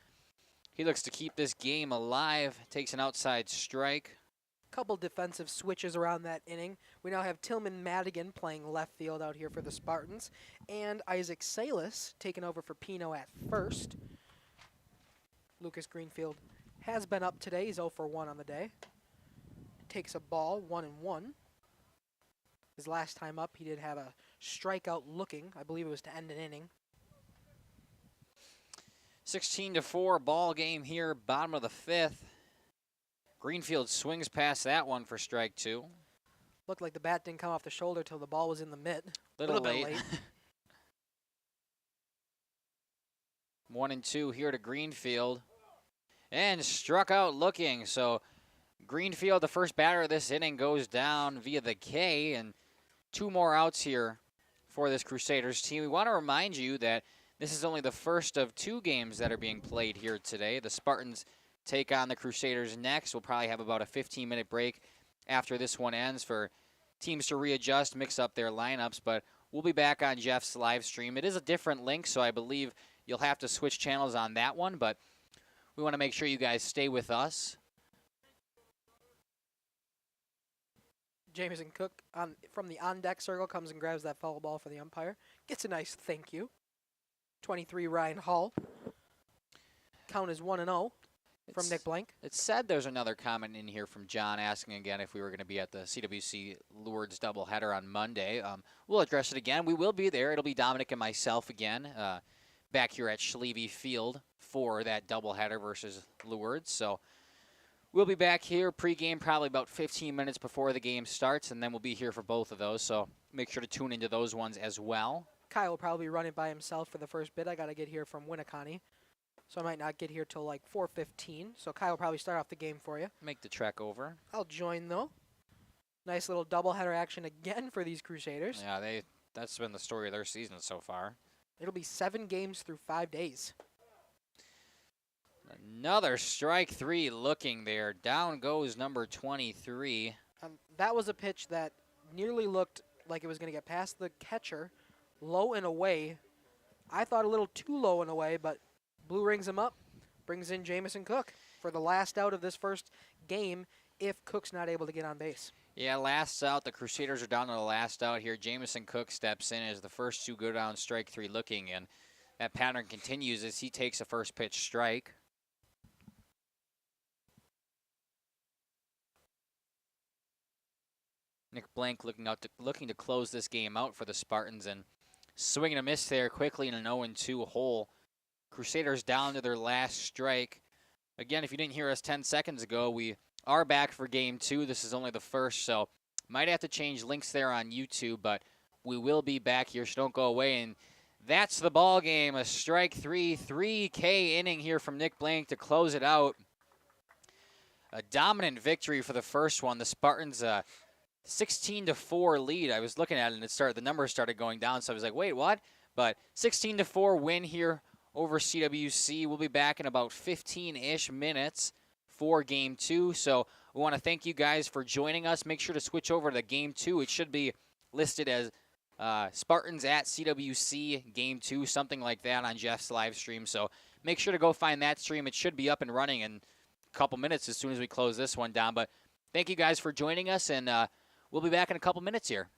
he looks to keep this game alive, takes an outside strike. Couple defensive switches around that inning. We now have Tillman Madigan playing left field out here for the Spartans, and Isaac Salas taking over for Pino at first. Lucas Greenfield has been up today. He's 0 for 1 on the day. Takes a ball, 1-1. His last time up, he did have a strikeout looking. I believe it was to end an inning. 16-4 ball game here, bottom of the 5th. Greenfield swings past that one for strike 2. Looked like the bat didn't come off the shoulder till the ball was in the mitt. Little bit late. 1-2 here to Greenfield. And struck out looking. So Greenfield, the first batter of this inning, goes down via the K, and 2 more outs here for this Crusaders team. We want to remind you that this is only the first of 2 games that are being played here today. The Spartans take on the Crusaders next. We'll probably have about a 15-minute break after this one ends for teams to readjust, mix up their lineups, but we'll be back on Jeff's live stream. It is a different link, so I believe you'll have to switch channels on that one, but we want to make sure you guys stay with us. Jameson Cook from the on-deck circle comes and grabs that foul ball for the umpire. Gets a nice thank you. 23, Ryan Hall. Count is 1-0 from Nick Blank. It said there's another comment in here from John asking again if we were going to be at the CWC Lourdes doubleheader on Monday. We'll address it again. We will be there. It'll be Dominic and myself again back here at Schlieve Field for that doubleheader versus Lourdes. So we'll be back here pregame probably about 15 minutes before the game starts, and then we'll be here for both of those. So make sure to tune into those ones as well. Kyle will probably run it by himself for the first bit. I got to get here from Winneconne, so I might not get here till like 4:15. So Kyle will probably start off the game for you. Make the trek over. I'll join, though. Nice little doubleheader action again for these Crusaders. Yeah, that's been the story of their season so far. It'll be 7 games through 5 days. Another strike 3 looking there. Down goes number 23. That was a pitch that nearly looked like it was going to get past the catcher, low and away. I thought a little too low and away, but Blue rings him up, brings in Jameson Cook for the last out of this first game if Cook's not able to get on base. Yeah, last out. The Crusaders are down to the last out here. Jameson Cook steps in as the first 2 go down, strike 3 looking, and that pattern continues as he takes a first pitch strike. Nick Blank looking to close this game out for the Spartans, and swing and a miss there quickly in an 0-2 hole. Crusaders down to their last strike. Again, if you didn't hear us 10 seconds ago, we are back for game 2. This is only the first, so might have to change links there on YouTube, but we will be back here, so don't go away. And that's the ball game. A strike 3K inning here from Nick Blank to close it out. A dominant victory for the first one. The Spartans 16-4 lead. I was looking at it and the numbers started going down, so I was like, wait, what? But 16-4 win here over CWC. We'll be back in about 15-ish minutes for game 2. So we want to thank you guys for joining us. Make sure to switch over to game 2. It should be listed as Spartans at CWC game 2, something like that on Jeff's live stream. So make sure to go find that stream. It should be up and running in a couple minutes as soon as we close this one down. But thank you guys for joining us, and we'll be back in a couple minutes here.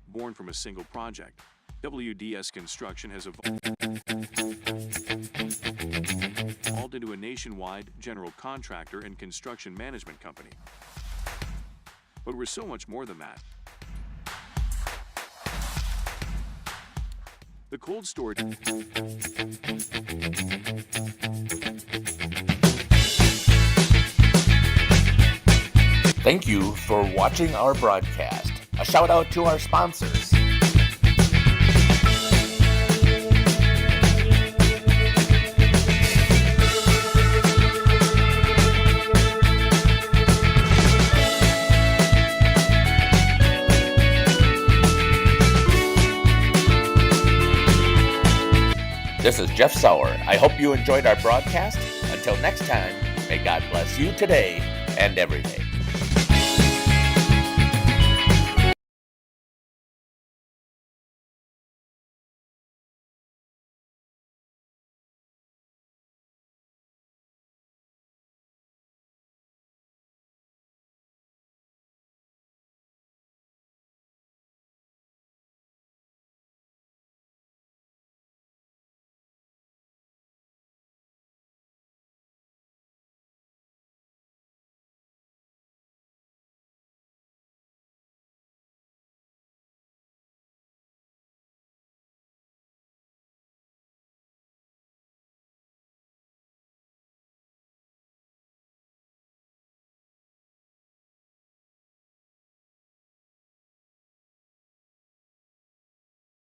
Born from a single project, WDS Construction has evolved into a nationwide general contractor and construction management company. But we're so much more than that. The cold storage. Thank you for watching our broadcast. A shout out to our sponsors. This is Jeff Sauer. I hope you enjoyed our broadcast. Until next time, may God bless you today and every day.